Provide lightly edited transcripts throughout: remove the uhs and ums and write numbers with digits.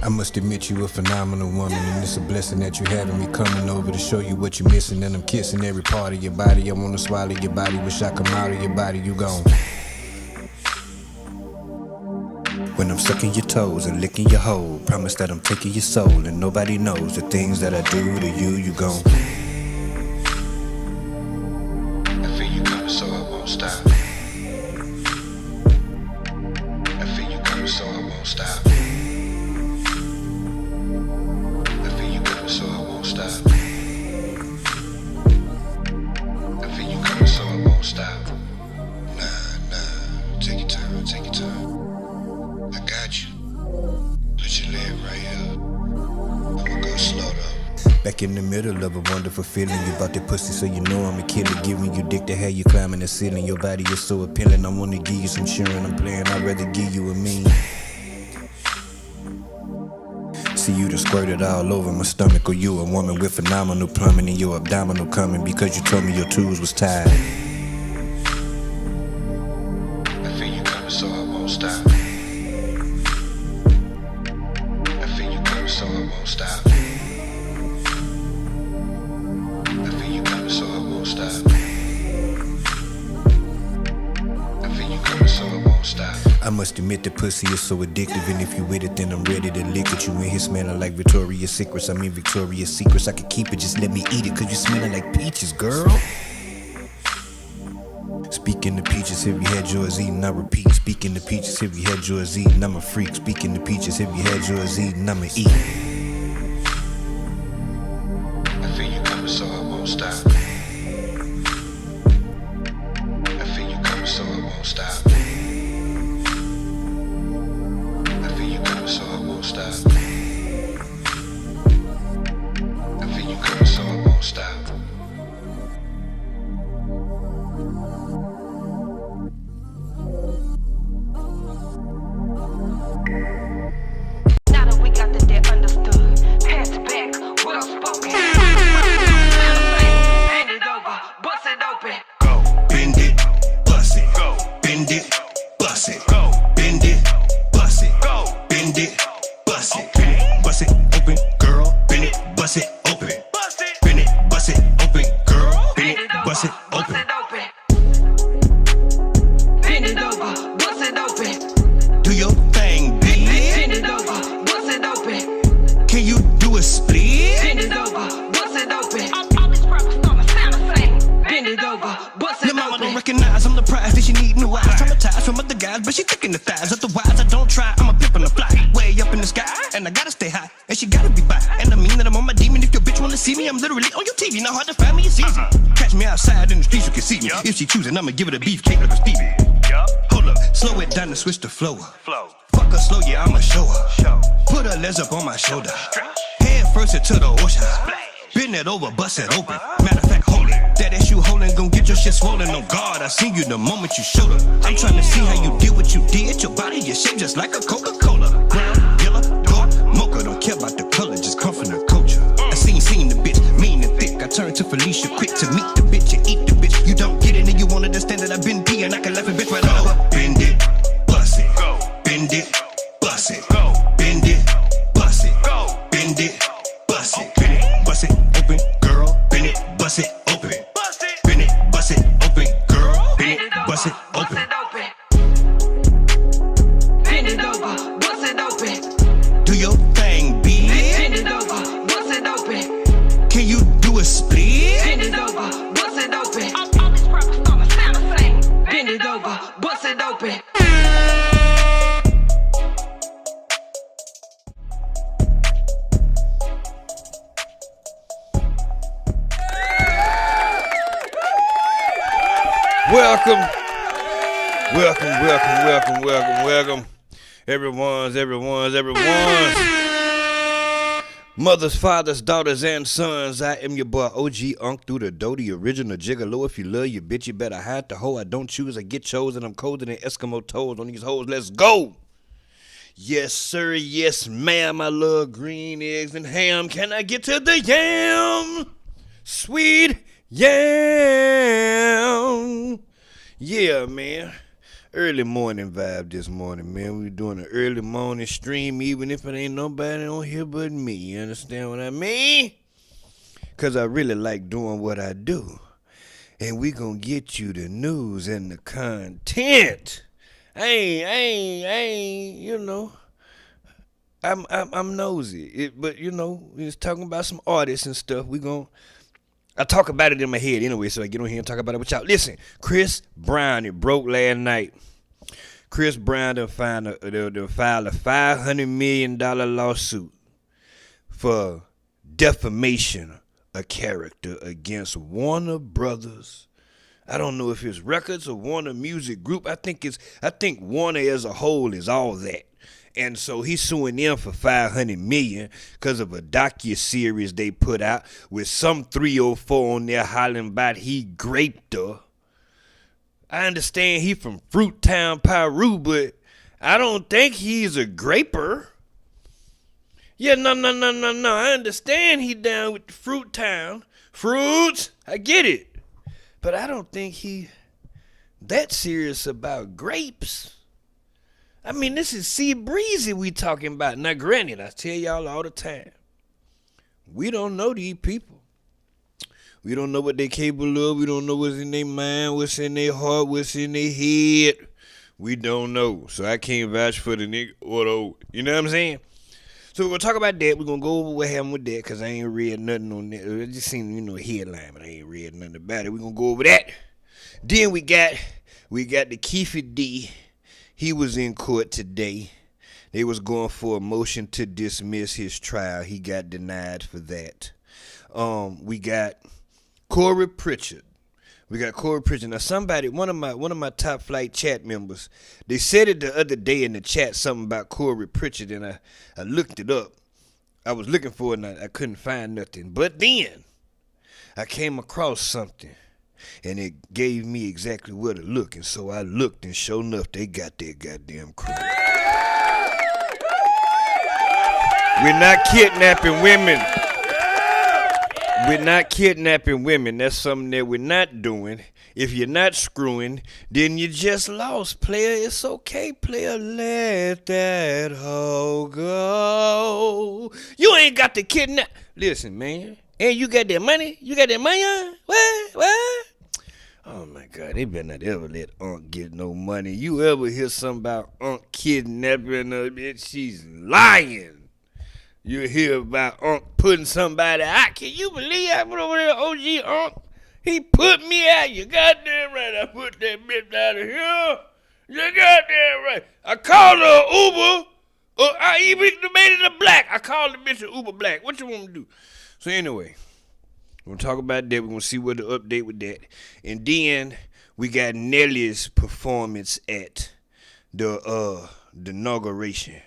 I must admit you a phenomenal woman, and it's a blessing that you having me coming over to show you what you're missing. And I'm kissing every part of your body. I wanna swallow your body, wish I come out of your body. You gone. When I'm sucking your toes and licking your hole, promise that I'm taking your soul, and nobody knows the things that I do to you. You gone. I feel you coming, so I won't stop. I feel you coming, so I won't stop. So I won't stop. I feel you coming, so I won't stop. Nah, take your time, take your time. I got you. Put your leg right here. I'ma go slow though. Back in the middle of a wonderful feeling, you bout that pussy, so you know I'm a killer. Giving you dick to have you climbing the ceiling. Your body is so appealing, I wanna give you some cheering. I'm playing, I'd rather give you a mean. See you to squirt it all over my stomach, or you a woman with phenomenal plumbing in your abdominal coming because you told me your tubes was tied. I feel you coming, so I won't stop. I feel you coming, so I won't stop. I feel you coming, so I won't stop. I feel you coming, so I won't stop. I must admit the pussy is so addictive, and if you with it, then I'm ready to lick it. You in here smelling like Victoria's Secrets. I mean Victoria's Secrets. I could keep it, just let me eat it, cause you smelling like peaches, girl. Speaking of peaches, have you had yours eaten? I repeat. Speaking of peaches, have you had yours eaten? I'm a freak. Speaking of peaches, have you had yours eaten? I'ma eat. I feel you coming, so I won't stop. I feel you coming, so I won't stop. So I won't stop. I feel you coming, so I won't stop. Now that we got the debt understood, pass it back, well spoken. Hand it over, bust it open. Go, bend it, bust it. Go, bend it, bust it. Go, bend it, bust it. Go, bend it, bust it. Okay. Bust it open, girl. Bend it, bust it open. Bust it. Bend it, bust it open, girl. Bend it, bust it open. Bend it over, bust it open. Do your thing, bitch. Bend it over, bust it open. Can you do a split? Bend it over, bust it open. All these rappers gonna sound the same. Bend it over, bust it Your mama open. don't recognize I'm the prize that she need new eyes. Traumatized from other guys, but she thick in the thighs. Otherwise, I don't try. I'm a pimp on the fly, way up in the sky, and I gotta stay high, and she gotta be by. And I mean that I'm on my demon. If your bitch wanna see me, I'm literally on your TV. Not hard to find me, it's easy. Catch me outside in the streets, you can see me. If she choosing, I'ma give it a beefcake like a Stevie. Hold up, slow it down and switch the flow. Fuck her slow, yeah, I'ma show her. Put her legs up on my shoulder. Head first into the ocean. Bend it over, bust it open. Matter of fact, hold it. That ass you holding gon' get your shit swollen. On guard, I seen you the moment you showed up. I'm trying to see how you did what you did. Your body is shaped just like a Coca-Cola. Brown, yellow, gold, mocha. Don't care about the color, just come from the culture. I seen the bitch, mean and thick. I turned to Felicia quick to meet the bitch and eat the bitch. You don't get it and you won't understand that I've been peeing. I can laugh a bitch right over. Bend it, bust it. Go. Bend it, bust it. Go. Bend it, bust it. Go. Bend it, bust it. Bend it, bust it open, girl. Bend it, bust it open. Bend it, bust it open, girl. Bend it, bust it open. Bend it over, bust it open. Do your thing, bitch. Bend it over, bust it open. Can you do a split? Bend it over, bust it open. All these rappers gonna sound the same. Bend it over, bust it open. Welcome. Everyone's. Mothers, fathers, daughters, and sons. I am your boy OG Unk through the dough, the original gigolo. If you love your bitch, you better hide the hoe. I don't choose, I get chosen. I'm colder than Eskimo toes on these hoes. Let's go. Yes, sir. Yes, ma'am. I love green eggs and ham. Can I get to the yam? Sweet yam. Yeah, man. early morning vibe this morning, man. We doing an early morning stream, even if it ain't nobody on here but me. You understand what I mean? Because I really like doing what I do. And we gonna get you the news and the content. I ain't, you know. I'm nosy. But, you know, we was talking about some artists and stuff. I talk about it in my head anyway, so I get on here and talk about it with y'all. Listen, Chris Brown, it broke last night. Chris Brown done filed a $500 million lawsuit for defamation of character against Warner Brothers. I don't know if it's records or Warner Music Group. I think Warner as a whole is all that. And so he's suing them for $500 million because of a docuseries they put out with some 304 on there hollering about he graped her. I understand he from Fruit Town, Peru, but I don't think he's a graper. Yeah, no. I understand he down with the Fruit Town. Fruits, I get it. But I don't think he that serious about grapes. I mean, this is Sea Breezy we talking about. Now, granted, I tell y'all all the time, we don't know these people. We don't know what they capable of. We don't know what's in their mind, what's in their heart, what's in their head. We don't know. So I can't vouch for the nigga or the old. You know what I'm saying? So we're going to talk about that. We're going to go over what happened with that because I ain't read nothing on that. I just seen, a headline, but I ain't read nothing about it. We're going to go over that. Then we got the Keefe D. He was in court today. They was going for a motion to dismiss his trial. He got denied for that. We got Pritchett. Now one of my top flight chat members, they said it the other day in the chat, something about Pritchett, and I looked it up. I was looking for it and I couldn't find nothing. But then I came across something. And it gave me exactly where to look. And so I looked, and sure enough, they got their goddamn crew. We're not kidnapping women. We're not kidnapping women. That's something that we're not doing. If you're not screwing, then you just lost, player. It's okay, player. Let that hoe go. You ain't got to kidnap. Listen, man. And you got that money? You got that money on? What? Oh, my God. They better not ever let Unc get no money. You ever hear something about Unc kidnapping her, bitch? She's lying. You hear about Unc putting somebody out. Can you believe I put over there OG Unc? He put me out. You goddamn right. I put that bitch out of here. You goddamn right. I called her Uber. I even made it a black. I called the bitch an Uber black. What you want to do? So anyway, we're going to talk about that. We're going to see what the update with that. And then we got Nelly's performance at the inauguration,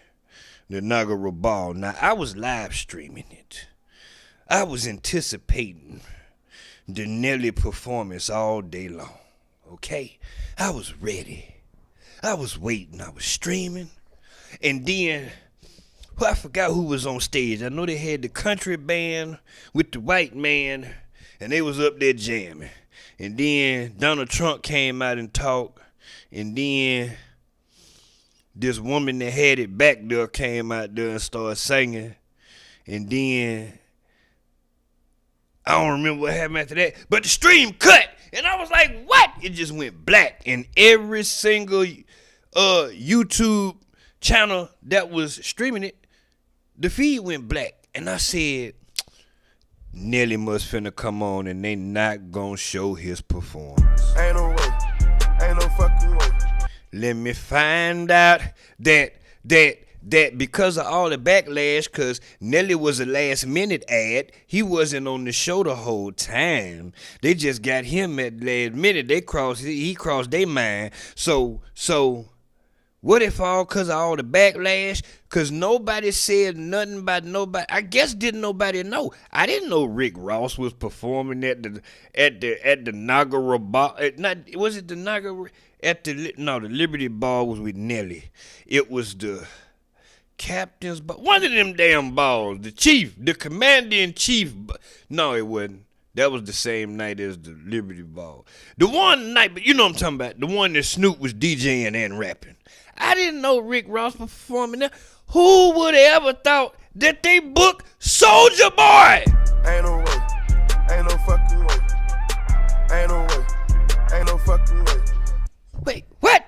the inaugural ball. Now, I was live streaming it. I was anticipating the Nelly performance all day long, okay? I was ready. I was waiting. I was streaming. And then I forgot who was on stage. I know they had the country band with the white man, and they was up there jamming. And then Donald Trump came out and talked, and then this woman that had it back there came out there and started singing, and then I don't remember what happened after that, but the stream cut, and I was like, what? It just went black, and every single YouTube channel that was streaming it, the feed went black. And I said, Nelly must finna come on and they not gonna show his performance. Ain't no way. Ain't no fucking way. Let me find out that because of all the backlash, because Nelly was a last minute ad, he wasn't on the show the whole time. They just got him at the last minute. He crossed their mind. So what if all because of all the backlash? Because nobody said nothing about nobody. I guess didn't nobody know. I didn't know Rick Ross was performing at the inaugural ball. Was it the inaugural? The Liberty Ball was with Nelly. It was the captain's ball. One of them damn balls. The chief, the commander in chief. No, it wasn't. That was the same night as the Liberty Ball. The one night, but you know what I'm talking about, the one that Snoop was DJing and rapping. I didn't know Rick Ross was performing there. Who would have ever thought that they booked SOULJA Boy? Ain't no way. Ain't no fucking way. Ain't no way. Ain't no fucking way. Wait, what?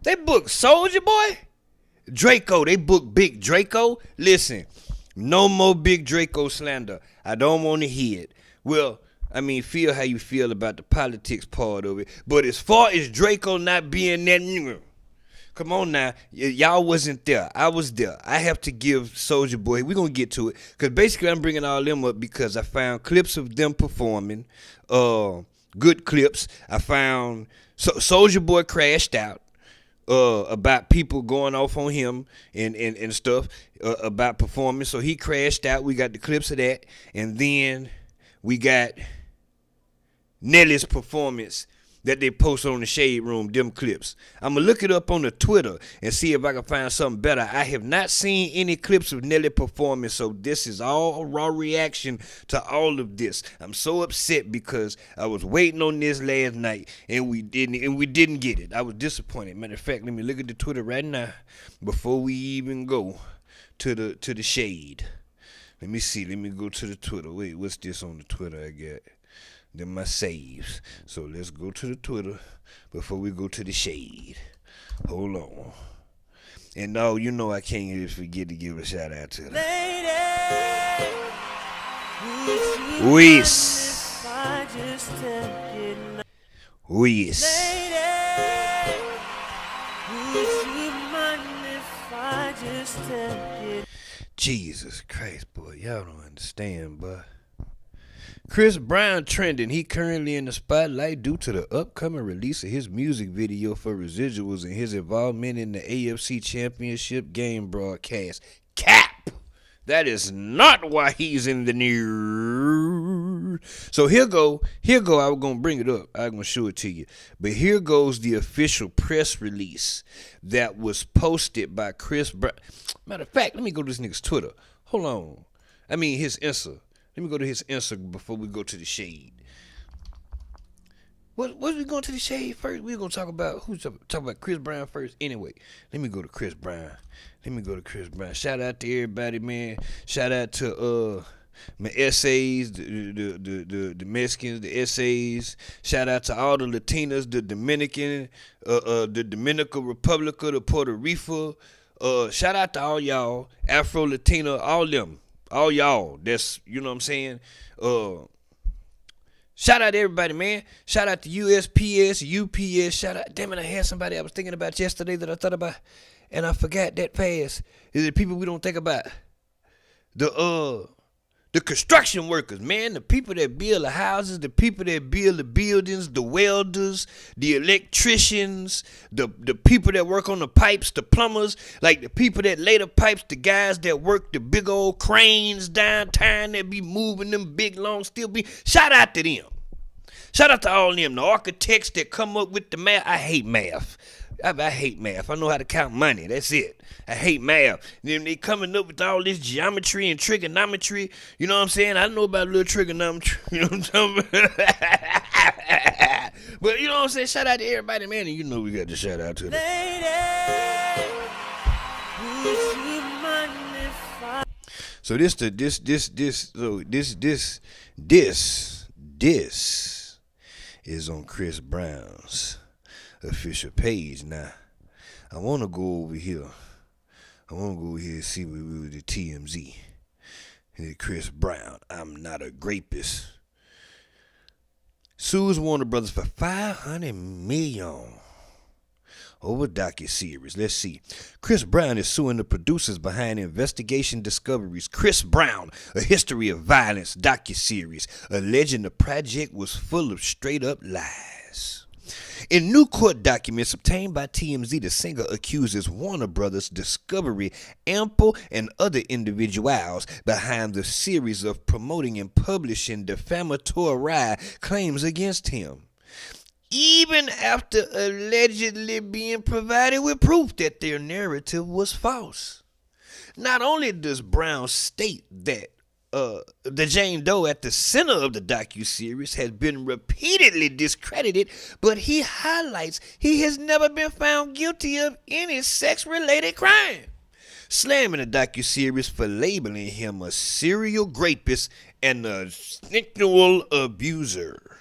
They booked SOULJA Boy? Draco, they booked Big Draco? Listen, no more Big Draco slander. I don't want to hear it. Well, I mean, feel how you feel about the politics part of it. But as far as Draco not being that nigga, come on now. Y'all wasn't there. I was there. I have to give SOULJA Boy, we're going to get to it. Because basically I'm bringing all them up because I found clips of them performing. Good clips. I found SOULJA Boy crashed out. About people going off on him and stuff about performing. So he crashed out. We got the clips of that. And then we got Nelly's performance that they posted on the Shade Room, them clips. I'm going to look it up on the Twitter and see if I can find something better. I have not seen any clips of Nelly performing, so this is all a raw reaction to all of this. I'm so upset because I was waiting on this last night and we didn't get it. I was disappointed. Matter of fact, let me look at the Twitter right now before we even go to the Shade. Let me see. Let me go to the Twitter. Wait, what's this on the Twitter I got? They're my saves. So let's go to the Twitter before we go to the Shade. Hold on. And no, you know I can't even forget to give a shout out to them. Yes. Jesus Christ, boy. Y'all don't understand, boy. Chris Brown trending. He currently in the spotlight due to the upcoming release of his music video for Residuals and his involvement in the AFC Championship game broadcast. Cap! That is not why he's in the news. So here go. I was going to bring it up. I'm going to show it to you. But here goes the official press release that was posted by Chris Brown. Matter of fact, let me go to this nigga's Twitter. Hold on. I mean his Insta. Let me go to his Insta before we go to the Shade. What we going to the Shade first? We're going to talk about, talk about Chris Brown first? Anyway, let me go to Chris Brown. Shout out to everybody, man. Shout out to my essays, the Mexicans, the essays. Shout out to all the Latinas, the Dominican, the Dominican Republic, the Puerto Rico. Shout out to all y'all, Afro Latina, all them. All y'all, that's, you know what I'm saying? Shout out to everybody, man. Shout out to USPS, UPS. Shout out, damn it, I had somebody I was thinking about yesterday that I thought about, and I forgot that fast. Is it people we don't think about? The construction workers, man, the people that build the houses, the people that build the buildings, the welders, the electricians, the people that work on the pipes, the plumbers, like the people that lay the pipes, the guys that work the big old cranes downtown that be moving them big long steel beams. Shout out to them. Shout out to all them, the architects that come up with the math. I hate math. I hate math. I know how to count money. That's it. I hate math. Then they coming up with all this geometry and trigonometry. You know what I'm saying? I know about a little trigonometry. You know what I'm talking about? But you know what I'm saying? Shout out to everybody, man. And you know we got to shout out to them. So this is on Chris Brown's official page. Now I want to go over here and see what we were the TMZ. Chris Brown, I'm not a rapist, sues Warner Brothers for $500 million over docuseries. Let's see. Chris Brown is suing the producers behind Investigation Discovery's Chris Brown, A History of Violence docuseries, alleging the project was full of straight up lies. In new court documents obtained by TMZ, the singer accuses Warner Brothers, Discovery, Ample, and other individuals behind the series of promoting and publishing defamatory claims against him, even after allegedly being provided with proof that their narrative was false. Not only does Brown state that the Jane Doe at the center of the docuseries has been repeatedly discredited, but he highlights he has never been found guilty of any sex-related crime, slamming the docuseries for labeling him a serial rapist and a sexual abuser.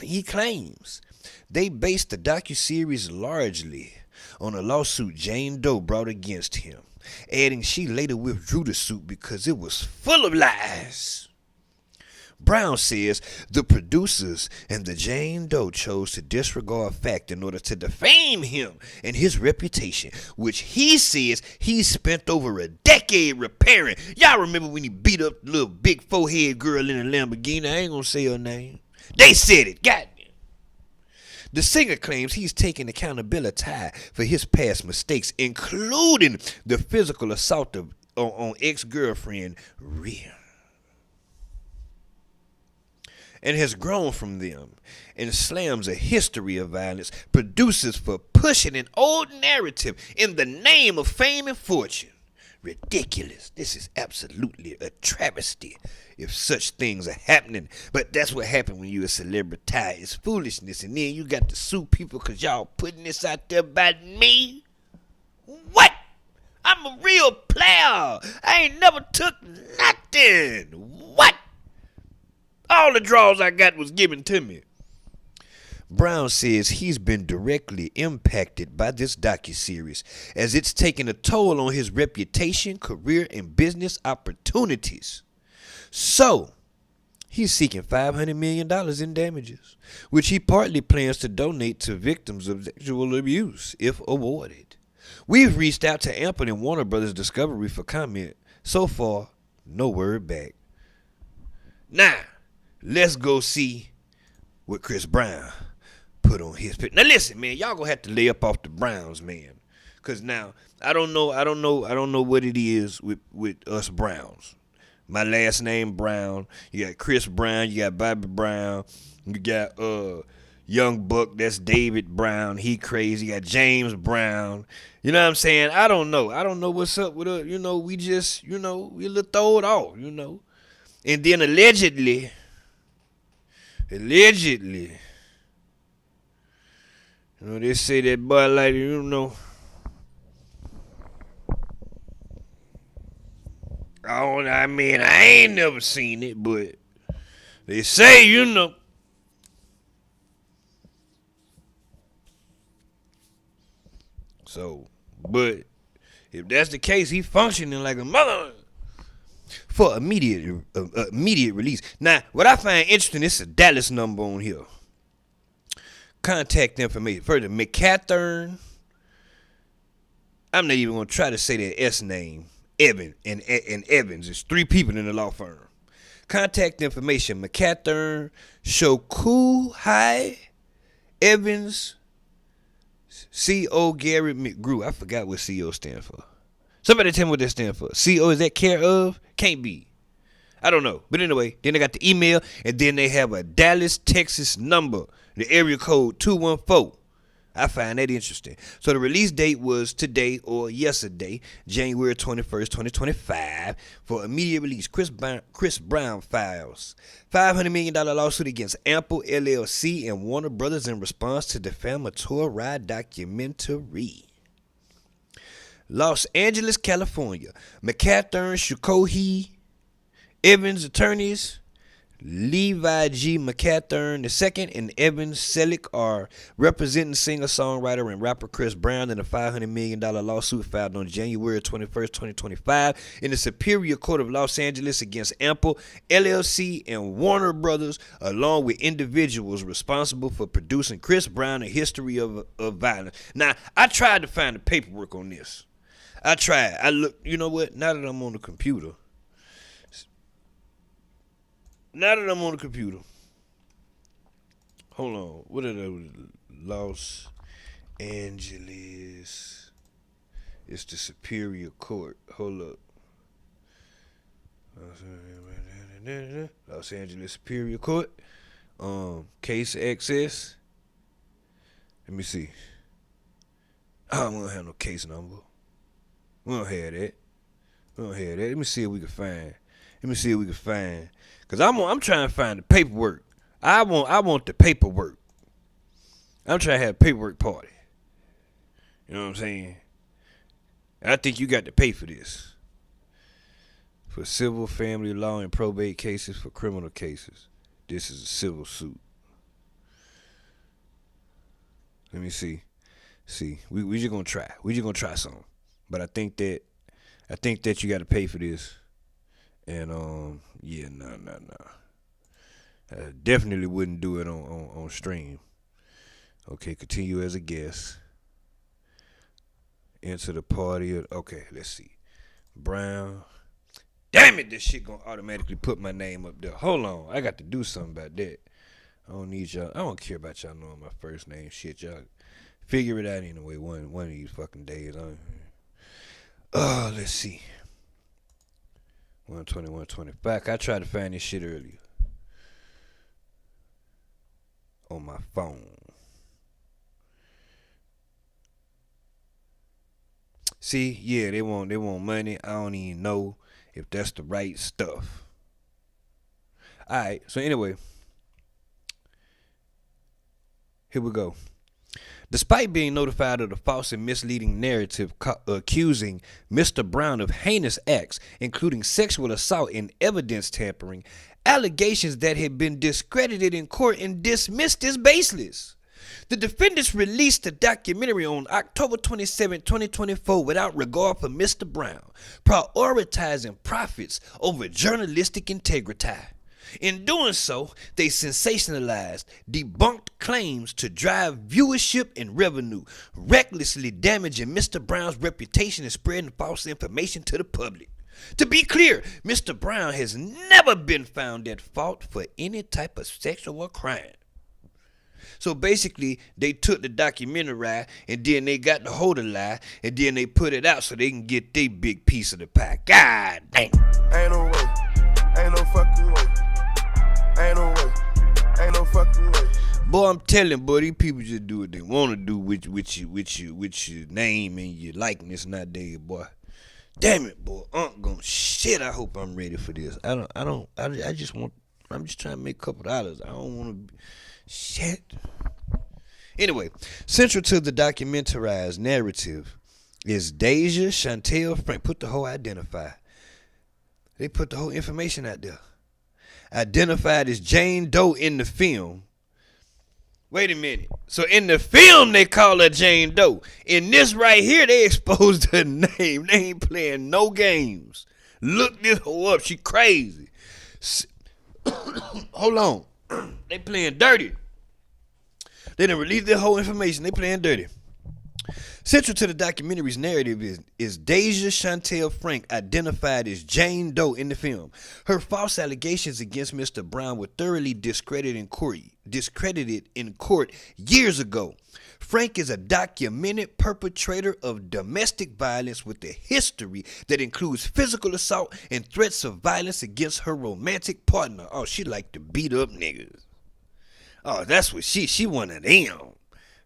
He claims they based the docuseries largely on a lawsuit Jane Doe brought against him, adding she later withdrew the suit because it was full of lies. Brown says the producers and the Jane Doe chose to disregard fact in order to defame him and his reputation, which he says he spent over a decade repairing. Y'all remember when he beat up the little big forehead girl in a Lamborghini? I ain't gonna say her name. They said it, got me. The singer claims he's taking accountability for his past mistakes, including the physical assault on ex-girlfriend Rhea, and has grown from them, and slams a history of violence producers for pushing an old narrative in the name of fame and fortune. Ridiculous. This is absolutely a travesty if such things are happening. But that's what happened when you're a celebrity. It's foolishness. And then you got to sue people because y'all putting this out there about me. What? I'm a real player. I ain't never took nothing. What? All the draws I got was given to me. Brown says he's been directly impacted by this docuseries as it's taken a toll on his reputation, career, and business opportunities. So, he's seeking $500 million in damages, which he partly plans to donate to victims of sexual abuse if awarded. We've reached out to Ample and Warner Brothers Discovery for comment. So far, no word back. Now, let's go see what Chris Brown put on his picture. Now listen, man, y'all gonna have to lay up off the Browns, man. Cause now I don't know what it is with us Browns. My last name Brown. You got Chris Brown, you got Bobby Brown, you got Young Buck, that's David Brown, he crazy. You got James Brown. You know what I'm saying? I don't know what's up with us. We just, we little throw it off, And then allegedly, they say that boy like, I ain't never seen it, but they say, So, but if that's the case, he functioning like a mother for immediate release. Now, what I find interesting, it's a Dallas number on here. Contact information. Further, McCathern. I'm not even going to try to say that S name. Evan and Evans. There's 3 people in the law firm. Contact information. McCathern, Shokuhai, Evans, C.O. Gary McGrew. I forgot what C.O. stands for. Somebody tell me what that stands for. C.O. is that care of? Can't be. I don't know. But anyway, then they got the email, and then they have a Dallas, Texas number. The area code 214. I find that interesting. So the release date was today or yesterday, January 21st, 2025, for immediate release. Chris Brown files $500 million lawsuit against Ample LLC and Warner Brothers in response to defamatory documentary. Los Angeles, California. McCathern, Shukohi, Evans attorneys, Levi G. McCathern II and Evan Selick are representing singer-songwriter and rapper Chris Brown in a $500 million lawsuit filed on January 21st, 2025 in the Superior Court of Los Angeles against Ample, LLC, and Warner Brothers, along with individuals responsible for producing Chris Brown: A History of Violence. Now, I tried to find the paperwork on this. I tried. I looked, you know what? Now that I'm on the computer, hold on. What are those? Los Angeles. It's the Superior Court. Hold up. Los Angeles Superior Court. Case access. Let me see. I don't have no case number. We don't have that. Let me see if we can find. Let me see if we can find. Cause I'm trying to find the paperwork. I want the paperwork. I'm trying to have a paperwork party. You know what I'm saying? I think you got to pay for this. For civil, family law, and probate cases, for criminal cases. This is a civil suit. Let me see. We just gonna try. We just gonna try something. But I think that you got to pay for this. And yeah, no. I definitely wouldn't do it on stream. Okay, continue as a guest. Enter the party. Okay, let's see. Brown. Damn it, this shit gonna automatically put my name up there. Hold on, I got to do something about that. I don't need y'all. I don't care about y'all knowing my first name. Shit, y'all figure it out anyway. One of these fucking days. Let's see. 120, 125. I tried to find this shit earlier on my phone. See, yeah, they want money. I don't even know if that's the right stuff. All right, so anyway, here we go. Despite being notified of the false and misleading narrative accusing Mr. Brown of heinous acts, including sexual assault and evidence tampering, allegations that had been discredited in court and dismissed as baseless, the defendants released a documentary on October 27, 2024 without regard for Mr. Brown, prioritizing profits over journalistic integrity. In doing so, they sensationalized, debunked claims to drive viewership and revenue, recklessly damaging Mr. Brown's reputation and spreading false information to the public. To be clear, Mr. Brown has never been found at fault for any type of sexual crime. So basically, they took the documentary and then they got the hold of the lie and then they put it out so they can get their big piece of the pie. God damn. Ain't no way. Ain't no fucking way. Ain't no way. Ain't no fucking way. Boy, I'm telling, boy, these people just do what they want to do with your name and your likeness nowadays, boy. Damn it, boy. Shit, I hope I'm ready for this. I'm just trying to make a couple dollars. I don't want to shit. Anyway, central to the documentarized narrative is Deja Chantel Frank. Put the whole identify. They put the whole information out there. Identified as Jane Doe in the film. Wait a minute. So in the film they call her Jane Doe. In this right here they exposed her name. They ain't playing no games. Look this hoe up. She crazy. Hold on. They playing dirty. They done released their whole information. They playing dirty. Central to the documentary's narrative is Deja Chantel Frank, identified as Jane Doe in the film. Her false allegations against Mr. Brown were thoroughly discredited in court years ago. Frank is a documented perpetrator of domestic violence with a history that includes physical assault and threats of violence against her romantic partner. Oh, she like to beat up niggas. Oh, that's what she one of them.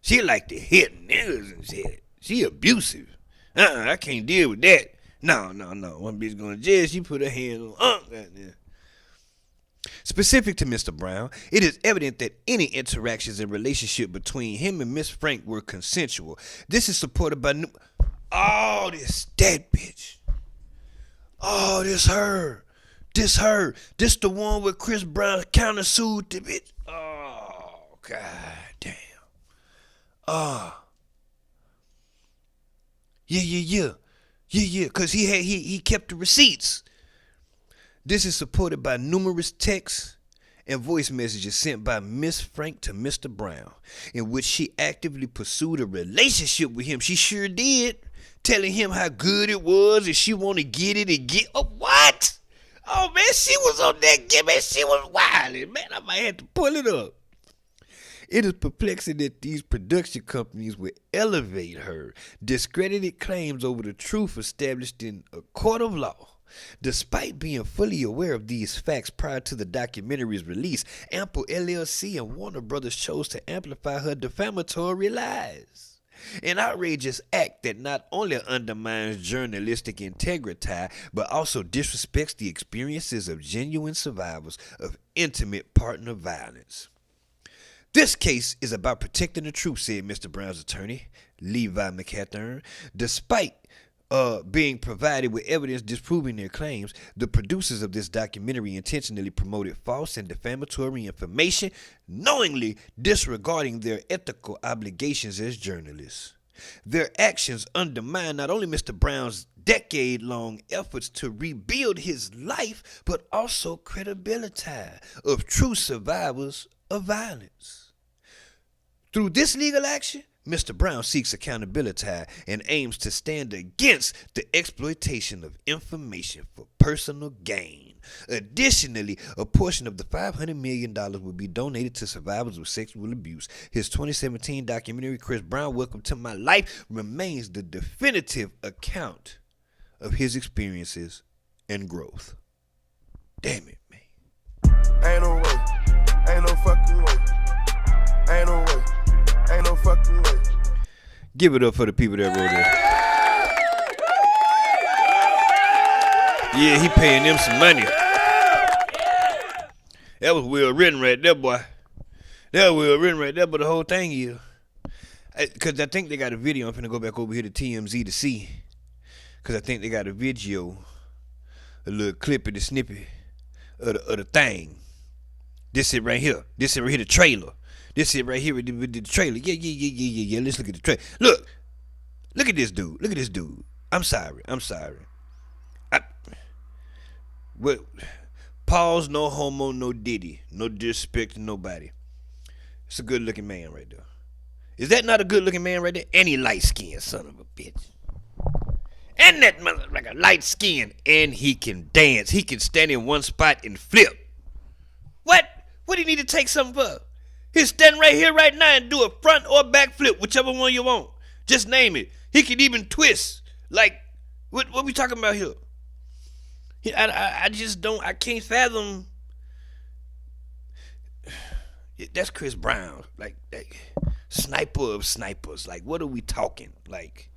She like to hit niggas and shit. She abusive. I can't deal with that. No. One bitch going to jail, she put her hand on goddamn. Specific to Mr. Brown, it is evident that any interactions and relationship between him and Miss Frank were consensual. This is supported by this dead bitch. Oh, this her. This the one where Chris Brown countersued the bitch. Oh, god damn. Yeah, cause he kept the receipts. This is supported by numerous texts and voice messages sent by Miss Frank to Mr. Brown, in which she actively pursued a relationship with him. She sure did, telling him how good it was and she want to get it and get. Oh, what? Oh man, she was on that game, man. She was wildin', man. I might have to pull it up. It is perplexing that these production companies would elevate her discredited claims over the truth established in a court of law. Despite being fully aware of these facts prior to the documentary's release, Ample LLC and Warner Brothers chose to amplify her defamatory lies. An outrageous act that not only undermines journalistic integrity, but also disrespects the experiences of genuine survivors of intimate partner violence. This case is about protecting the truth, said Mr. Brown's attorney, Levi McCathern. Despite being provided with evidence disproving their claims, the producers of this documentary intentionally promoted false and defamatory information, knowingly disregarding their ethical obligations as journalists. Their actions undermine not only Mr. Brown's decade-long efforts to rebuild his life, but also credibility of true survivors of violence. Through this legal action, Mr. Brown seeks accountability and aims to stand against the exploitation of information for personal gain. Additionally, a portion of the $500 million will be donated to survivors of sexual abuse. His 2017 documentary, Chris Brown, Welcome to My Life, remains the definitive account of his experiences and growth. Damn it, man. Ain't no way. Ain't no fucking way. Ain't no way. Ain't no fucking way. Give it up for the people that wrote it. Yeah, he paying them some money. That was well written right there, boy. That was well written right there, but the whole thing is, because I think they got a video. I'm finna go back over here to TMZ to see, because I think they got a video, a little clip of the snippet of the thing. This it right here. This it right here, the trailer. This it right here with the trailer. Yeah. Let's look at the trailer. Look at this dude. Look at this dude. I'm sorry. Pause, no homo, no diddy. No disrespect to nobody. It's a good looking man right there. Is that not a good looking man right there? And he light skinned, son of a bitch. And that mother like a light skin. And he can dance. He can stand in one spot and flip. What? What do you need to take something for? He'll stand right here right now and do a front or back flip, whichever one you want. Just name it. He can even twist. Like, what we talking about here? I just don't, I can't fathom. That's Chris Brown. Like sniper of snipers. Like, what are we talking? Like,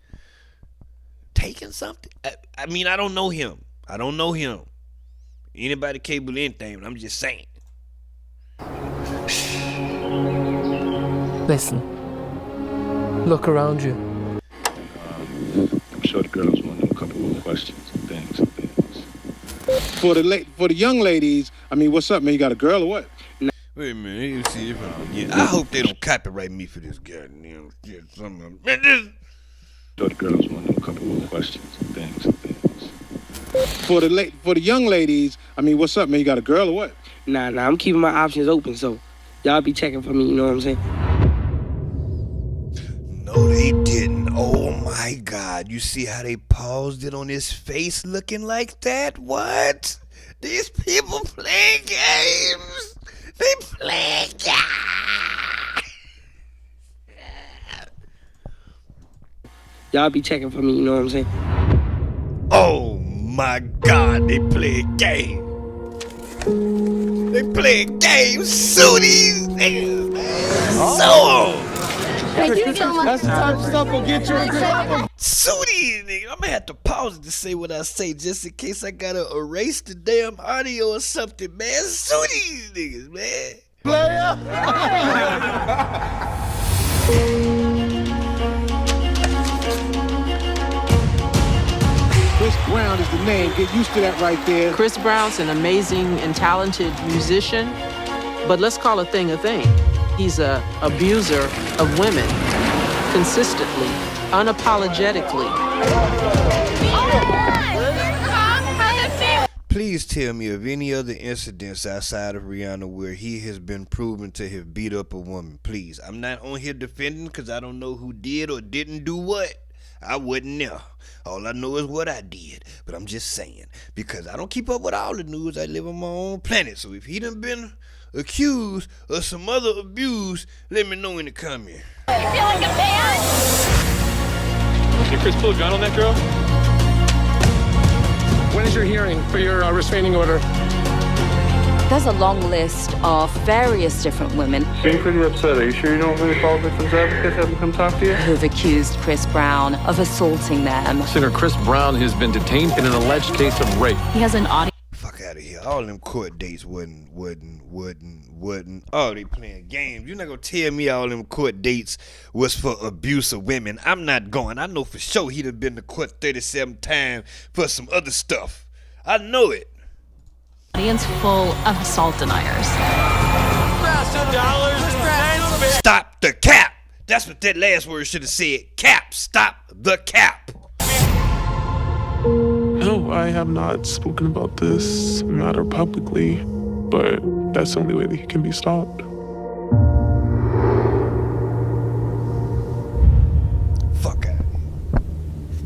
taking something? I mean, I don't know him. Anybody capable of anything, but I'm just saying. Listen. Look around you. I'm sure the girls want to know a couple more questions and things. For the young ladies, I mean, what's up, man? You got a girl or what? Wait a minute, you see if I hope they don't copyright me for this goddamn shit. Sure the girls want to know a couple more questions and things. For the young ladies, I mean, what's up, man? You got a girl or what? Nah, I'm keeping my options open, so y'all be checking for me, you know what I'm saying? No, they didn't. Oh my God. You see how they paused it on his face looking like that? What? These people play games. They play games. Y'all be checking for me, you know what I'm saying? Oh my God, they play a game. They play games. Sue these niggas, man. Sue them. Thank you so much. That's the type of stuff will get you in trouble. Sue these niggas. I'm gonna have to pause it to say what I say just in case I gotta erase the damn audio or something, man. Sue these niggas, man. Player. Chris Brown is the name. Get used to that right there. Chris Brown's an amazing and talented musician, but let's call a thing a thing. He's an abuser of women, consistently, unapologetically. Please tell me of any other incidents outside of Rihanna where he has been proven to have beat up a woman. Please. I'm not on here defending because I don't know who did or didn't do what. I wasn't there. All I know is what I did. But I'm just saying, because I don't keep up with all the news. I live on my own planet. So if he done been accused of some other abuse, let me know in the comment. You feel like a man? Did Chris pull a gun on that girl? When is your hearing for your restraining order? There's a long list of various different women Being pretty upset. Are you sure you don't really follow victims advocates? Have them come talk to you? who've accused Chris Brown of assaulting them. Singer Chris Brown has been detained in an alleged case of rape. He has an audio. Fuck out of here. All them court dates wouldn't. Oh, they playing games. You're not gonna tell me all them court dates was for abuse of women. I'm not going. I know for sure he'd have been to court 37 times for some other stuff. I know it. Audience full of assault deniers. Stop the cap. That's what that last word should have said. Cap. Stop the cap. No, I have not spoken about this matter publicly, but that's the only way that he can be stopped. Fuck out of here.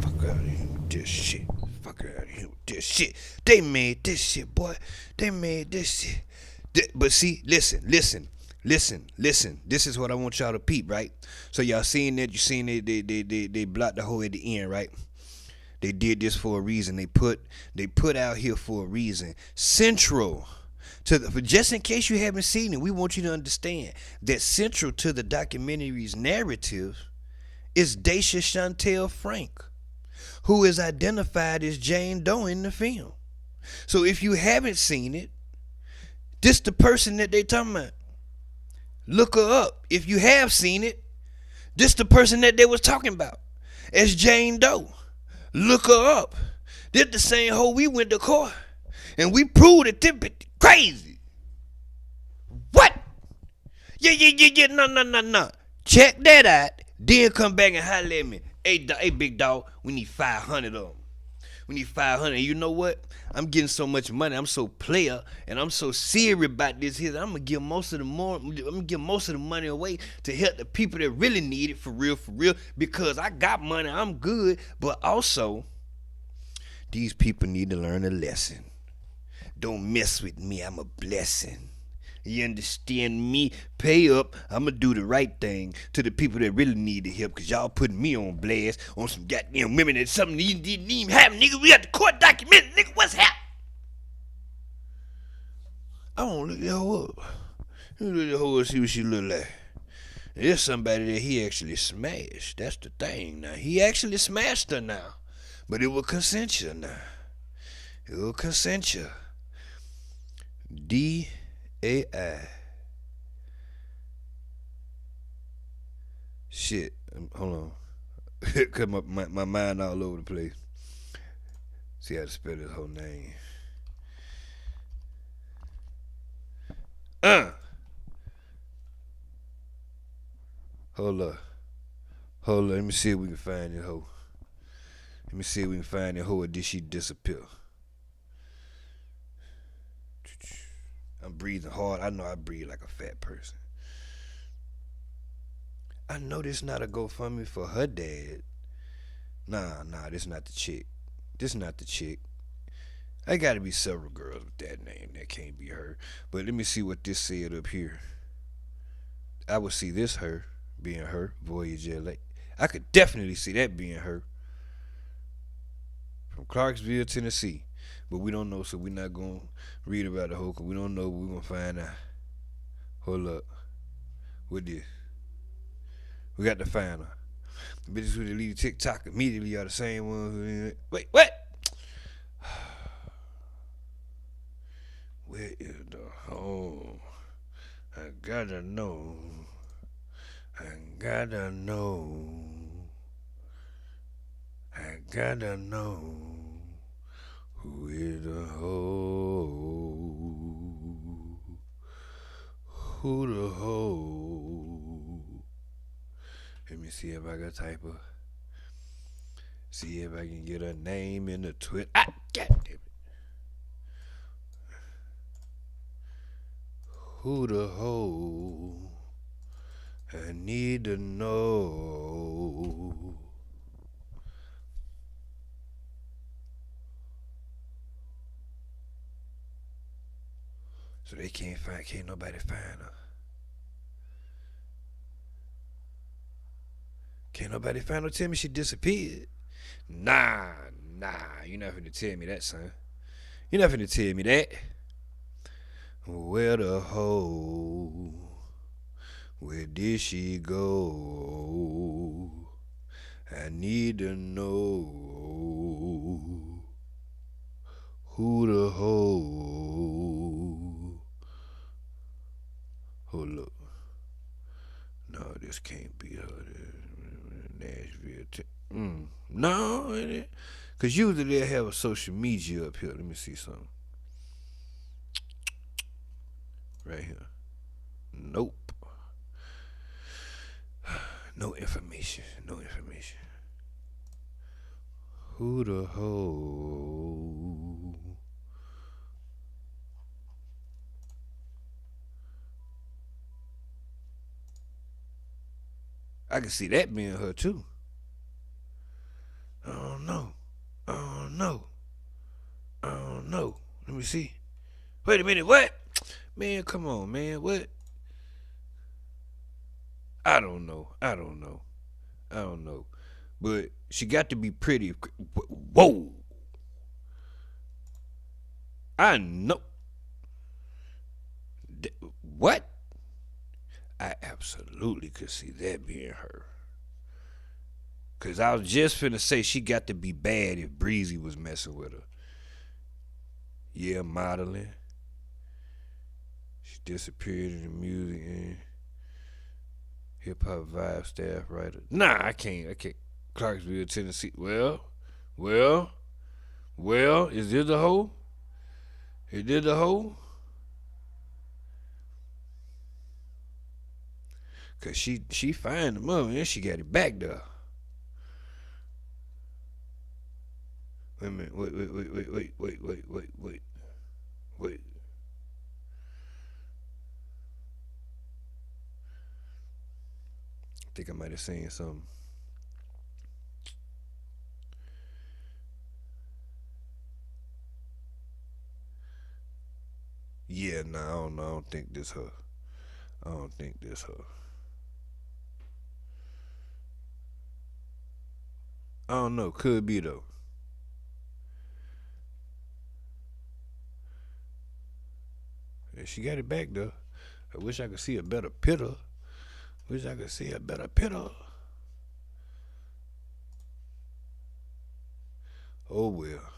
Fuck out of here with this shit. Fuck out of here with this shit. They made this shit, boy. They made this shit. But see, listen. This is what I want y'all to peep, right? So y'all seen that? You seen they blocked the hole at the end, right? They did this for a reason. They put out here for a reason. Central to the, just in case you haven't seen it, we want you to understand that central to the documentary's narrative is Daisha Chantel Frank, who is identified as Jane Doe in the film. So if you haven't seen it, this the person that they talking about. Look her up. If you have seen it, this the person that they was talking about as Jane Doe. Look her up. This the same hoe we went to court and we proved it. This bitch crazy. What? Yeah. No. Check that out. Then come back and holler at me. Hey, big dog, we need 500 of them. We need 500. And you know what? I'm getting so much money. I'm so player, and I'm so serious about this here. I'm gonna give most of the money away to help the people that really need it for real. Because I got money. I'm good, but also these people need to learn a lesson. Don't mess with me. I'm a blessing. You understand me? Pay up. I'ma do the right thing to the people that really need the help, because y'all putting me on blast on some goddamn women that something you didn't even have, nigga. We got the court document, nigga. What's happening? I don't look that hoe up. You look that hoe up, see what she look like. There's somebody that he actually smashed. That's the thing now. He actually smashed her now. But it was consensual now. It was consensual. D-A-I. Shit. Hold on. Cause my mind all over the place. See how to spell this whole name. Hold up. Let me see if we can find this hoe. Let me see if we can find that hoe, or did she disappear? I'm breathing hard. I know I breathe like a fat person. I know this not a GoFundMe for her dad. Nah, this not the chick. This not the chick. I gotta be several girls with that name. That can't be her. But let me see what this said up here. I would see this her being her. Voyager Lake. I could definitely see that being her. From Clarksville, Tennessee. But we don't know, so we're not going to read about the whole, because we don't know, but we're going to find out. Hold up. What this? We got to find her. The bitches who delete TikTok immediately are the same ones who... Wait, what? Where is the home? I gotta know. I gotta know. Who is the hoe? Who the hoe? Let me see if I can type her. See if I can get her name in the Twitter. God damn it. Who the hoe? I need to know. So they can't nobody find her. Can't nobody find her. Tell me she disappeared. Nah. You're not finna tell me that, son. You're not finna tell me that. Where the hoe? Where did she go? I need to know who the hoe. Hold up. No, this can't be her. Nashville. No, it ain't. Because usually they have a social media up here. Let me see something. Right here. Nope. No information. No information. Who the hoe? I can see that being her too. I don't know. I don't know. I don't know. Let me see. Wait a minute. What? Man, come on, man. What? I don't know. I don't know. I don't know. But she got to be pretty. Whoa. I know. What? I absolutely could see that being her. Because I was just finna say she got to be bad if Breezy was messing with her. Yeah, modeling. She disappeared in the music and hip-hop vibe staff writer. Nah, I can't. Clarksville, Tennessee. Well, is this the hoe? Is this the hoe? Cause she find the money and she got it back there. Wait a minute. Wait. I think I might have seen something. Yeah, nah, I don't know. I don't think this her. I don't think this her. I don't know. Could be though. Yeah, she got it back though. I wish I could see a better pitter. Oh well.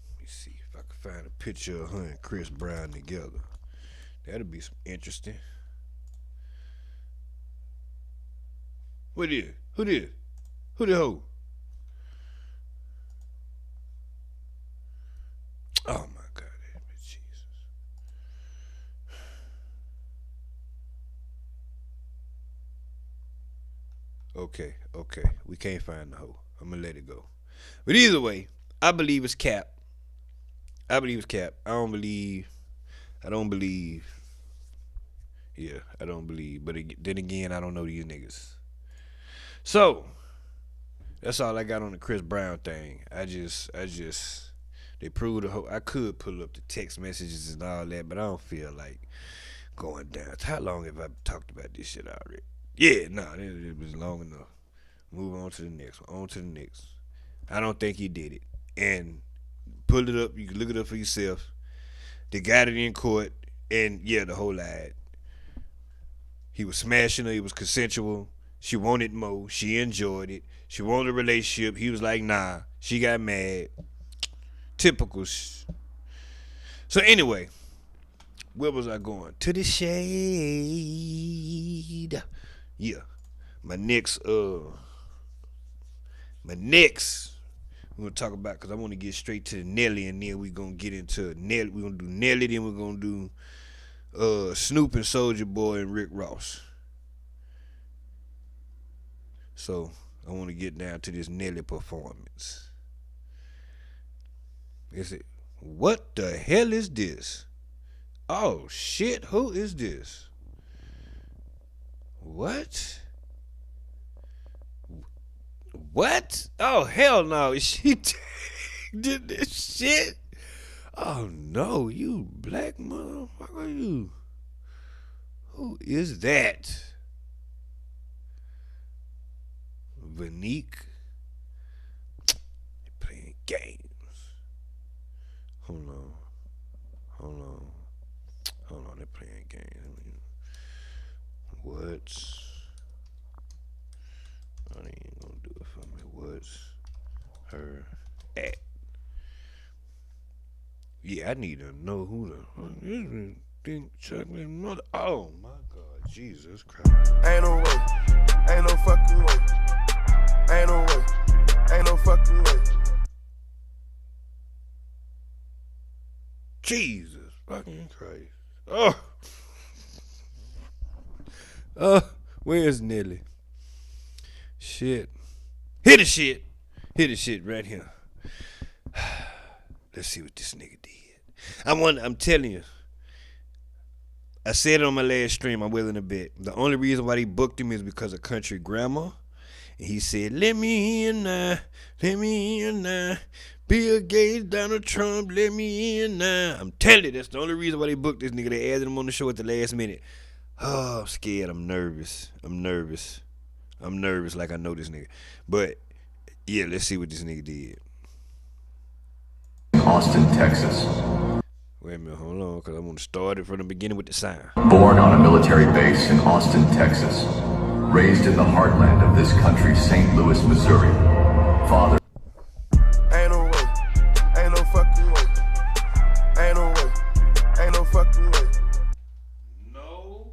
Let me see if I can find a picture of her and Chris Brown together. That'll be some interesting. What is? Who this? Who the hoe? Oh my God, Jesus. Okay. We can't find the hoe. I'm gonna let it go. But either way, I believe it's cap. I don't believe. Yeah, I don't believe. But then again, I don't know these niggas. So that's all I got on the Chris Brown thing. I just they proved the whole. I could pull up the text messages and all that, but I don't feel like going down. How long have I talked about this shit already? Yeah, nah, it was long enough. Move on to the next one. I don't think he did it. And pull it up. You can look it up for yourself. They got it in court, and yeah, the whole lie. He was smashing her. It was consensual. She wanted more. She enjoyed it. She wanted a relationship. He was like, nah. She got mad. Typical. So anyway, where was I going? To the shade. Yeah. My next, we're going to talk about, because I want to get straight to Nelly, and then we're going to get into Nelly. We're going to do Nelly, then we're going to do Snoop and SOULJA Boy and Rick Ross. So I want to get down to this Nelly performance. Is it? What the hell is this? Oh shit! Who is this? What? Oh hell no! She did this shit. Oh no! You black motherfucker! You. Who is that? Vanique. They're playing games. Hold Hold on, they're playing games. What's... I ain't gonna do it for me. What's her at? Yeah, I need to know who the fuck is this chocolate mother. Oh my God, Jesus Christ. Ain't no way. Ain't no fucking way. Ain't no way. Ain't no fucking way. Jesus fucking Christ. Where's Nelly? Shit. Hit the shit. Hit the shit right here. Let's see what this nigga did. I'm telling you. I said it on my last stream, I'm willing to bet. The only reason why they booked him is because of country grammar. And he said, let me in now. Let me in now. Bill Gates, Donald Trump, let me in now. I'm telling you, that's the only reason why they booked this nigga. They added him on the show at the last minute. Oh, I'm scared. I'm nervous like I know this nigga. But, yeah, let's see what this nigga did. Austin, Texas. Wait a minute, hold on, because I want to start it from the beginning with the sign. Born on a military base in Austin, Texas. Raised in the heartland of this country, St. Louis, Missouri. Father. Ain't no way. Ain't no fucking way. Ain't no way. Ain't no fucking way. No,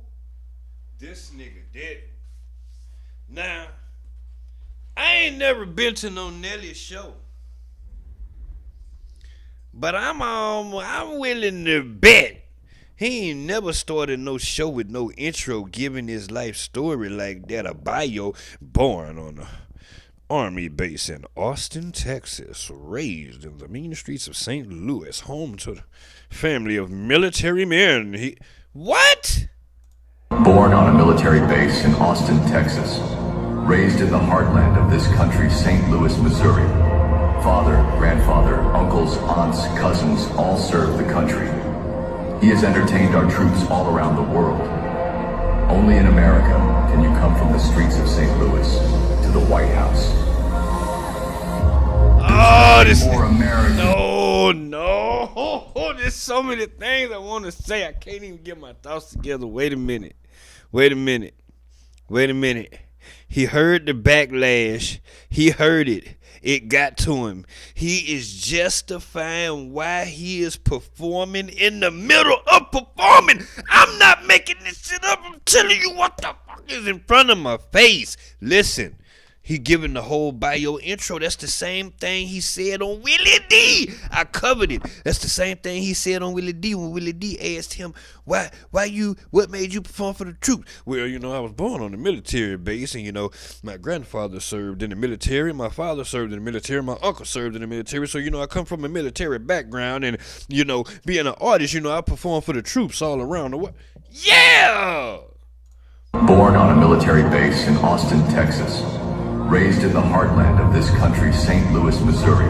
this nigga dead. Now, I ain't never been to no Nelly show. But I'm willing to bet he ain't never started no show with no intro giving his life story like that. A bio. Born on a army base in Austin, Texas. Raised in the mean streets of St. Louis. Home to the family of military men. What? Born on a military base in Austin, Texas. Raised in the heartland of this country, St. Louis, Missouri. Father, grandfather, uncles, aunts, cousins, all serve the country. He has entertained our troops all around the world. Only in America can you come from the streets of St. Louis to the White House. Oh, this more American. No. There's so many things I want to say. I can't even get my thoughts together. Wait a minute. He heard the backlash. He heard it. It got to him. He is justifying why he is performing in the middle of performing. I'm not making this shit up. I'm telling you what the fuck is in front of my face. Listen, he giving the whole bio intro. That's the same thing he said on Willie D. I covered it. That's the same thing he said on Willie D when Willie D asked him, what made you perform for the troops? Well, I was born on a military base, and, my grandfather served in the military, my father served in the military, my uncle served in the military, so, I come from a military background, and, being an artist, I perform for the troops all around the world. Yeah! Born on a military base in Austin, Texas. Raised in the heartland of this country, St. Louis, Missouri.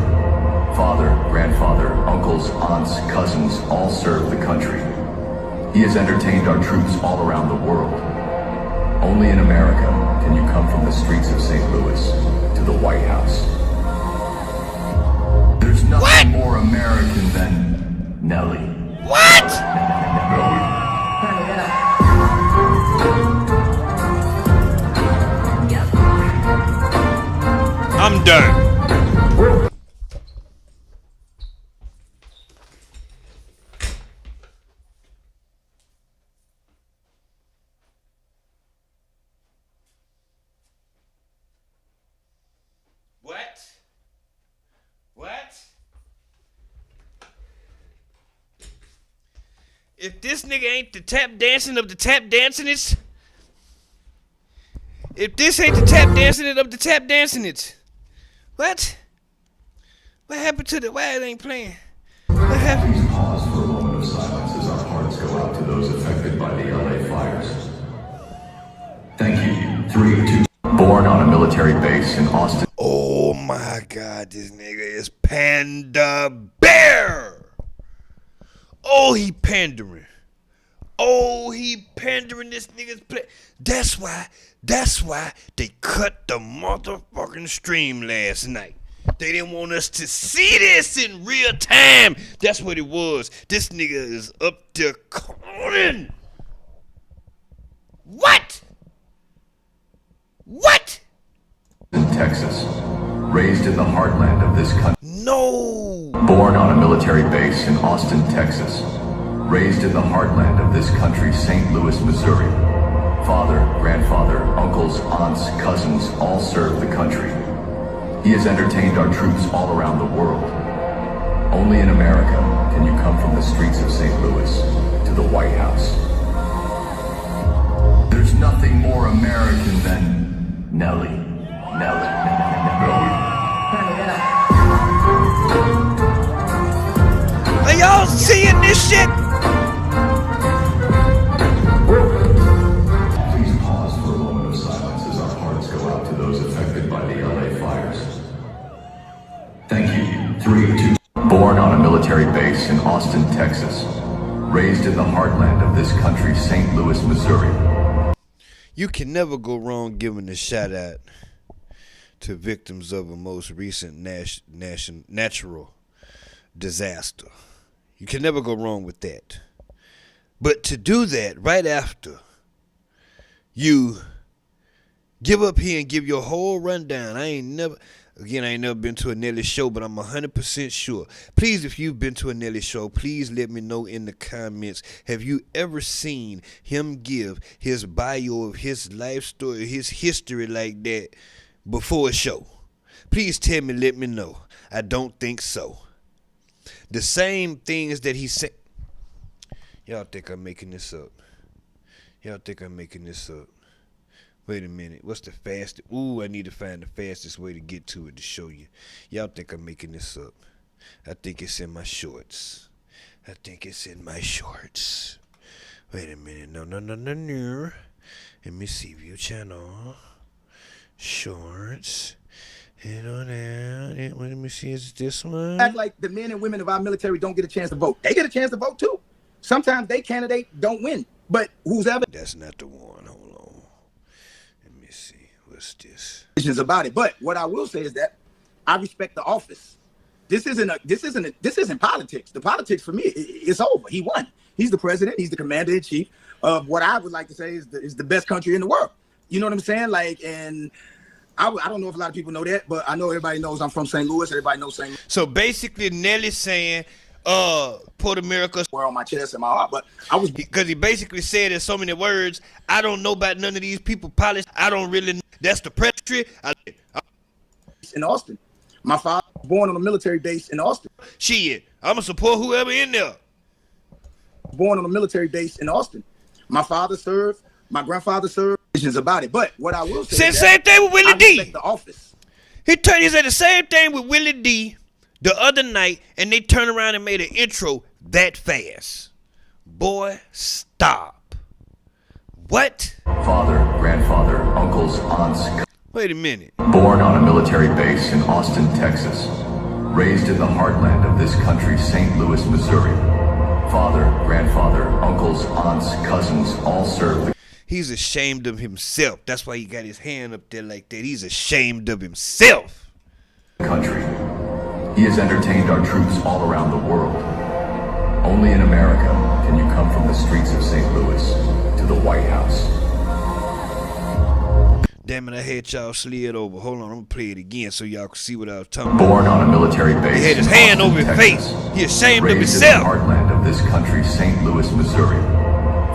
Father, grandfather, uncles, aunts, cousins, all serve the country. He has entertained our troops all around the world. Only in America can you come from the streets of St. Louis to the White House. There's nothing more American than Nelly. What? I'm done. What? If this nigga ain't the tap dancing of the tap dancingest, if this ain't the tap dancing of the tap dancingest, what? What happened to why it ain't playing? What happened? Please pause for a moment of silence as our hearts go out to those affected by the LA fires. Thank you. 3, 2. Born on a military base in Austin. Oh my God, this nigga is Panda Bear. Oh, he pandering. This nigga's play. That's why they cut the motherfucking stream last night. They didn't want us to see this in real time. That's what it was. This nigga is up there calling. What? What? In Texas, raised in the heartland of this country. No. Born on a military base in Austin, Texas. Raised in the heartland of this country, St. Louis, Missouri. Father, grandfather, uncles, aunts, cousins, all served the country. He has entertained our troops all around the world. Only in America can you come from the streets of St. Louis to the White House. There's nothing more American than Nelly. Nelly. Are y'all seeing this shit? Please pause for a moment of silence as our hearts go out to those affected by the LA fires. Thank you. 3, 2. Born on a military base in Austin, Texas. Raised in the heartland of this country, St. Louis, Missouri. You can never go wrong giving a shout out to victims of a most recent natural disaster. You can never go wrong with that. But to do that right after you give up here and give your whole rundown, I ain't never been to a Nelly show, but I'm 100% sure. Please, if you've been to a Nelly show, please let me know in the comments. Have you ever seen him give his bio of his life story, his history like that before a show? Please tell me, let me know. I don't think so. The same things that he said. Y'all think I'm making this up. Y'all think I'm making this up. Wait a minute. What's the fastest? Ooh, I need to find the fastest way to get to it to show you. Y'all think I'm making this up. I think it's in my shorts. I think it's in my shorts. Wait a minute. No. Let me see. View channel. Shorts. Head on down. Let me see. Is it this one? Act like the men and women of our military don't get a chance to vote. They get a chance to vote too. Sometimes they candidate don't win. But who's ever. That's not the one. Hold on. Let me see. What's this? About it. But what I will say is that I respect the office. This isn't politics. The politics for me, it's over. He won. He's the president. He's the commander in chief of what I would like to say is the best country in the world. You know what I'm saying? Like, and I don't know if a lot of people know that, but I know everybody knows I'm from St. Louis. Everybody knows St. Louis. So basically, Nelly's saying, Port America wear on my chest and my heart, but I was because he basically said in so many words, I don't know about none of these people politics. I don't really know. That's the pressure. In Austin. My father was born on a military base in Austin. Shit, I'm gonna support whoever in there. Born on a military base in Austin. My father served. My grandfather served. About it, but what I will say said the same thing with Willie D. The office. He said the same thing with Willie D. the other night, and they turned around and made an intro that fast. Boy, stop. What? Father, grandfather, uncles, aunts. Wait a minute. Born on a military base in Austin, Texas. Raised in the heartland of this country, St. Louis, Missouri. Father, grandfather, uncles, aunts, cousins, all served the... He's ashamed of himself. That's why he got his hand up there like that. He's ashamed of himself. Country. He has entertained our troops all around the world. Only in America can you come from the streets of St. Louis to the White House. Damn it, I had y'all slid over. Hold on, I'm gonna play it again so y'all can see what I was talking about. Born on a military base. He had his hand over his face. He ashamed of himself. Raised in the heartland of this country, St. Louis, Missouri.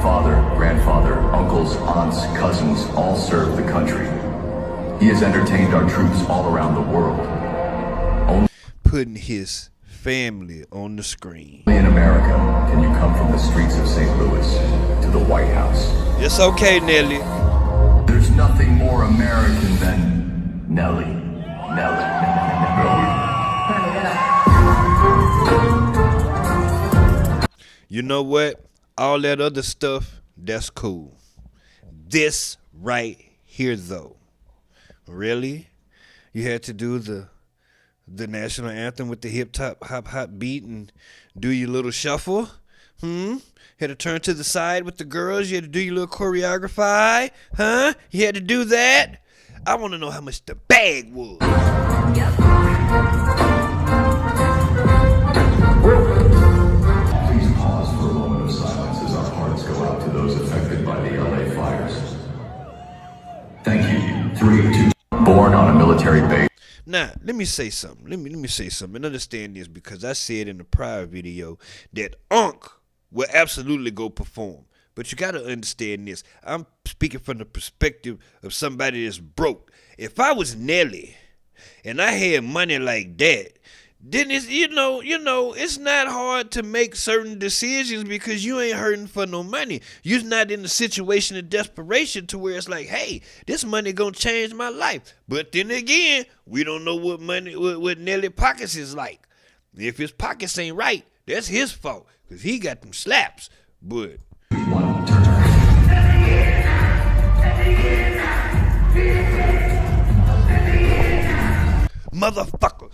Father, grandfather, uncles, aunts, cousins, all served the country. He has entertained our troops all around the world. Only putting his family on the screen. In America can you come from the streets of St. Louis to the White House. It's okay, Nelly. There's nothing more American than Nelly. Nelly. You know what? All that other stuff, that's cool. This right here, though. Really? You had to do the national anthem with the hip-hop beat and do your little shuffle? Had to turn to the side with the girls? You had to do your little choreography? Huh? You had to do that? I want to know how much the bag was. 3, 2, born on a military base. Now, let me say something. Let me say something and understand this, because I said in the prior video that Unc will absolutely go perform. But you got to understand this. I'm speaking from the perspective of somebody that's broke. If I was Nelly and I had money like that, then it's, you know, it's not hard to make certain decisions because you ain't hurting for no money. You're not in a situation of desperation to where it's like, hey, this money gonna change my life. But then again, we don't know what Nelly pockets is like. If his pockets ain't right, that's his fault, because he got them slaps. But Motherfucker,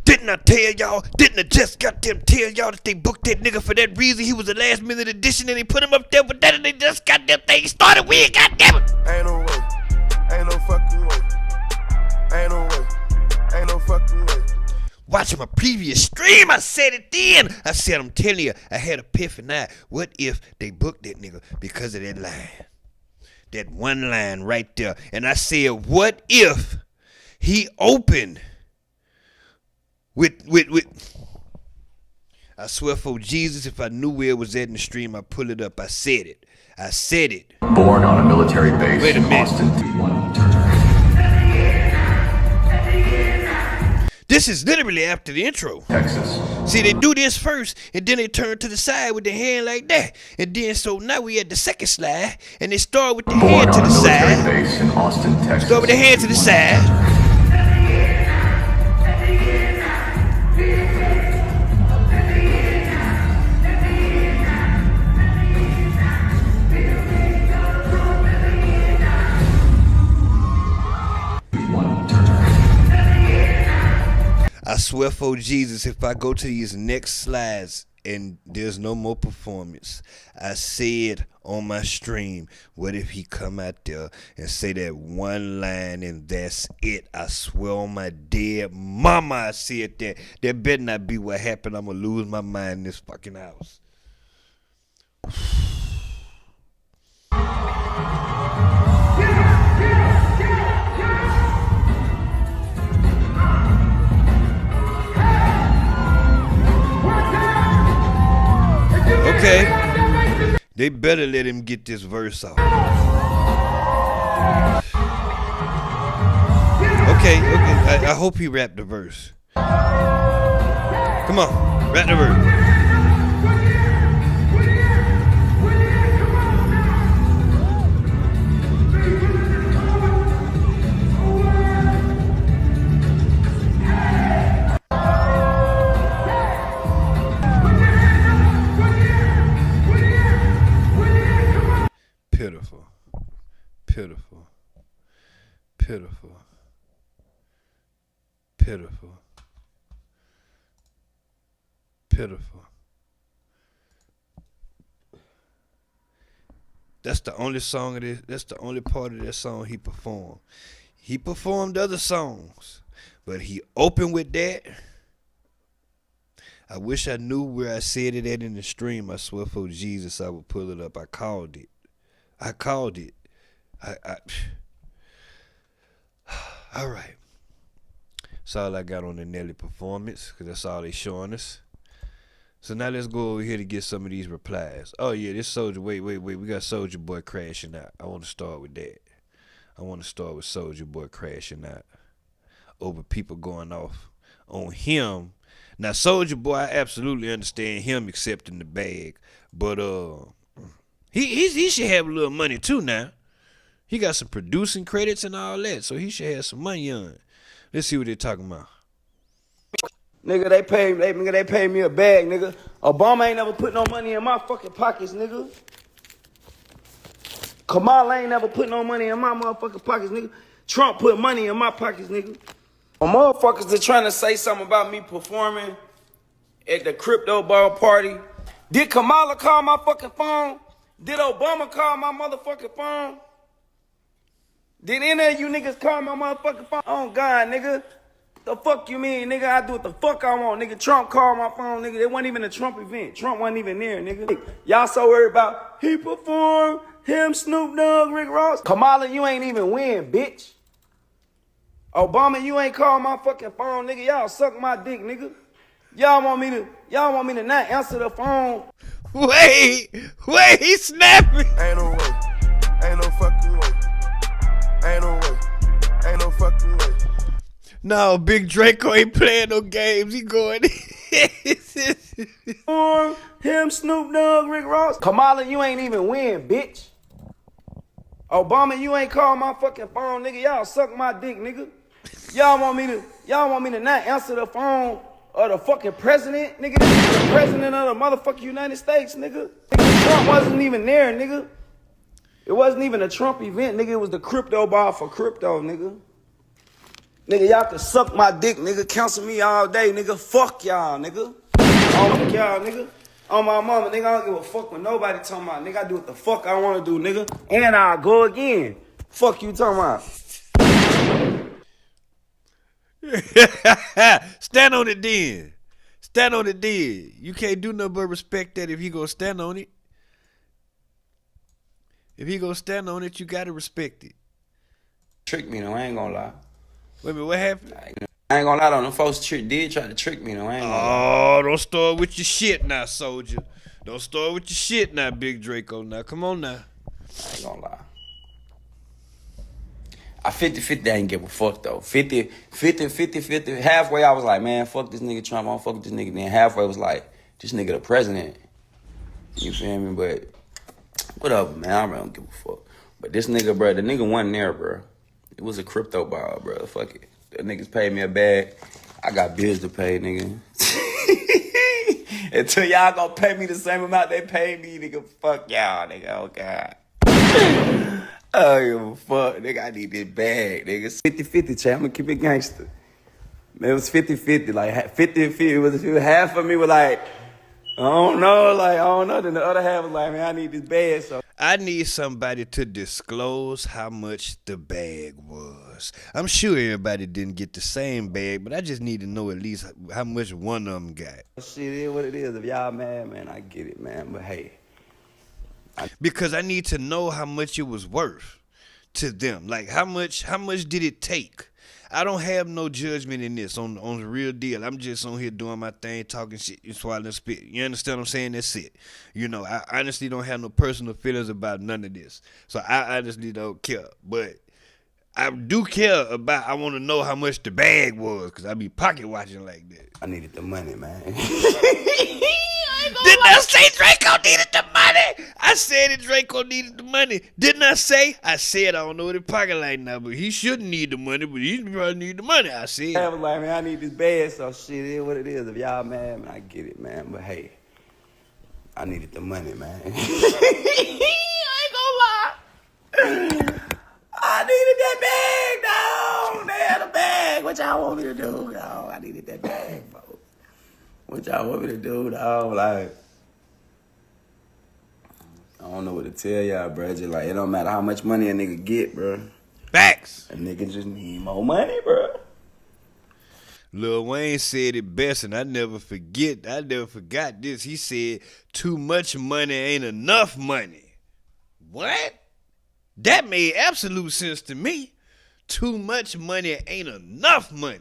didn't I tell y'all? Didn't I just goddamn tell y'all that they booked that nigga for that reason? He was a last minute addition and they put him up there with that and they just goddamn thing started with, goddamn it. Ain't no way, ain't no fucking way. Ain't no way, ain't no fucking way. Watching my previous stream, I said it then. I said, I'm telling you, I had a epiphany. What if they booked that nigga because of that line? That one line right there. And I said, what if he opened with I swear for Jesus, if I knew where it was at in the stream, I'd pull it up. I said it. Born on a military base Wait a in minute. Austin. This is literally after the intro. Texas. See, they do this first, and then they turn to the side with their hand like that. And then, so now we at the second slide, and they start with the hand to the side. Base in Austin, Texas. Start with the hand to the side. I swear for Jesus, if I go to these next slides and there's no more performance, I said on my stream, what if he come out there and say that one line and that's it? I swear on my dead mama, I said that. That better not be what happened. I'm going to lose my mind in this fucking house. Okay, they better let him get this verse out. Okay, I hope he rapped the verse. Come on, rap the verse. Pitiful, pitiful, pitiful, pitiful, pitiful. That's the only song of this. That's the only part of that song he performed. He performed other songs, but he opened with that. I wish I knew where I said it at in the stream. I swear for Jesus, I would pull it up. I called it. All right. That's all I got on the Nelly performance, because that's all they showing us. So now let's go over here to get some of these replies. Oh, yeah, this SOULJA. Wait. We got SOULJA Boy crashing out. I want to start with that. I want to start with SOULJA Boy crashing out over people going off on him. Now, SOULJA Boy, I absolutely understand him accepting the bag, but he should have a little money too now. He got some producing credits and all that, so he should have some money on it. Let's see what they're talking about. Nigga, they paid me a bag, nigga. Obama ain't never put no money in my fucking pockets, nigga. Kamala ain't never put no money in my motherfucking pockets, nigga. Trump put money in my pockets, nigga. When motherfuckers are trying to say something about me performing at the crypto ball party, did Kamala call my fucking phone? Did Obama call my motherfucking phone? Did any of you niggas call my motherfucking phone? Oh, God, nigga. The fuck you mean, nigga? I do what the fuck I want, nigga. Trump called my phone, nigga. It wasn't even a Trump event. Trump wasn't even there, nigga. Y'all so worried about he performed, him, Snoop Dogg, Rick Ross. Kamala, you ain't even win, bitch. Obama, you ain't called my fucking phone, nigga. Y'all suck my dick, nigga. Y'all want me to not answer the phone? Wait, he's snapping. Ain't no way. Ain't no fucking way. Ain't no way. Ain't no fucking way. No, Big Draco ain't playing no games. He going. Him, Snoop Dogg, Rick Ross. Kamala, you ain't even win, bitch. Obama, you ain't called my fucking phone, nigga. Y'all suck my dick, nigga. Y'all want me to not answer the phone of the fucking president, nigga? This is the president of the motherfucking United States, nigga. Trump wasn't even there, nigga. It wasn't even a Trump event, nigga. It was the crypto bar for crypto, nigga. Nigga, y'all can suck my dick, nigga. Cancel me all day, nigga. Fuck y'all, nigga. Fuck y'all, nigga. On my mama, nigga, I don't give a fuck when nobody talking about. Nigga, I do what the fuck I want to do, nigga. And I'll go again. Fuck you talking about. Stand on it then. Stand on it then. You can't do nothing but respect that if he gonna stand on it. If he gonna stand on it, you gotta respect it. Trick me though, I ain't gonna lie. Wait a minute, what happened? I ain't gonna lie though, them folks did try to trick me though, I ain't gonna lie. Oh, don't start with your shit now, SOULJA. Don't start with your shit now, Big Draco. Now, come on now. I ain't gonna lie. I 50-50, I ain't give a fuck though. 50. Halfway I was like, man, fuck this nigga Trump, I don't fuck with this nigga. Then halfway was like, this nigga the president. You feel me? But whatever, man, I really don't give a fuck. But this nigga, bro, the nigga wasn't there, bro. It was a crypto ball, bro. Fuck it. The niggas paid me a bag. I got bills to pay, nigga. Until y'all gonna pay me the same amount they paid me, nigga. Fuck y'all, nigga. Oh, God. I don't give a fuck, nigga. I need this bag, nigga. 50-50, chat. I'm gonna keep it gangster. Man, it was 50-50. Like, 50-50. It was half of me was like, I don't know. Then the other half was like, man, I need this bag, so. I need somebody to disclose how much the bag was. I'm sure everybody didn't get the same bag, but I just need to know at least how much one of them got. Shit is what it is. If y'all mad, man, I get it, man. But hey. Because I need to know how much it was worth to them. Like, how much did it take? I don't have no judgment in this on the real deal. I'm just on here doing my thing, talking shit, and swallowing spit. You understand what I'm saying? That's it. You know, I honestly don't have no personal feelings about none of this. So I honestly don't care. But I do care about, I want to know how much the bag was, because I be pocket watching like that. I needed the money, man. Didn't I say Draco needed the money? I said that Draco needed the money. Didn't I say? I said I don't know what his pocket like now, but he shouldn't need the money, but he probably need the money. I said. I was like, man, I need this bag, so shit is what it is. If y'all mad, man, I get it, man. But hey, I needed the money, man. I ain't gonna lie. I needed that bag, dog. They had a bag. What y'all want me to do, dog? I needed that bag, folks. What y'all want me to do, dog? Like, I don't know what to tell y'all, bro. Just like, it don't matter how much money a nigga get, bro. Facts. A nigga just need more money, bro. Lil Wayne said it best, and I never forgot this. He said, too much money ain't enough money. What? That made absolute sense to me. Too much money ain't enough money.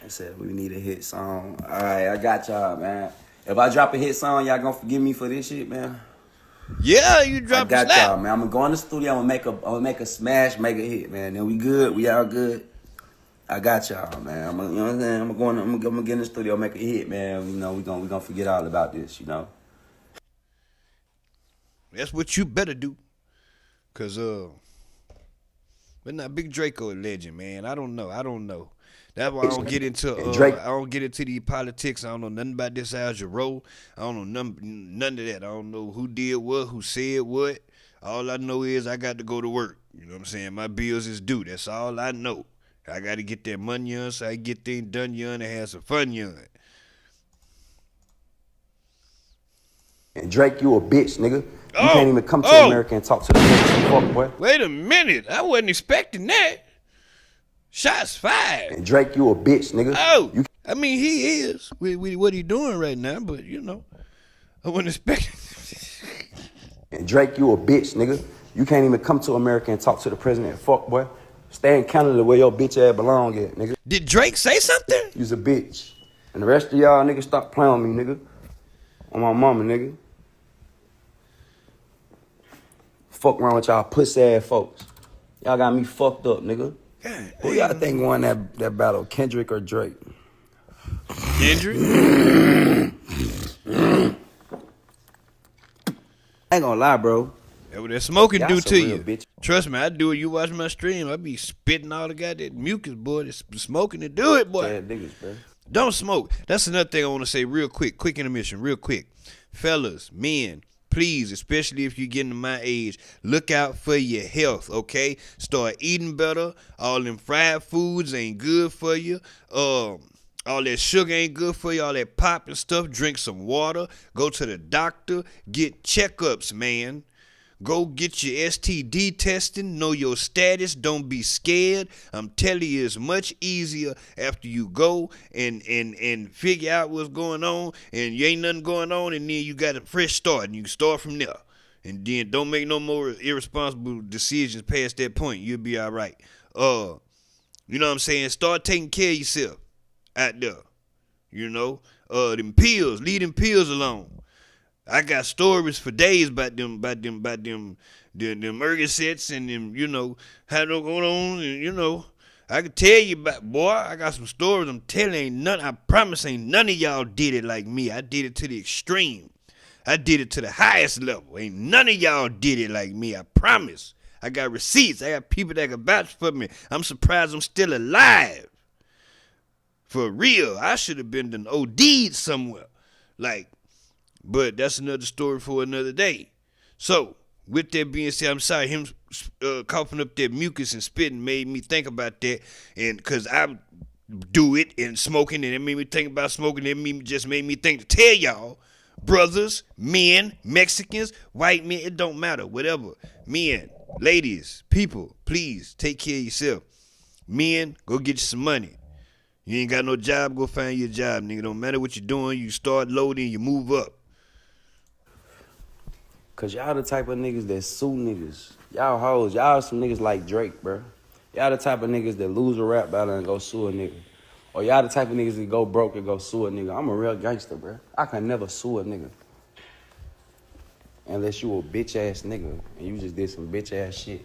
I said, we need a hit song. All right, I got y'all, man. If I drop a hit song, y'all gonna forgive me for this shit, man? Yeah, you drop a slap. I got y'all, man. I'm gonna go in the studio. I'm gonna make a smash, make a hit, man. Then we good. We all good. I got y'all, man. You know what I'm saying? I'm gonna get in the studio, make a hit, man. You know, we gonna forget all about this, you know? That's what you better do. Cause, but now Big Draco a legend, man. I don't know. That's why I don't get into these politics. I don't know nothing about this SOULJA roll. I don't know none of that. I don't know who did what, who said what. All I know is I got to go to work. You know what I'm saying? My bills is due. That's all I know. I got to get that money on so I can get things done and have some fun on. And Drake, you a bitch, nigga. You can't even come to America and talk to the fuck, boy. Wait a minute. I wasn't expecting that. Shots fired. And Drake, you a bitch, nigga. Oh, I mean, he is with what he doing right now, but you know, I wouldn't expect it. And Drake, you a bitch, nigga. You can't even come to America and talk to the president. Fuck, boy. Stay in Canada where your bitch ass belong at, nigga. Did Drake say something? You's a bitch. And the rest of y'all niggas stop playing with me, nigga. On my mama, nigga. Fuck around with y'all pussy ass folks. Y'all got me fucked up, nigga. God, who y'all think won that battle, Kendrick or Drake? Kendrick? I ain't gonna lie, bro. That's what that smoking do to you. Bitch. Trust me, I do it. You watch my stream, I be spitting all the goddamn mucus, boy. It's smoking to do it, boy. Yeah, niggas, bro. Don't smoke. That's another thing I want to say real quick. Quick intermission, real quick. Fellas, men, please, especially if you're getting to my age, look out for your health, okay? Start eating better. All them fried foods ain't good for you. All that sugar ain't good for you. All that pop and stuff. Drink some water. Go to the doctor. Get checkups, man. Go get your STD testing. Know your status. Don't be scared. I'm telling you, it's much easier after you go and figure out what's going on, and you ain't nothing going on, and then you got a fresh start, and you can start from there. And then don't make no more irresponsible decisions past that point. You'll be all right. You know what I'm saying? Start taking care of yourself out there. You know? Them pills. Leave them pills alone. I got stories for days about them Ergosets and them, you know, how they going on, and you know, I can tell you about, boy, I got some stories I'm telling, I promise ain't none of y'all did it like me. I did it to the extreme. I did it to the highest level. Ain't none of y'all did it like me, I promise. I got receipts. I got people that can vouch for me. I'm surprised I'm still alive. For real, I should have been done OD'd somewhere. But that's another story for another day. So, with that being said, I'm sorry, him coughing up that mucus and spitting made me think about that. And because I do it and smoking, and it made me think about smoking, it just made me think to tell y'all, brothers, men, Mexicans, white men, it don't matter, whatever. Men, ladies, people, please take care of yourself. Men, go get you some money. You ain't got no job, go find you a job, nigga. Don't matter what you're doing, you start loading, you move up. Cause y'all the type of niggas that sue niggas. Y'all hoes. Y'all some niggas like Drake, bro. Y'all the type of niggas that lose a rap battle and go sue a nigga. Or y'all the type of niggas that go broke and go sue a nigga. I'm a real gangster, bro. I can never sue a nigga. Unless you a bitch ass nigga and you just did some bitch ass shit.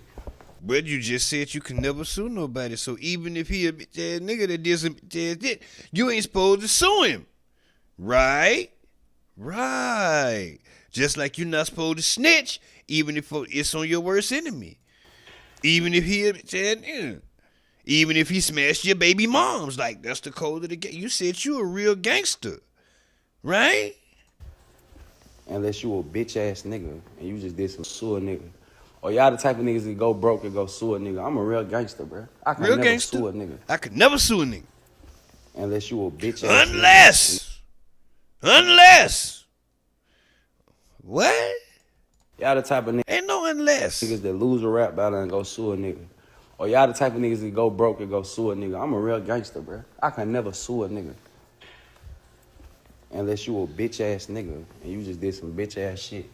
But you just said you can never sue nobody. So even if he a bitch ass nigga that did some bitch ass shit, you ain't supposed to sue him. Right? Right. Just like you're not supposed to snitch, even if it's on your worst enemy. Even if he a bitch ass nigga. Even if he smashed your baby moms. Like, that's the code of the game. You said you a real gangster. Right? Unless you a bitch ass nigga and you just did some sue a nigga. Or y'all the type of niggas that go broke and go sue a nigga. I'm a real gangster, bro. I can real never gangster? sue a nigga. I could never sue a nigga. Unless you a bitch ass Unless. What? Y'all the type of niggas. Ain't no unless. Niggas that lose a rap battle and go sue a nigga. Or y'all the type of niggas that go broke and go sue a nigga. I'm a real gangster, bro. I can never sue a nigga. Unless you a bitch ass nigga and you just did some bitch ass shit.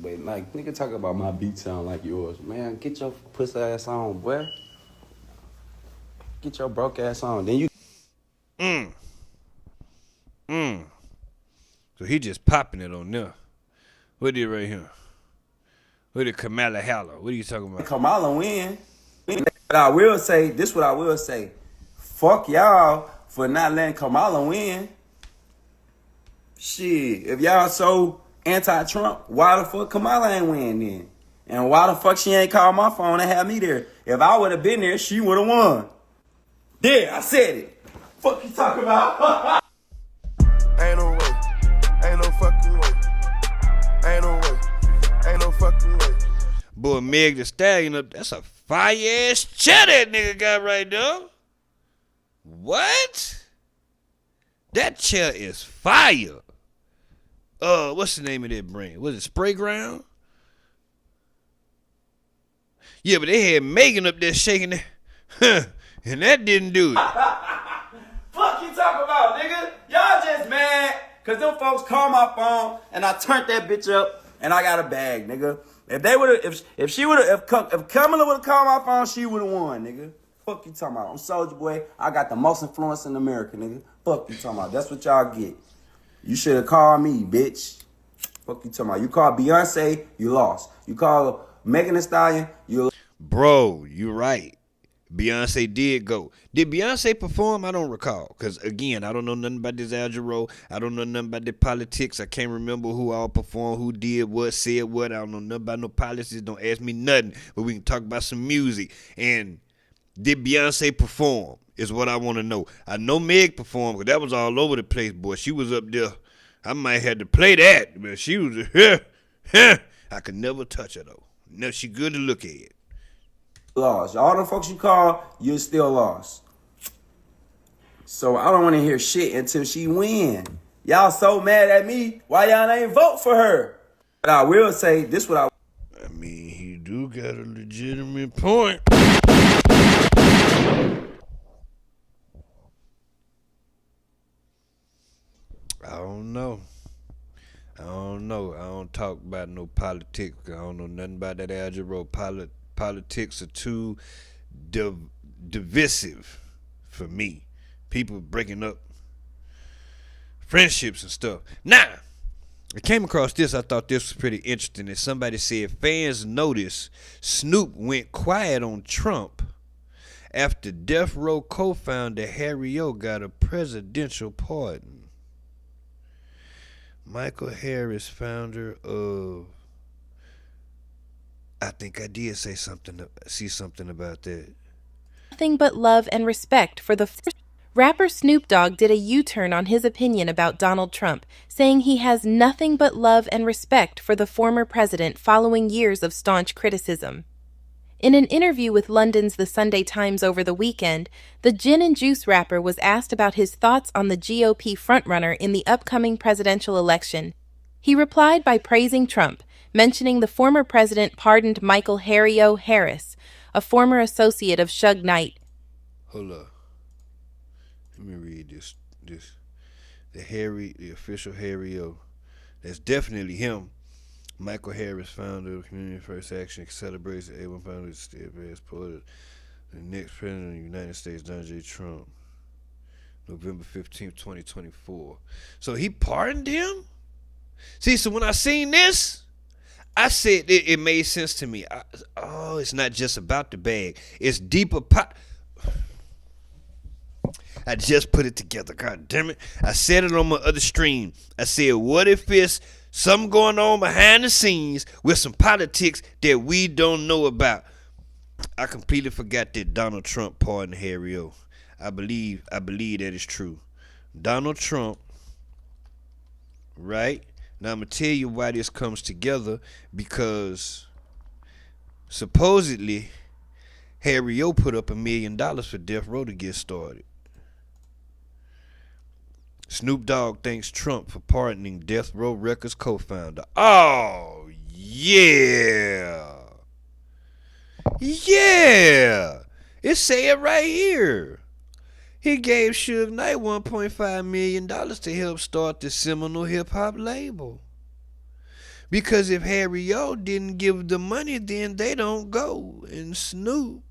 But like, nigga talk about my beat sound like yours. Man, get your pussy ass on, boy. Get your broke ass on. Then you. So he just popping it on there. What did right here? What did Kamala Halla? What are you talking about? Kamala win. But I will say, this what I will say. Fuck y'all for not letting Kamala win. Shit, if y'all so anti-Trump, why the fuck Kamala ain't win then? And why the fuck she ain't called my phone and have me there? If I would have been there, she would have won. There, I said it. Fuck you talking about? Ain't no way. Ain't no fucking way. Ain't no way. Ain't no fucking way. Boy, Meg the Stallion up, that's a fire-ass chair that nigga got right there. What? That chair is fire. What's the name of that brand? Was it Spray Ground? Yeah, but they had Megan up there shaking it. And that didn't do it. Fuck you talking about, nigga? Y'all just mad because them folks called my phone and I turned that bitch up and I got a bag, nigga. If they would have, if she would have, if Kamala would have called my phone, she would have won, nigga. Fuck you talking about? I'm SOULJA boy. I got the most influence in America, nigga. Fuck you talking about? That's what y'all get. You should have called me, bitch. Fuck you talking about? You called Beyonce, you lost. You called Megan Thee Stallion, you. Bro, you right. Beyonce did go. Did Beyonce perform? I don't recall. Because, again, I don't know nothing about this algebra. I don't know nothing about the politics. I can't remember who all performed, who did what, said what. I don't know nothing about no policies. Don't ask me nothing. But we can talk about some music. And did Beyonce perform is what I want to know. I know Meg performed, because that was all over the place, boy. She was up there. I might have to play that. But she was, I could never touch her, though. No, she good to look at. Lost. All the folks you call, you're still lost. So I don't want to hear shit until she win. Y'all so mad at me. Why y'all ain't vote for her? But I will say this: what I mean, he do got a legitimate point. I don't know. I don't talk about no politics. I don't know nothing about that algebra. Politics are too divisive for me. People breaking up friendships and stuff. Now, I came across this. I thought this was pretty interesting. And somebody said fans noticed Snoop went quiet on Trump after Death Row co-founder Harry O got a presidential pardon. Michael Harris, founder of, I think I did see something about that. Nothing but love and respect for the rapper Snoop Dogg did a U-turn on his opinion about Donald Trump, saying he has nothing but love and respect for the former president following years of staunch criticism. In an interview with London's The Sunday Times over the weekend, the Gin and Juice rapper was asked about his thoughts on the GOP frontrunner in the upcoming presidential election. He replied by praising Trump, mentioning the former president pardoned Michael Harry O. Harris, a former associate of Suge Knight. Hold up. Let me read this. The official Harry O. That's definitely him. Michael Harris, founder of Community First Action, celebrates the A1 founder of steadfast supporter the next president of the United States, Donald J. Trump, November 15th, 2024. So he pardoned him? See, so when I seen this, I said it made sense to me. It's not just about the bag. It's deeper. I just put it together. God damn it. I said it on my other stream. I said, what if it's something going on behind the scenes with some politics that we don't know about? I completely forgot that Donald Trump pardoned Harry O. I believe that is true. Donald Trump, right? Now I'm going to tell you why this comes together, because supposedly Harry O put up $1 million for Death Row to get started. Snoop Dogg thanks Trump for pardoning Death Row Records co-founder. Oh, yeah. Yeah. It say it right here. He gave Suge Knight $1.5 million to help start the seminal hip-hop label. Because if Harry O didn't give the money, then they don't go. And Snoop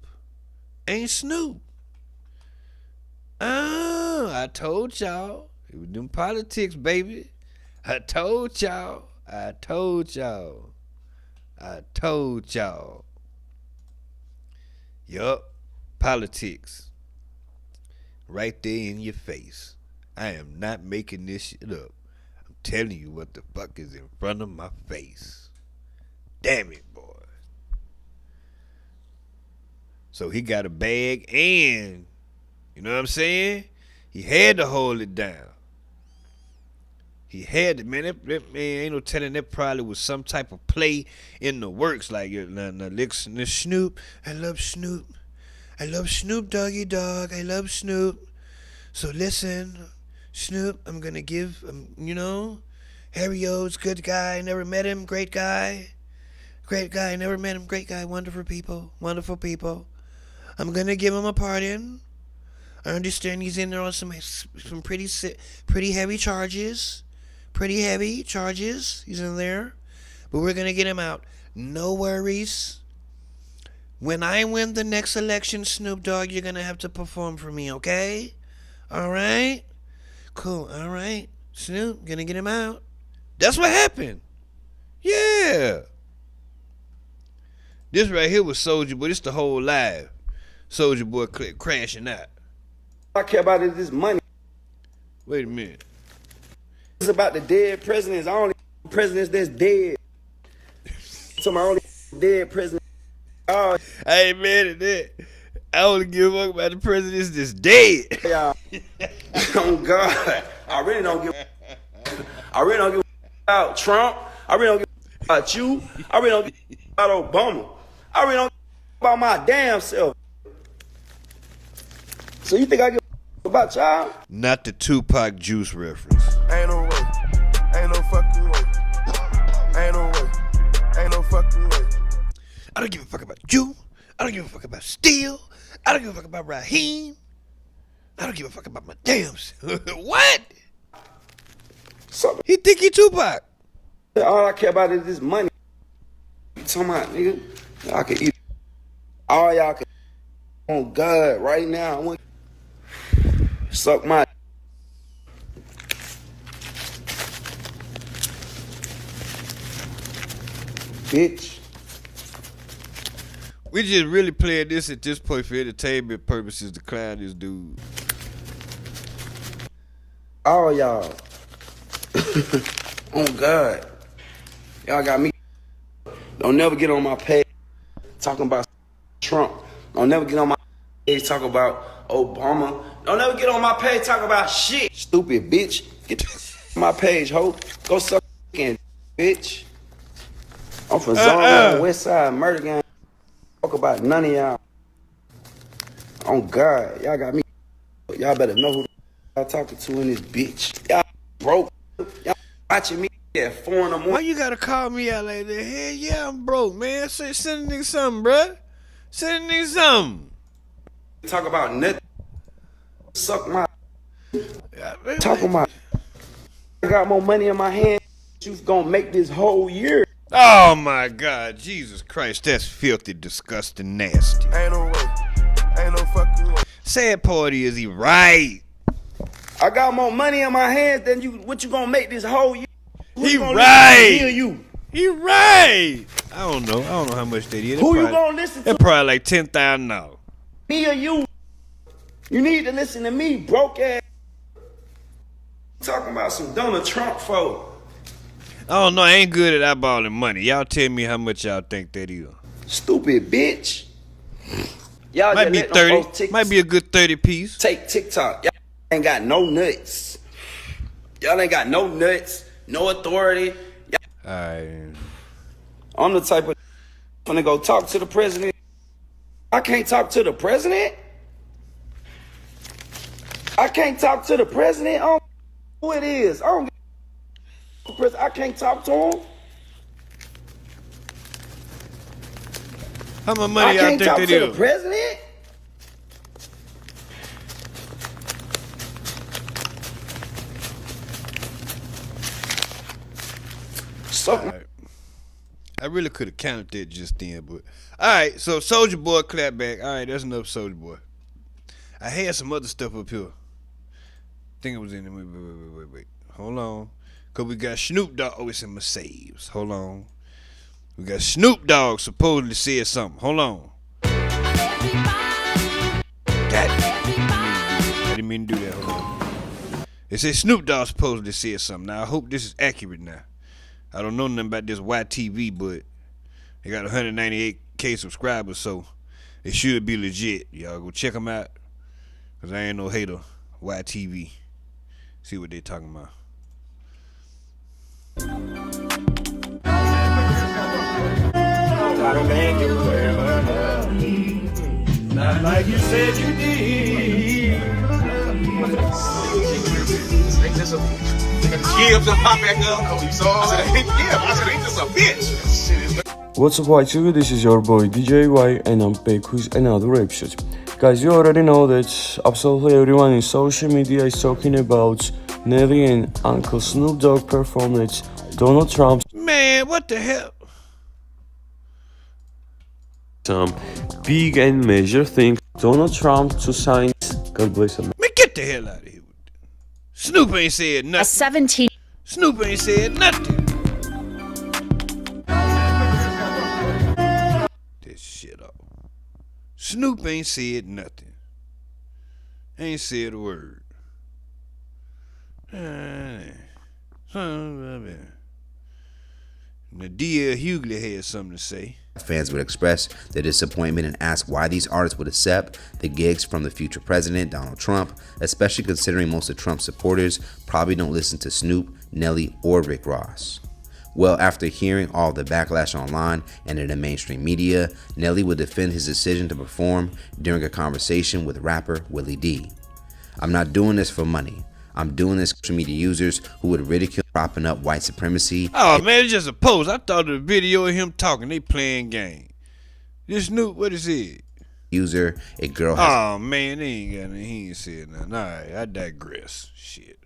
ain't Snoop. I told y'all. It was them politics, baby. I told y'all. Yup. Politics. Right there in your face. I am not making this shit up. I'm telling you what the fuck is in front of my face. Damn it, boy. So he got a bag and, you know what I'm saying? He had to hold it down. He had to, man. That man, ain't no telling, that probably was some type of play in the works. Like, listen to Snoop. I love Snoop. I love Snoop Doggy Dog. I love Snoop. So listen, Snoop, I'm going to give, Harry O's good guy. Never met him. Great guy. Great guy. Never met him. Great guy. Wonderful people. Wonderful people. I'm going to give him a pardon. I understand he's in there on some pretty heavy charges. Pretty heavy charges. He's in there. But we're going to get him out. No worries. When I win the next election, Snoop Dogg, you're going to have to perform for me, okay? All right? Cool. All right. Snoop, going to get him out. That's what happened. Yeah. This right here was SOULJA, but it's the whole live. SOULJA Boy crashing out. All I care about is this money. Wait a minute. It's about the dead presidents. I only presidents that's dead. So my only dead president. I ain't mad at that. I only give a fuck about the presidents that's dead. Yeah. Oh God. I really don't give a about Trump. I really don't give a about you. I really don't give a about Obama. I really don't give a about my damn self. So you think I give a about y'all? Not the Tupac Juice reference. Ain't no way. Ain't no fucking way. Ain't no way. Ain't no fucking way. I don't give a fuck about you. I don't give a fuck about Steel. I don't give a fuck about Raheem. I don't give a fuck about my damn self. What? So, he think he Tupac. All I care about is this money. You talking about, nigga? I can eat. All y'all can. On God, right now, I want suck my. Bitch. We just really playing this at this point for entertainment purposes to clown this dude. All y'all. Oh God. Y'all got me. Don't never get on my page talking about Trump. Don't never get on my page talking about Obama. Don't never get on my page talking about shit. Stupid bitch. Get on my page, ho. Go suck in, bitch. I'm from Zone West Side Murder Gang. Talk about none of y'all. Oh God, y'all got me. Y'all better know who y'all talking to in this bitch. Y'all broke. Y'all watching me at 4 in the morning. Why you gotta call me out like that? Hell yeah, I'm broke, man. Send a nigga something, bruh. Send a nigga something. Talk about nothing. Suck my. Talking about. I got more money in my hand. You gonna make this whole year. Oh my God, Jesus Christ, that's filthy, disgusting, nasty. Ain't no way. Ain't no fucking way. Sad part is he right. I got more money in my hands than you. What you gonna make this whole year? He right. He right. I don't know how much they did. Who you gonna listen to? They're probably like $10,000. Me or you? You need to listen to me, broke ass. Talking about some Donald Trump folk. I don't know. I ain't good at eyeballing money. Y'all tell me how much y'all think that is. Stupid bitch. Y'all might be 30. Might be a good 30 piece. Take TikTok. Y'all ain't got no nuts. Y'all ain't got no nuts, no authority. I'm the type of gonna go talk to the president. I can't talk to the president. I can't talk to the president. I don't know who it is. I can't talk to him. How much money y'all think that is? I can't talk to the president. Right. I really could have counted that just then, but all right. So SOULJA Boy clap back. All right, that's enough SOULJA Boy. I had some other stuff up here. I think it was in the wait. Hold on. Cause we got Snoop Dogg. Oh, it's in my saves. Hold on. We got Snoop Dogg supposedly said something. Hold on. I didn't mean to do that. Hold on. It says Snoop Dogg supposedly said something. Now I hope this is accurate now. I don't know nothing about this YTV, but they got 198K subscribers, so it should be legit. Y'all go check them out. Cause I ain't no hater. YTV. See what they talking about. Not like you said you did. What's up, YTV? This is your boy DJ Y, and I'm back with another episode. Guys, you already know that absolutely everyone in social media is talking about Nelly and Uncle Snoop Dogg performed at Donald Trump's Man, what the hell? some big and major things. Donald Trump to sign. God bless him. Man, get the hell out of here with that. Snoop ain't said nothing. A 17. Snoop ain't said nothing. This shit up. Snoop ain't said nothing. Ain't said a word. Now, D.L. Hughley had something to say. Fans would express their disappointment and ask why these artists would accept the gigs from the future president, Donald Trump, especially considering most of Trump's supporters probably don't listen to Snoop, Nelly, or Rick Ross. Well, after hearing all the backlash online and in the mainstream media, Nelly would defend his decision to perform during a conversation with rapper Willie D. "I'm not doing this for money. I'm doing this for social media users who would ridicule propping up white supremacy." Oh man, it's just a pose. I thought the video of him talking, they playing game. This Snoop, what is it? User, a girl has... Oh man, they ain't got nothing. He ain't said nothing. Alright, I digress. Shit.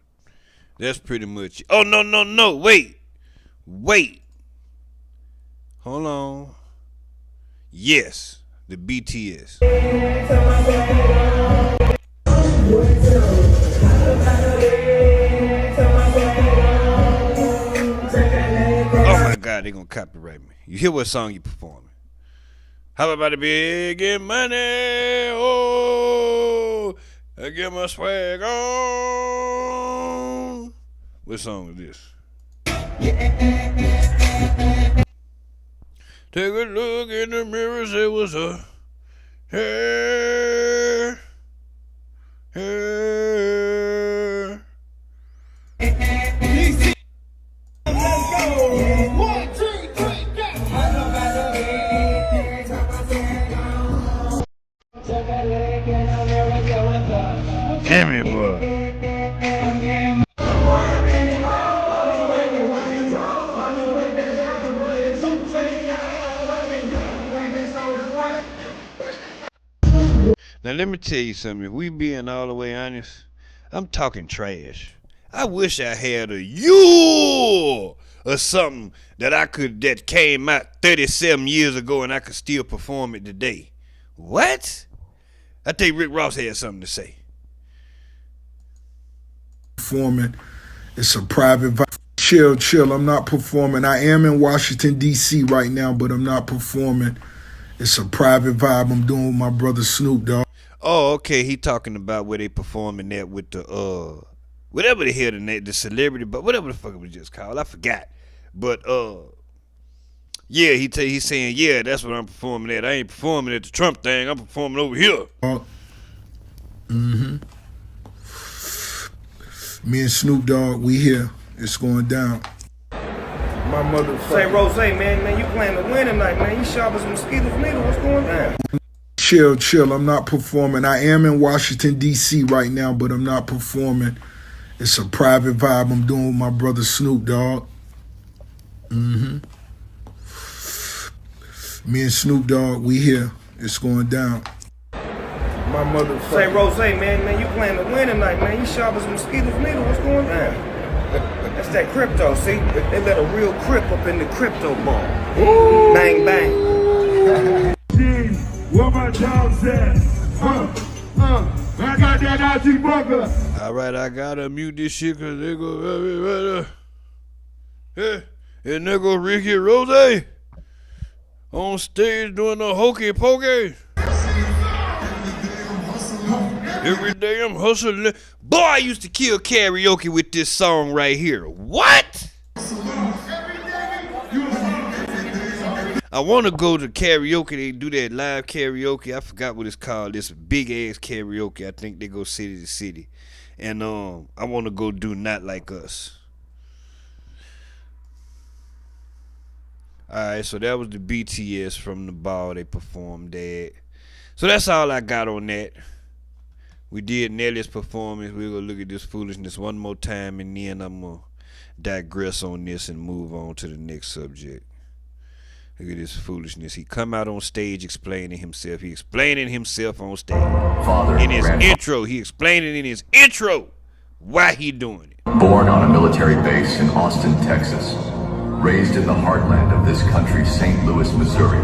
That's pretty much it. Oh no, wait. Hold on. Yes, the BTS. Oh my God, they gonna copyright me. You hear what song you performing? How about the big and money? Oh, I get my swag on. What song is this? Take a look in the mirror, say what's up. Hey, hey. Damn it, boy. Now let me tell you something. If we being all the way honest, I'm talking trash. I wish I had a Yule or something that came out 37 years ago and I could still perform it today. What? I think Rick Ross had something to say. Performing. It's a private vibe. Chill. I'm not performing. I am in Washington, D.C. right now, but I'm not performing. It's a private vibe I'm doing with my brother Snoop Dogg. Oh, okay. He talking about where they performing that with the whatever the hell the celebrity, but whatever the fuck it was just called. I forgot. But yeah, he's saying, yeah, that's what I'm performing at. I ain't performing at the Trump thing. I'm performing over here. Me and Snoop Dogg, we here. It's going down. My mother say, Rose, man, you playing to win tonight, man. You sharp as mosquitoes, nigga. What's going down? Chill. I'm not performing. I am in Washington, D.C. right now, but I'm not performing. It's a private vibe I'm doing with my brother Snoop Dogg. Me and Snoop Dogg, we here. It's going down. My mother say, Rose, man, you playing to win tonight, man. You sharp as mosquitoes, nigga. What's going down? That's that crypto, see? They let a real crip up in the crypto ball. Ooh. Bang, bang. Where my dogs at? I got that Nazi burger. All right, I gotta mute this shit because they go right and there go Ricky Rose on stage doing the hokey pokey. Every day I'm hustling. Boy, I used to kill karaoke with this song right here. What? I want to go to karaoke. They do that live karaoke. I forgot what it's called. This big ass karaoke. I think they go city to city. And I want to go do Not Like Us. Alright, so that was the BTS from the ball. They performed that. So that's all I got on that. We did Nelly's performance. We're going to look at this foolishness one more time, and then I'm going to digress on this and move on to the next subject. Look at this foolishness. He come out on stage explaining himself. He explaining himself on stage. In his intro, he explained it in his intro why he doing it. Born on a military base in Austin, Texas. Raised in the heartland of this country, St. Louis, Missouri.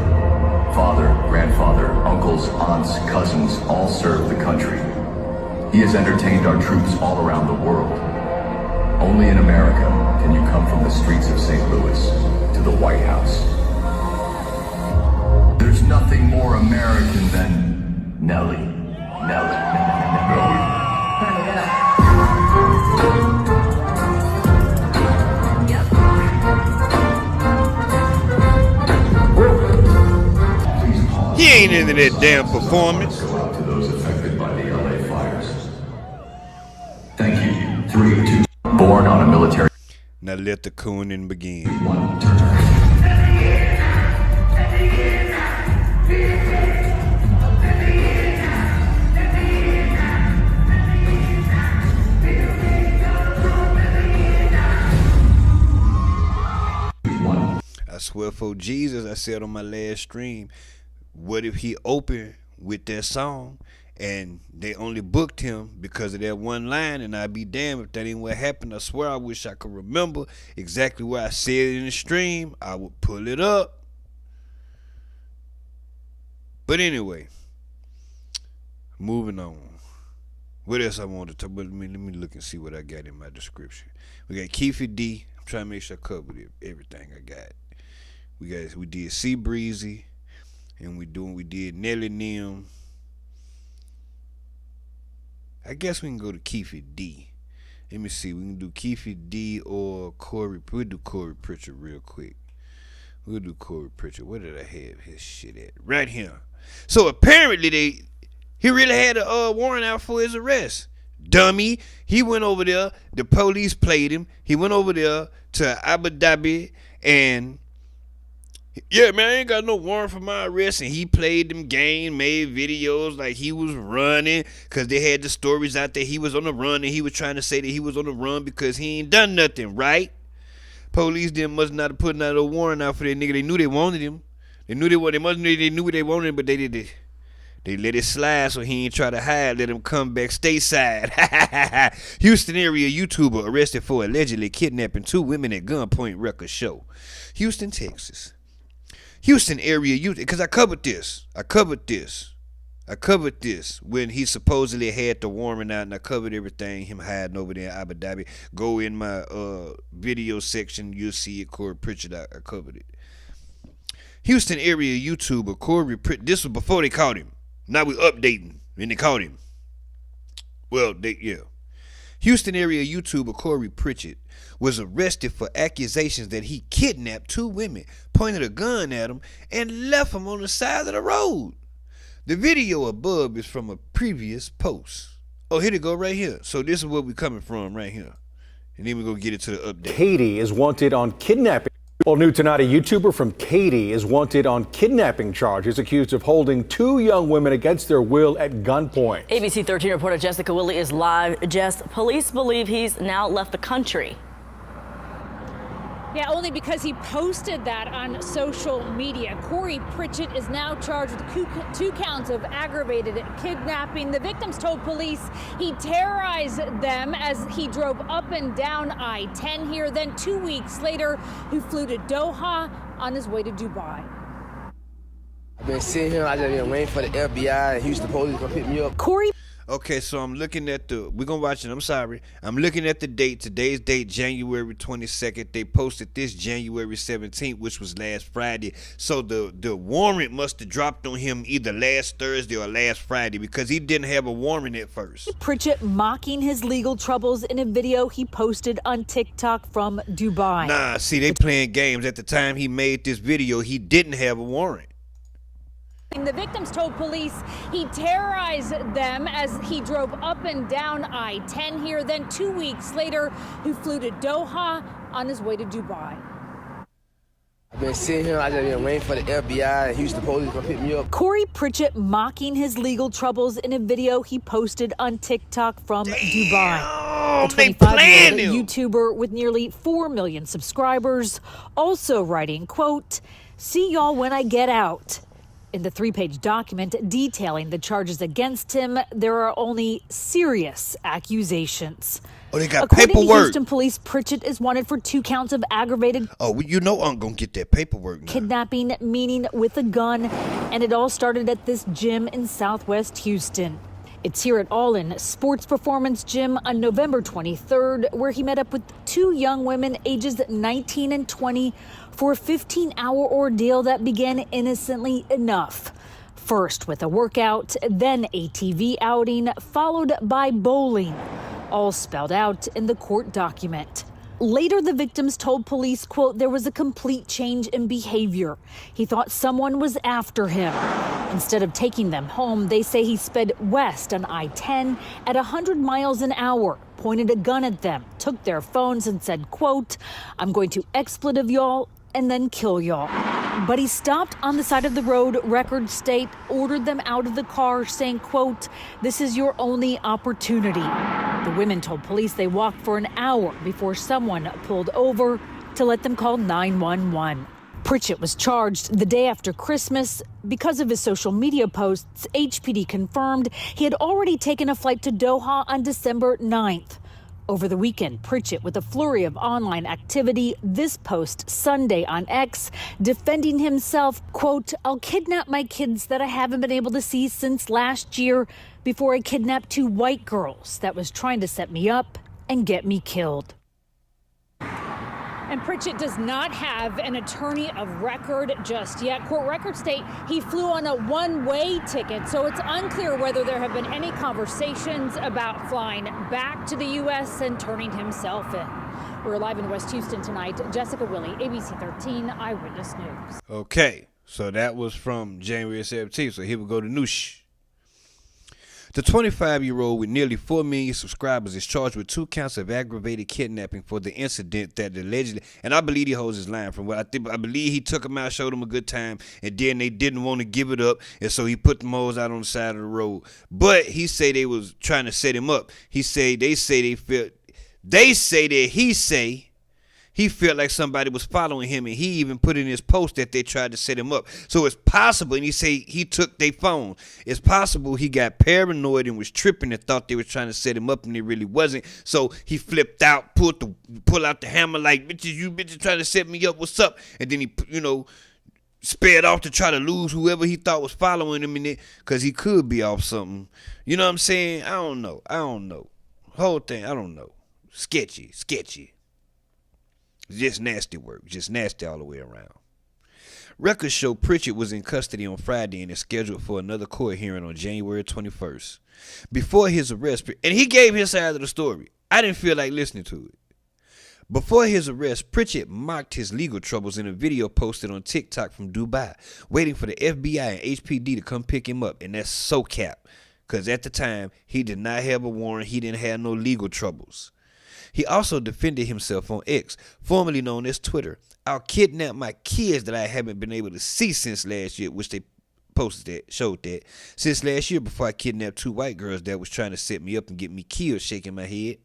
Father, grandfather, uncles, aunts, cousins all served the country. He has entertained our troops all around the world. Only in America can you come from the streets of St. Louis to the White House. There's nothing more American than Nelly. Nelly. He ain't into that damn performance. To those affected by the LA fires. Thank you. 3, 2. Born on a military. Now let the cooning begin. I swear for Jesus, I said on my last stream, what if he opened with that song and they only booked him because of that one line, and I'd be damned if that ain't what happened. I swear I wish I could remember exactly where I said it in the stream. I would pull it up. But anyway, moving on. What else I want to talk about? Let me look and see what I got in my description. We got Keefe D. I'm trying to make sure I covered everything I got. We did C Breezy, and we did Nelly Nim. I guess we can go to Keefe D. Let me see. We can do Keefe D or Corey. We'll do Corey Pritchett real quick. We'll do Corey Pritchett. Where did I have his shit at? Right here. So apparently he really had a warrant out for his arrest. Dummy. He went over there. The police played him. He went over there to Abu Dhabi and yeah, man, I ain't got no warrant for my arrest. And he played them game, made videos like he was running because they had the stories out there. He was on the run and he was trying to say that he was on the run because he ain't done nothing, right? Police must not have put out a warrant out for that nigga. They knew they wanted him. They knew they wanted him, but they did it. They let it slide so he ain't try to hide. Let him come back stateside. Houston area YouTuber arrested for allegedly kidnapping 2 women at gunpoint, record show. Houston, Texas. Houston area youth, because I covered this when he supposedly had the warrant out, and I covered everything, him hiding over there in Abu Dhabi. Go in my video section, you'll see it. Corey Pritchett, I covered it. Houston area YouTuber Corey Pritchett, this was before they caught him. Now we updating when they caught him. Well, Houston area YouTuber Corey Pritchett was arrested for accusations that he kidnapped 2 women, pointed a gun at them, and left them on the side of the road. The video above is from a previous post. Oh, here they go right here. So this is where we're coming from right here. And then we're going to get it to the update. Katie is wanted on kidnapping. Well, new tonight, a YouTuber from Katy is wanted on kidnapping charges, accused of holding 2 young women against their will at gunpoint. ABC 13 reporter Jessica Willey is live. Jess, police believe he's now left the country. Yeah, only because he posted that on social media. Corey Pritchett is now charged with 2 counts of aggravated kidnapping. The victims told police he terrorized them as he drove up and down I-10 here. Then 2 weeks later, he flew to Doha on his way to Dubai. I've been sitting here, I just been waiting for the FBI and Houston police to pick me up. Corey. Okay, so I'm looking at we're going to watch it. I'm sorry. I'm looking at the date. Today's date, January 22nd. They posted this January 17th, which was last Friday. So the warrant must have dropped on him either last Thursday or last Friday because he didn't have a warrant at first. Pritchett mocking his legal troubles in a video he posted on TikTok from Dubai. Nah, see, they playing games. At the time he made this video, he didn't have a warrant. The victims told police he terrorized them as he drove up and down I-10 here. Then 2 weeks later, he flew to Doha on his way to Dubai. I've been sitting here, I just been waiting for the FBI and Houston police to pick me up. Corey Pritchett mocking his legal troubles in a video he posted on TikTok from Dubai. The 25-year-old YouTuber with nearly 4 million subscribers also writing, quote, See y'all when I get out. In the 3-page document detailing the charges against him, there are only serious accusations. Oh, they got According paperwork. to Houston police, Prichett is wanted for 2 counts of aggravated you know I'm gonna get that paperwork now. kidnapping, meaning with a gun, and it all started at this gym in Southwest Houston. It's here at All In Sports Performance Gym on November 23rd, where he met up with 2 young women ages 19 and 20 for a 15-hour ordeal that began innocently enough. First with a workout, then a TV outing, followed by bowling, all spelled out in the court document. Later, the victims told police, quote, there was a complete change in behavior. He thought someone was after him. Instead of taking them home, they say he sped west on I-10 at 100 miles an hour, pointed a gun at them, took their phones and said, quote, I'm going to expletive y'all and then kill y'all. But he stopped on the side of the road, records state, ordered them out of the car, saying, quote, this is your only opportunity. The women told police they walked for an hour before someone pulled over to let them call 911. Prichett was charged the day after Christmas. Because of his social media posts, HPD confirmed he had already taken a flight to Doha on December 9th. Over the weekend, Prichett, with a flurry of online activity, this post Sunday on X, defending himself, quote, I'll kidnap my kids that I haven't been able to see since last year before I kidnapped 2 white girls that was trying to set me up and get me killed. And Prichett does not have an attorney of record just yet. Court records state he flew on a one-way ticket, so it's unclear whether there have been any conversations about flying back to the U.S. and turning himself in. We're live in West Houston tonight. Jessica Willey, ABC 13 Eyewitness News. Okay, so that was from January 17th. So here we go to Noosh. The 25-year-old with nearly 4 million subscribers is charged with 2 counts of aggravated kidnapping for the incident that allegedly, and I believe he holds his line from what I believe he took them out, showed them a good time, and then they didn't want to give it up, and so he put them hoes out on the side of the road. But he say they was trying to set him up. He say he felt like somebody was following him, and he even put in his post that they tried to set him up. So it's possible, and he say he took their phone. It's possible he got paranoid and was tripping and thought they were trying to set him up, and it really wasn't. So he flipped out, pull out the hammer like, bitches, you bitches trying to set me up, what's up? And then he, sped off to try to lose whoever he thought was following him in it, because he could be off something. You know what I'm saying? I don't know. Whole thing, I don't know. Sketchy. Just nasty work. Just nasty all the way around. Records show Prichett was in custody on Friday and is scheduled for another court hearing on January 21st. Before his arrest, and he gave his side of the story. I didn't feel like listening to it. Before his arrest, Prichett mocked his legal troubles in a video posted on TikTok from Dubai, waiting for the FBI and HPD to come pick him up, and that's so cap. Because at the time, he did not have a warrant, he didn't have no legal troubles. He also defended himself on X, formerly known as Twitter. I'll kidnap my kids that I haven't been able to see since last year, which they showed that. Since last year, before I kidnapped 2 white girls that was trying to set me up and get me killed, shaking my head.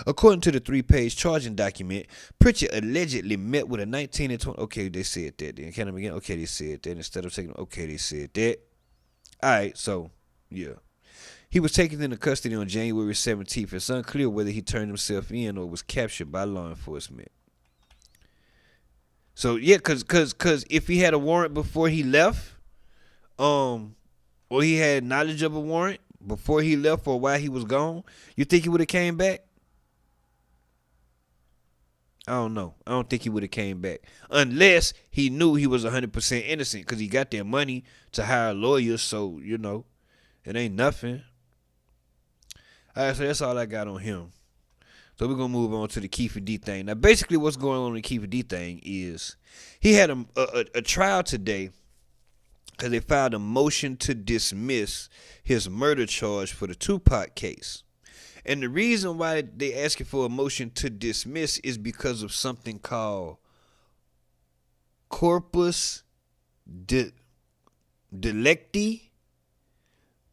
According to the 3-page charging document, Prichett allegedly met with a 19 and 20. Okay, they said that. Then can I begin? Okay, they said that. Instead of taking, okay, they said that. All right, so yeah. He was taken into custody on January 17th. It's unclear whether he turned himself in or was captured by law enforcement. So yeah, cause if he had a warrant before he left, or he had knowledge of a warrant before he left or while he was gone, you think he would have came back? I don't know. I don't think he would have came back unless he knew he was 100% innocent, because he got their money to hire lawyers. So it ain't nothing. All right, so that's all I got on him. So we're going to move on to the Keefe D thing. Now, basically what's going on in the Keefe D thing is he had a trial today because they filed a motion to dismiss his murder charge for the Tupac case. And the reason why they asking for a motion to dismiss is because of something called corpus delicti.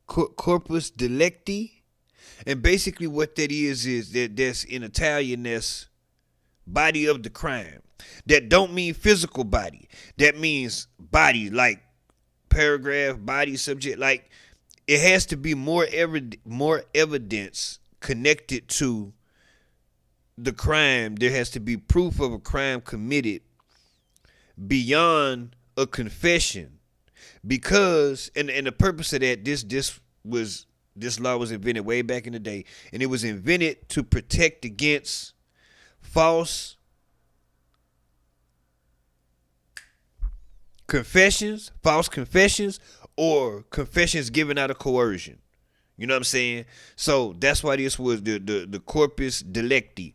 Corpus delicti. And basically what that is that that's in Italian, that's body of the crime. That don't mean physical body. That means body, like paragraph, body, subject. Like it has to be more evidence connected to the crime. There has to be proof of a crime committed beyond a confession, because and the purpose of that, this law was invented way back in the day, and it was invented to protect against false confessions, or confessions given out of coercion. You know what I'm saying? So that's why this was the corpus delicti.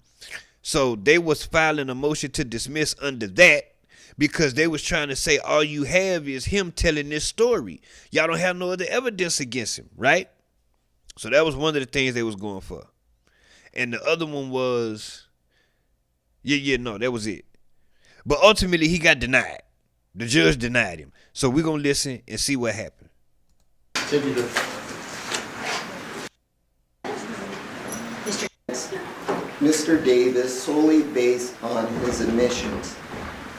So they was filing a motion to dismiss under that, because they was trying to say all you have is him telling this story. Y'all don't have no other evidence against him, right? So that was one of the things they was going for. And the other one was, no, that was it. But ultimately he got denied. The judge denied him. So we're going to listen and see what happened. Mr. Davis solely based on his admissions.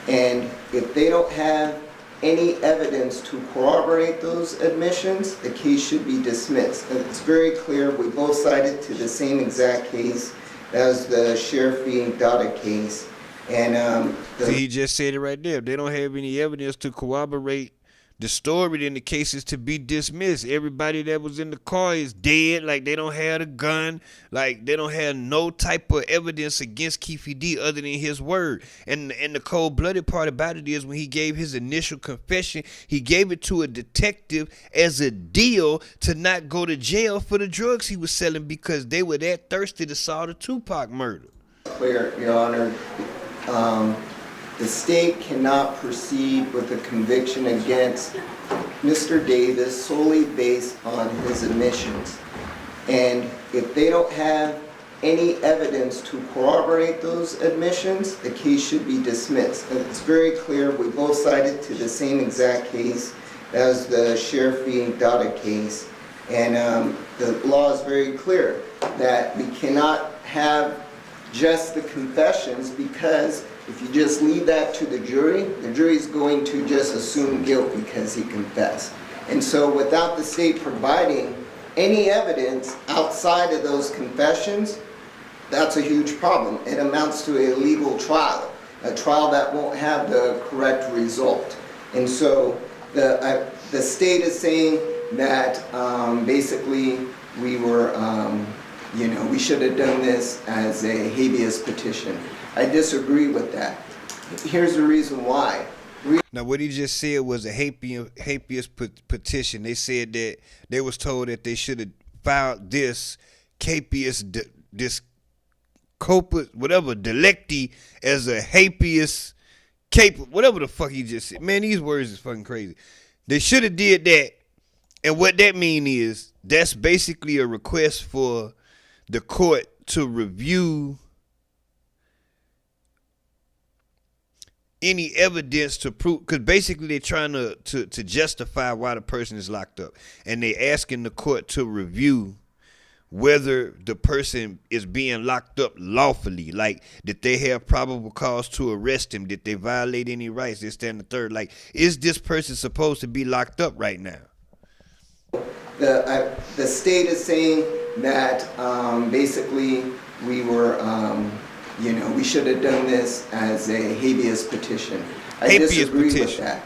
And if they don't have any evidence to corroborate those admissions, the case should be dismissed. And it's very clear, we both cited to the same exact case. That was the Sheriff being Dada case. And he just said it right there. If they don't have any evidence to corroborate the story, then the case is to be dismissed. Everybody that was in the car is dead. Like, they don't have a gun. Like, they don't have no type of evidence against Keefe D other than his word. And the cold-blooded part about it is when he gave his initial confession, he gave it to a detective as a deal to not go to jail for the drugs he was selling, because they were that thirsty to solve the Tupac murder. Clear, Your Honor. The state cannot proceed with a conviction against Mr. Davis solely based on his admissions. And if they don't have any evidence to corroborate those admissions, the case should be dismissed. And it's very clear, we both cited to the same exact case. That was the Sheriff being Dada case. And the law is very clear that we cannot have just the confessions, because if you just leave that to the jury is going to just assume guilt because he confessed. And so without the state providing any evidence outside of those confessions, that's a huge problem. It amounts to a legal trial, a trial that won't have the correct result. And so the state is saying that basically we were, we should have done this as a habeas petition. I disagree with that. Here's the reason why. Now, what he just said was a habeas petition. They said that they was told that they should have filed this this corpus, whatever, delicti, as a habeas whatever the fuck he just said. Man, these words is fucking crazy. They should have did that. And what that mean is, that's basically a request for the court to review any evidence to prove, because basically they're trying to justify why the person is locked up, and they asking the court to review whether the person is being locked up lawfully, like did they have probable cause to arrest him, did they violate any rights, this, that, and the third. Like, is this person supposed to be locked up right now? The state is saying that basically we were we should have done this as a habeas petition. I disagree with that.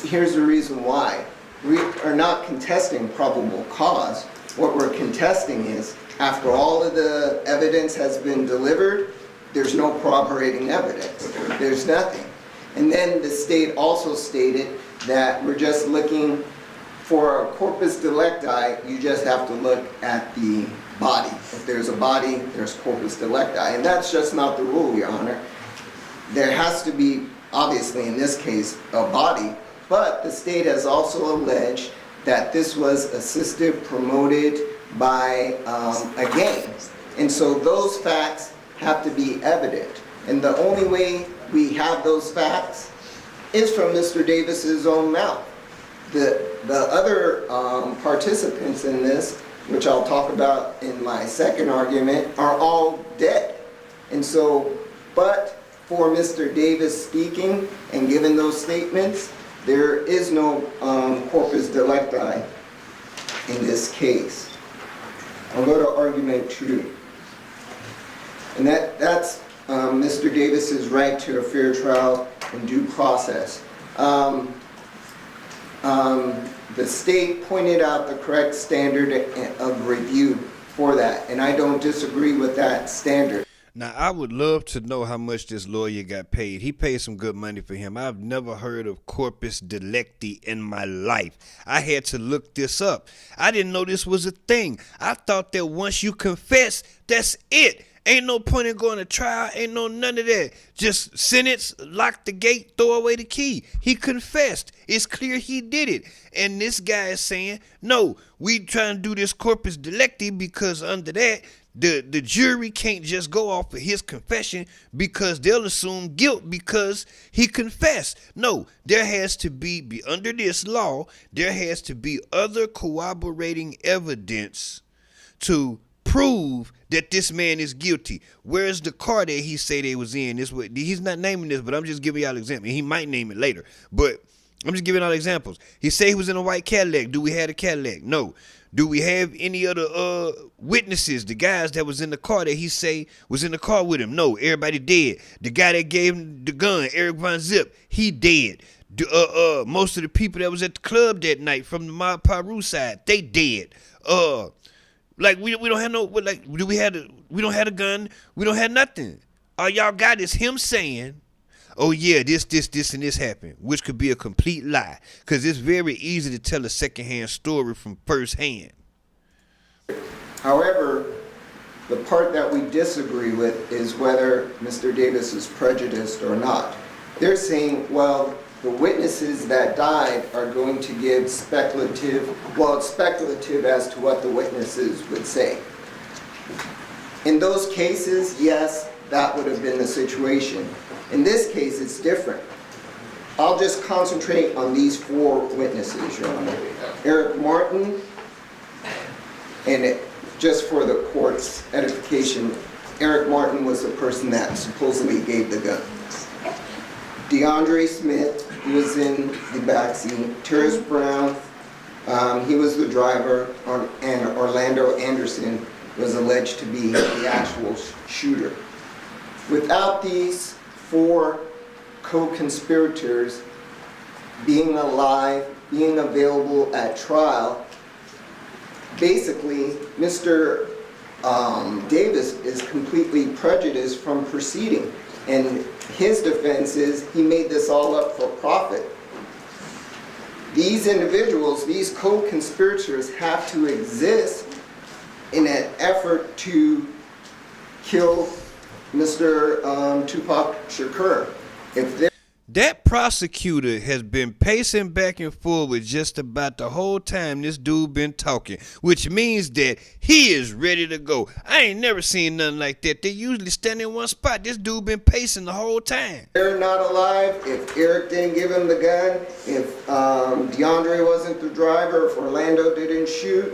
Here's the reason why. We are not contesting probable cause. What we're contesting is, after all of the evidence has been delivered, there's no corroborating evidence. There's nothing. And then the state also stated that we're just looking for a corpus delicti, you just have to look at the body. If there's a body, there's corpus delicti. And that's just not the rule, Your Honor. There has to be, obviously in this case, a body, but the state has also alleged that this was assisted, promoted by a gang. And so those facts have to be evident. And the only way we have those facts is from Mr. Davis's own mouth. The other participants in this, which I'll talk about in my second argument, are all dead. And so, but for Mr. Davis speaking and giving those statements, there is no corpus delicti in this case. I'll go to argument 2. And that's Mr. Davis's right to a fair trial and due process. The state pointed out the correct standard of review for that, and I don't disagree with that standard. Now, I would love to know how much this lawyer got paid. He paid some good money for him. I've never heard of corpus delicti in my life. I had to look this up. I didn't know this was a thing. I thought that once you confess, that's it. Ain't no point in going to trial. Ain't no none of that. Just sentence, lock the gate, throw away the key. He confessed. It's clear he did it. And this guy is saying, no, we trying to do this corpus delicti because under that, the jury can't just go off of his confession because they'll assume guilt because he confessed. No, there has to be under this law, there has to be other corroborating evidence to prove that this man is guilty. Where's the car that he say they was in? He's not naming this, but I'm just giving y'all an example. He might name it later, but I'm just giving y'all examples. He say he was in a white Cadillac. Do we have a Cadillac? No. Do we have any other witnesses? The guys that was in the car that he say was in the car with him? No. Everybody dead. The guy that gave him the gun, Eric Von Zip, he dead. Most of the people that was at the club that night from the Mob Paru side, they dead. Like we don't have no, like, we don't have a gun. We don't have nothing. All y'all got is him saying, oh yeah, this, and this happened, which could be a complete lie. Because it's very easy to tell a secondhand story from firsthand. However, the part that we disagree with is whether Mr. Davis is prejudiced or not. They're saying, well, the witnesses that died are going to give speculative, well, it's speculative as to what the witnesses would say. In those cases, yes, that would have been the situation. In this case, it's different. I'll just concentrate on these 4 witnesses, Your Honor. Eric Martin, and just for the court's edification, Eric Martin was the person that supposedly gave the gun. DeAndre Smith, he was in the backseat. Terrence Brown, he was the driver, and Orlando Anderson was alleged to be the actual shooter. Without these 4 co-conspirators being alive, being available at trial, basically Mr. Davis is completely prejudiced from proceeding. And his defense is he made this all up for profit. These individuals, these co-conspirators, have to exist in an effort to kill Mr. Tupac Shakur. That prosecutor has been pacing back and forth with just about the whole time this dude been talking, which means that he is ready to go. I ain't never seen nothing like that. They usually stand in one spot. This dude been pacing the whole time. They're not alive. If Eric didn't give him the gun, if DeAndre wasn't the driver, if Orlando didn't shoot,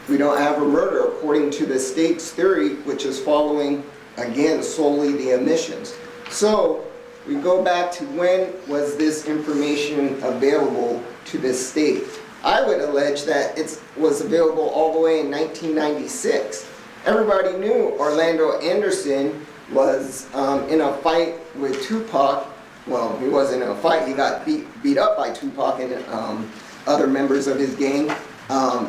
we don't have a murder according to the state's theory, which is following, again, solely the omissions. So we go back to when was this information available to the state. I would allege that it was available all the way in 1996. Everybody knew Orlando Anderson was in a fight with Tupac. Well, he wasn't in a fight. He got beat up by Tupac and other members of his gang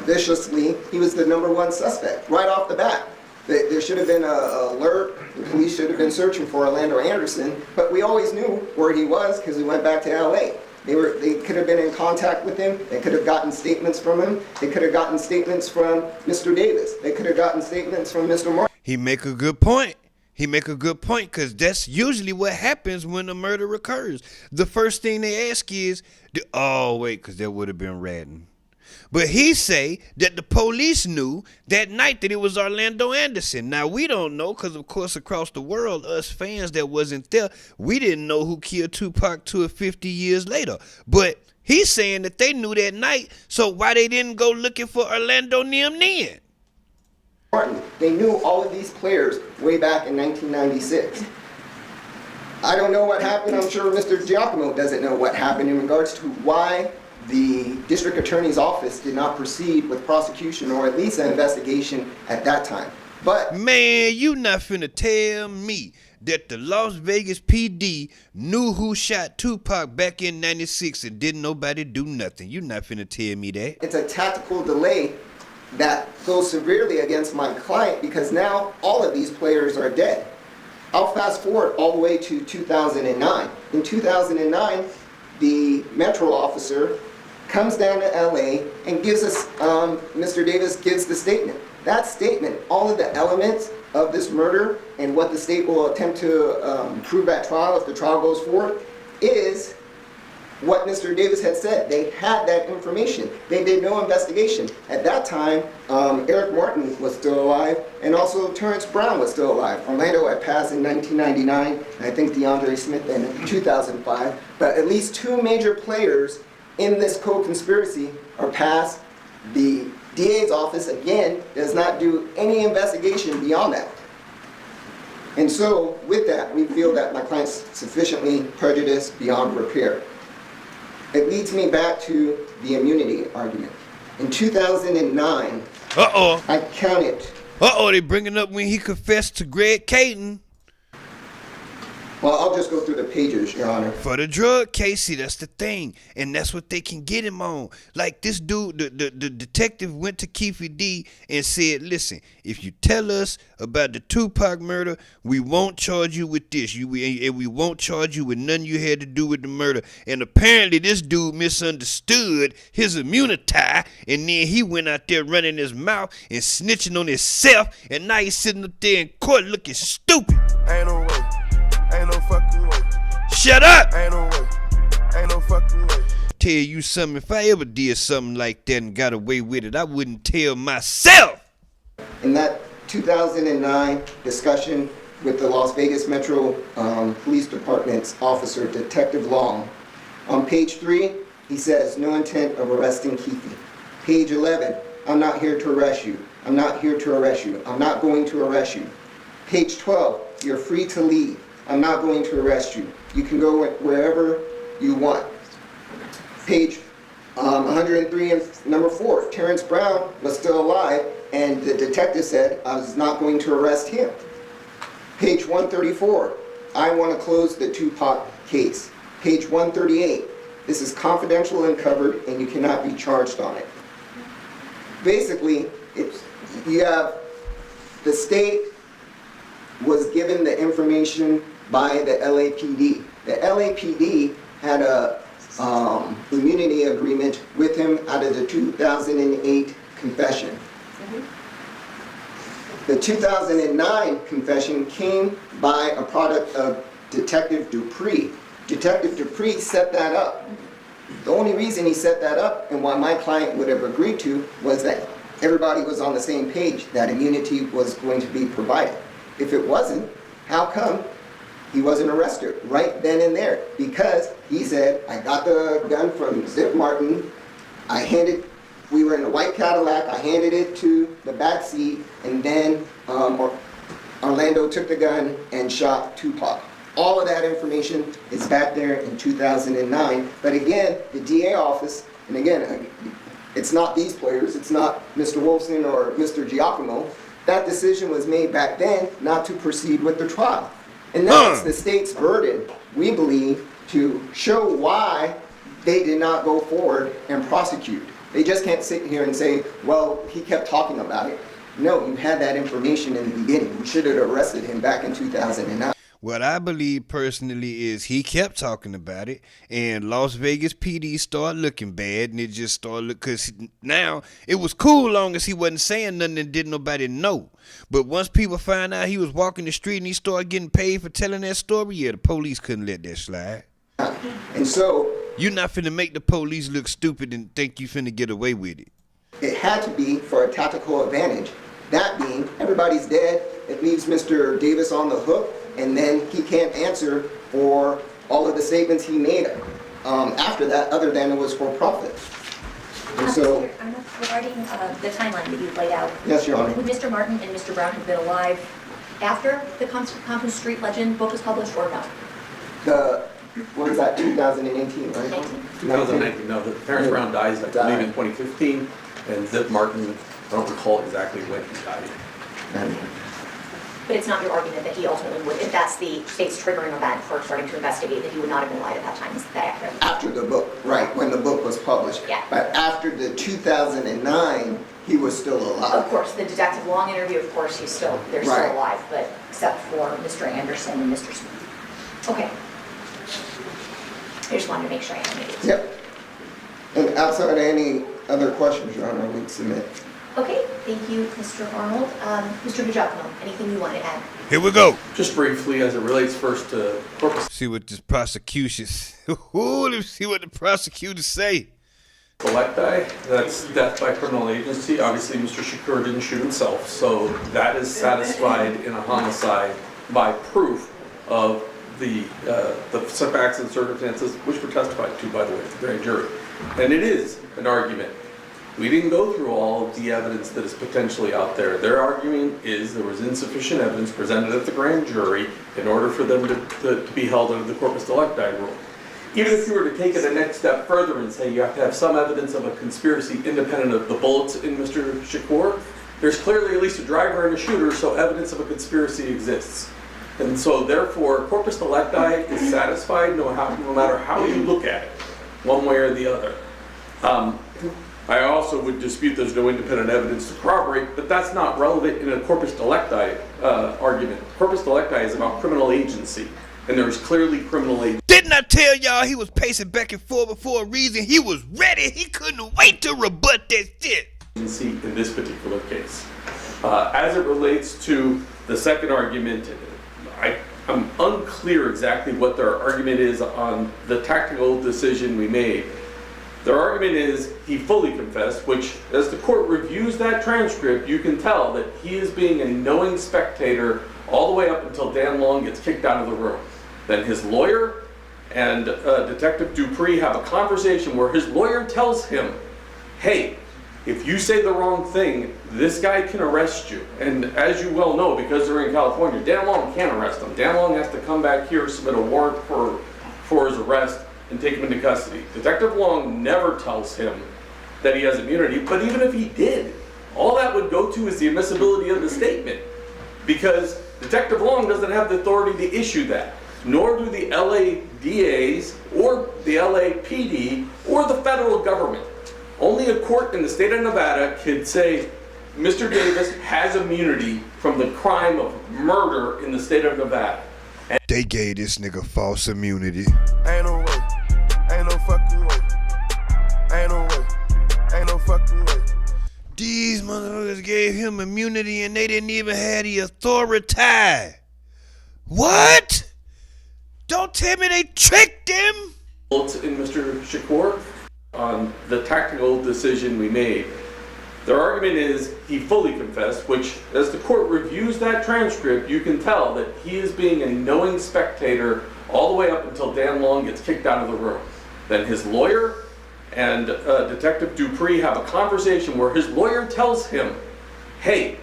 viciously. He was the #1 suspect right off the bat. There should have been an alert. The police should have been searching for Orlando Anderson, but we always knew where he was because he went back to LA. They could have been in contact with him. They could have gotten statements from him. They could have gotten statements from Mr. Davis. They could have gotten statements from Mr. Martin. He make a good point. Because that's usually what happens when a murder occurs. The first thing they ask is, because that would have been ratting. But he say that the police knew that night that it was Orlando Anderson. Now, we don't know because, of course, across the world, us fans that wasn't there, we didn't know who killed Tupac 50 years later. But he's saying that they knew that night, so why they didn't go looking for Orlando then? They knew all of these players way back in 1996. I don't know what happened. I'm sure Mr. Giacomo doesn't know what happened in regards to why the district attorney's office did not proceed with prosecution or at least an investigation at that time. But man, you not finna tell me that the Las Vegas PD knew who shot Tupac back in '96 and didn't nobody do nothing. You not finna tell me that. it's a tactical delay that goes severely against my client because now all of these players are dead. I'll fast forward all the way to 2009. In 2009, the Metro officer comes down to LA and gives us, Mr. Davis gives the statement. That statement, all of the elements of this murder and what the state will attempt to prove at trial if the trial goes forward, is what Mr. Davis had said. They had that information. They did no investigation. At that time, Eric Martin was still alive, and also Terrence Brown was still alive. Orlando had passed in 1999, and I think DeAndre Smith in 2005. But at least two major players in this co-conspiracy are passed. The DA's office, again, does not do any investigation beyond that. And so, with that, we feel that my client's sufficiently prejudiced beyond repair. It leads me back to the immunity argument. In 2009, I counted. They bringing up when he confessed to Greg Caton. Well, I'll just go through the pages, Your Honor. For the drug case, see, that's the thing. And that's what they can get him on. Like this dude, the detective went to Keefe D and said, listen, if you tell us about the Tupac murder, we won't charge you with this. And we won't charge you with nothing you had to do with the murder. And apparently this dude misunderstood his immunity, and then he went out there running his mouth and snitching on himself, and now he's sitting up there in court looking stupid. Ain't no way. Ain't no fucking way. Shut up! Ain't no way. Ain't no fucking way. Tell you something, if I ever did something like that and got away with it, I wouldn't tell myself. In that 2009 discussion with the Las Vegas Metro Police Department's officer, Detective Long, on page 3, he says, no intent of arresting Keefe. Page 11, I'm not here to arrest you. I'm not here to arrest you. I'm not going to arrest you. Page 12, you're free to leave. I'm not going to arrest you. You can go wherever you want. Page 103 and number 4, Terrence Brown was still alive, and the detective said, I was not going to arrest him. Page 134, I want to close the Tupac case. Page 138, this is confidential and covered, and you cannot be charged on it. Basically, you have the state was given the information by the LAPD. The LAPD had a immunity agreement with him out of the 2008 confession. The 2009 confession came by a product of Detective Dupree. Detective Dupree set that up. The only reason he set that up and why my client would have agreed to was that everybody was on the same page, that immunity was going to be provided. If it wasn't, how come he wasn't arrested right then and there? Because he said, I got the gun from Zip Martin, we were in a white Cadillac, I handed it to the back seat, and then Orlando took the gun and shot Tupac. All of that information is back there in 2009. But again, the DA office, and again, it's not these players, it's not Mr. Wolfson or Mr. Giacomo. That decision was made back then not to proceed with the trial. And now it's the state's burden, we believe, to show why they did not go forward and prosecute. They just can't sit here and say, well, he kept talking about it. No, you had that information in the beginning. We should have arrested him back in 2009. What I believe personally is he kept talking about it, and Las Vegas PD started looking bad, and it just started looking, because now it was cool long as he wasn't saying nothing and didn't nobody know. But once people find out he was walking the street and he started getting paid for telling that story, yeah, the police couldn't let that slide. And so you're not finna make the police look stupid and think you finna get away with it. It had to be for a tactical advantage. That being, everybody's dead. It leaves Mr. Davis on the hook, and then he can't answer for all of the statements he made after that, other than it was for profit. And so, regarding the timeline that you've laid out, yes, Your Honor. Would Mr. Martin and Mr. Brown have been alive after the Compton Street Legend book was published, or no? What was that, 2018, right? 2019, no, the Terrence Brown dies, I believe, in 2015, and Zip Martin, I don't recall exactly when he died. But it's not your argument that he ultimately would, if that's the state's triggering event for starting to investigate, that he would not have been alive at that time. Is that accurate? After the book, right, when the book was published. Yeah. But after the 2009, he was still alive. Of course, the Detective Long interview, of course, they're still Right. alive, but except for Mr. Anderson and Mr. Smith. Okay. I just wanted to make sure I had it. Yep. And outside of any other questions, Your Honor, we submit. Okay, thank you, Mr. Arnold. Mr. Giacomo, anything you want to add? Here we go. Just briefly, as it relates first to corpus. See what the prosecutions. Let's see what the prosecutors say. Selecti, that's death by criminal agency. Obviously, Mr. Shakur didn't shoot himself, so that is satisfied in a homicide by proof of the facts and circumstances, which were testified to, by the way, at the grand jury. And it is an argument. We didn't go through all of the evidence that is potentially out there. Their argument is there was insufficient evidence presented at the grand jury in order for them to be held under the corpus delicti rule. Even if you were to take it a next step further and say you have to have some evidence of a conspiracy independent of the bullets in Mr. Shakur, there's clearly at least a driver and a shooter, so evidence of a conspiracy exists. And so therefore, corpus delicti is satisfied no matter how you look at it, one way or the other. I also would dispute there's no independent evidence to corroborate, but that's not relevant in a corpus delicti argument. Corpus delicti is about criminal agency, and there's clearly criminal agency. Didn't I tell y'all he was pacing back and forth for a reason? He was ready. He couldn't wait to rebut that shit. In this particular case. As it relates to the second argument, I'm unclear exactly what their argument is on the tactical decision we made. Their argument is he fully confessed, which as the court reviews that transcript, you can tell that he is being a knowing spectator all the way up until Dan Long gets kicked out of the room. Then his lawyer and Detective Dupree have a conversation where his lawyer tells him, hey, if you say the wrong thing, this guy can arrest you. And as you well know, because they're in California, Dan Long can't arrest him. Dan Long has to come back here, submit a warrant for his arrest, and take him into custody. Detective Long never tells him that he has immunity, but even if he did, all that would go to is the admissibility of the statement, because Detective Long doesn't have the authority to issue that, nor do the LA DAs or the LAPD or the federal government. Only a court in the state of Nevada could say Mr. Davis has immunity from the crime of murder in the state of Nevada. And they gave this nigga false immunity. Ain't no way. Ain't no fucking way. Ain't no way. Ain't no fucking way. These motherfuckers gave him immunity and they didn't even have the authority. What? Don't tell me they tricked him. In Mr. Shakur, on the tactical decision we made, their argument is he fully confessed, which as the court reviews that transcript, you can tell that he is being a knowing spectator all the way up until Dan Long gets kicked out of the room. Then his lawyer and Detective Dupree have a conversation where his lawyer tells him, hey,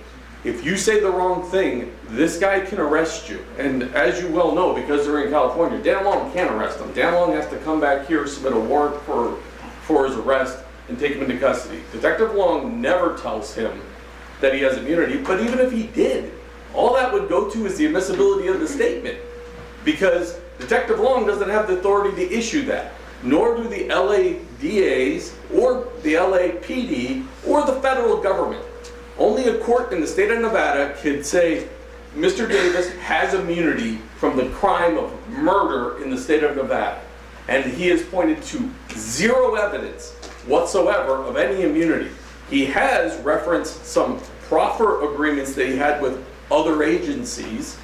if you say the wrong thing, this guy can arrest you. And as you well know, because they're in California, Dan Long can't arrest him. Dan Long has to come back here, submit a warrant for his arrest, and take him into custody. Detective Long never tells him that he has immunity, but even if he did, all that would go to is the admissibility of the statement, because Detective Long doesn't have the authority to issue that, nor do the LA DAs or the LAPD or the federal government. Only a court in the state of Nevada could say Mr. Davis has immunity from the crime of murder in the state of Nevada. And he has pointed to zero evidence whatsoever of any immunity. He has referenced some proffer agreements that he had with other agencies,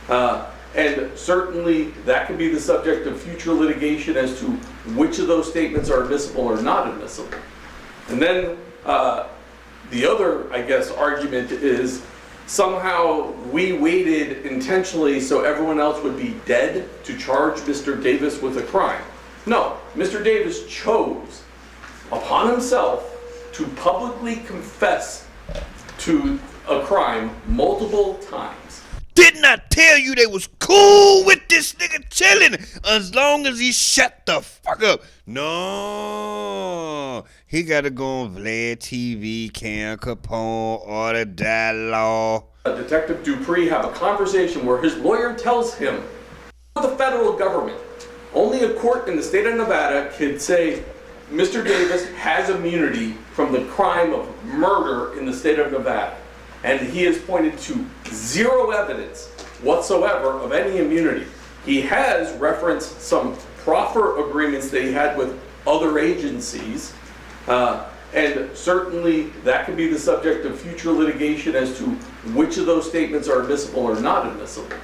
and certainly that could be the subject of future litigation as to which of those statements are admissible or not admissible. And then the other, I guess, argument is somehow we waited intentionally so everyone else would be dead to charge Mr. Davis with a crime. No, Mr. Davis chose upon himself to publicly confess to a crime multiple times. Didn't I tell you they was cool with this nigga chilling as long as he shut the fuck up? No, he gotta go on Vlad TV, Cam Capone, order dialogue. Detective Dupree have a conversation where his lawyer tells him, the federal government, only a court in the state of Nevada could say Mr. Davis has immunity from the crime of murder in the state of Nevada. And he has pointed to zero evidence whatsoever of any immunity. He has referenced some proffer agreements that he had with other agencies, and certainly that could be the subject of future litigation as to which of those statements are admissible or not admissible.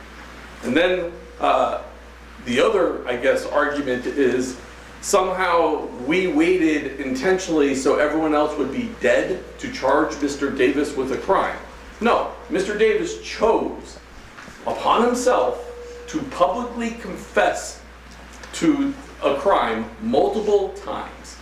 And then the other, I guess, argument is somehow we waited intentionally so everyone else would be dead to charge Mr. Davis with a crime. No, Mr. Davis chose upon himself to publicly confess to a crime multiple times.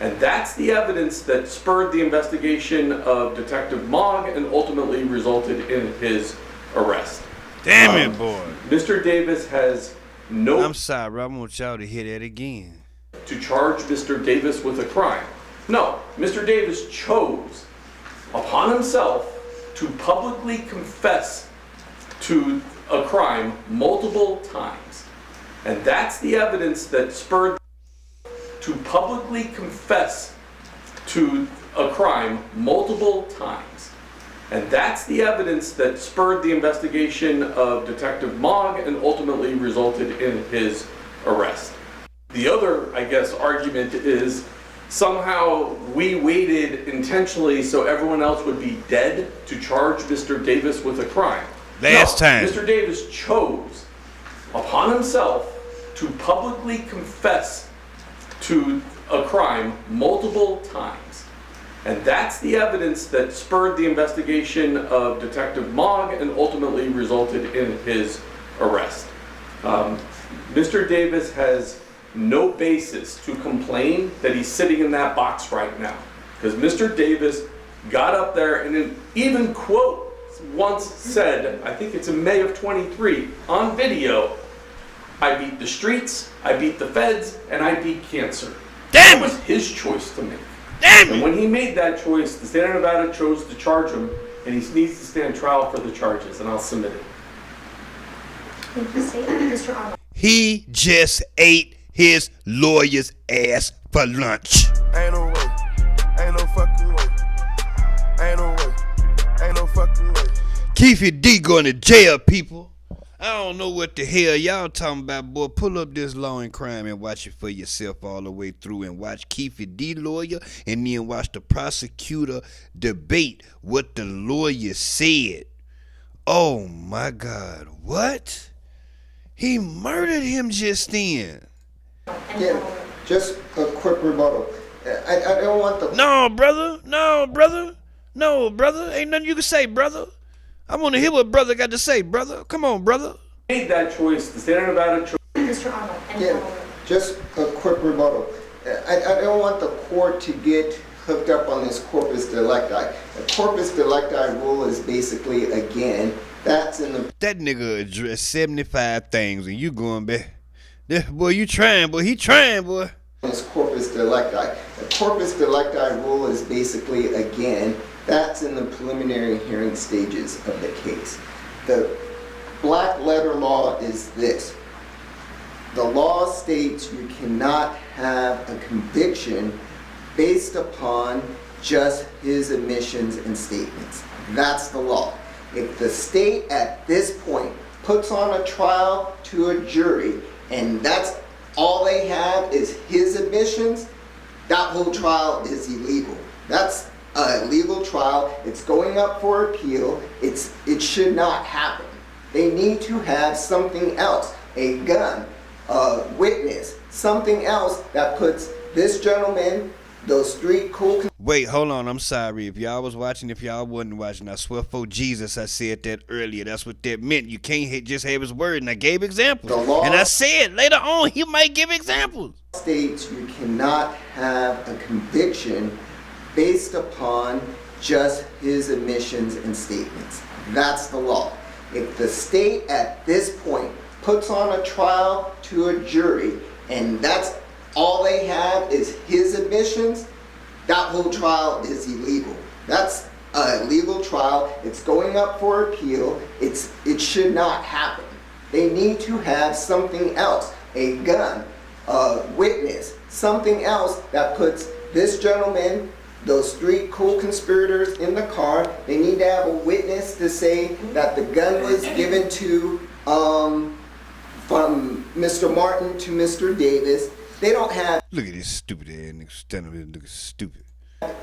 And that's the evidence that spurred the investigation of Detective Mogg and ultimately resulted in his arrest. Damn it, boy. Mr. Davis has no... I'm sorry, I want y'all to hear that again. ...to charge Mr. Davis with a crime. No, Mr. Davis chose upon himself to publicly confess to a crime multiple times. And that's the evidence that spurred to publicly confess to a crime multiple times. And that's the evidence that spurred the investigation of Detective Mogg and ultimately resulted in his arrest. The other, I guess, argument is somehow we waited intentionally so everyone else would be dead to charge Mr. Davis with a crime. Last time. Mr. Davis chose upon himself to publicly confess to a crime multiple times. And that's the evidence that spurred the investigation of Detective Mogg and ultimately resulted in his arrest. Mr. Davis has no basis to complain that he's sitting in that box right now. Because Mr. Davis got up there and even quote once said, I think it's in May of 23, on video, I beat the streets, I beat the feds, and I beat cancer. That was his choice to make. And when he made that choice, the state of Nevada chose to charge him, and he needs to stand trial for the charges, and I'll submit it. Thank you, State. Mr. Arnold. He just ate his lawyer's ass for lunch. Ain't no way, ain't no fucking way, ain't no way, ain't no fucking way. Keefe D going to jail, people. I don't know what the hell y'all talking about, boy. Pull up this Law and Crime and watch it for yourself all the way through, and watch Keefe D lawyer and then watch the prosecutor debate what the lawyer said. Oh my God, what? He murdered him just then. Yeah, just a quick rebuttal. I don't want the... No, brother. No, brother. No, brother. Ain't nothing you can say, brother. I want to hear what brother got to say, brother. Come on, brother. Made that choice, the state of Nevada chose. Mr. Arnold. Yeah, just a quick rebuttal. I don't want the court to get hooked up on this corpus delicti. The corpus delicti rule is basically, again, that's in the... That nigga addressed 75 things and you going back. Boy, you trying, boy. He trying, boy. This corpus delicti. The corpus delicti rule is basically, again, that's in the preliminary hearing stages of the case. The black letter law is this. The law states you cannot have a conviction based upon just his admissions and statements. That's the law. If the state at this point puts on a trial to a jury and that's all they have is his admissions, that whole trial is illegal. That's a legal trial. It's going up for appeal. It should not happen. They need to have something else, a gun, a witness, something else that puts this gentleman, those three cool... Wait, hold on. I'm sorry. If y'all was watching, if y'all wasn't watching, I swear for Jesus, I said that earlier. That's what that meant. You can't just have his word, and I gave examples. The law, and I said later on he might give examples. States you cannot have a conviction based upon just his admissions and statements. That's the law. If the state at this point puts on a trial to a jury and that's all they have is his admissions, that whole trial is illegal. That's a legal trial. It's going up for appeal. It should not happen. They need to have something else, a gun, a witness, something else that puts this gentleman, those 3 co-conspirators in the car. They need to have a witness to say that the gun was given to, from Mr. Martin to Mr. Davis. They don't have... Look at this stupid ass nigga standing here looking stupid.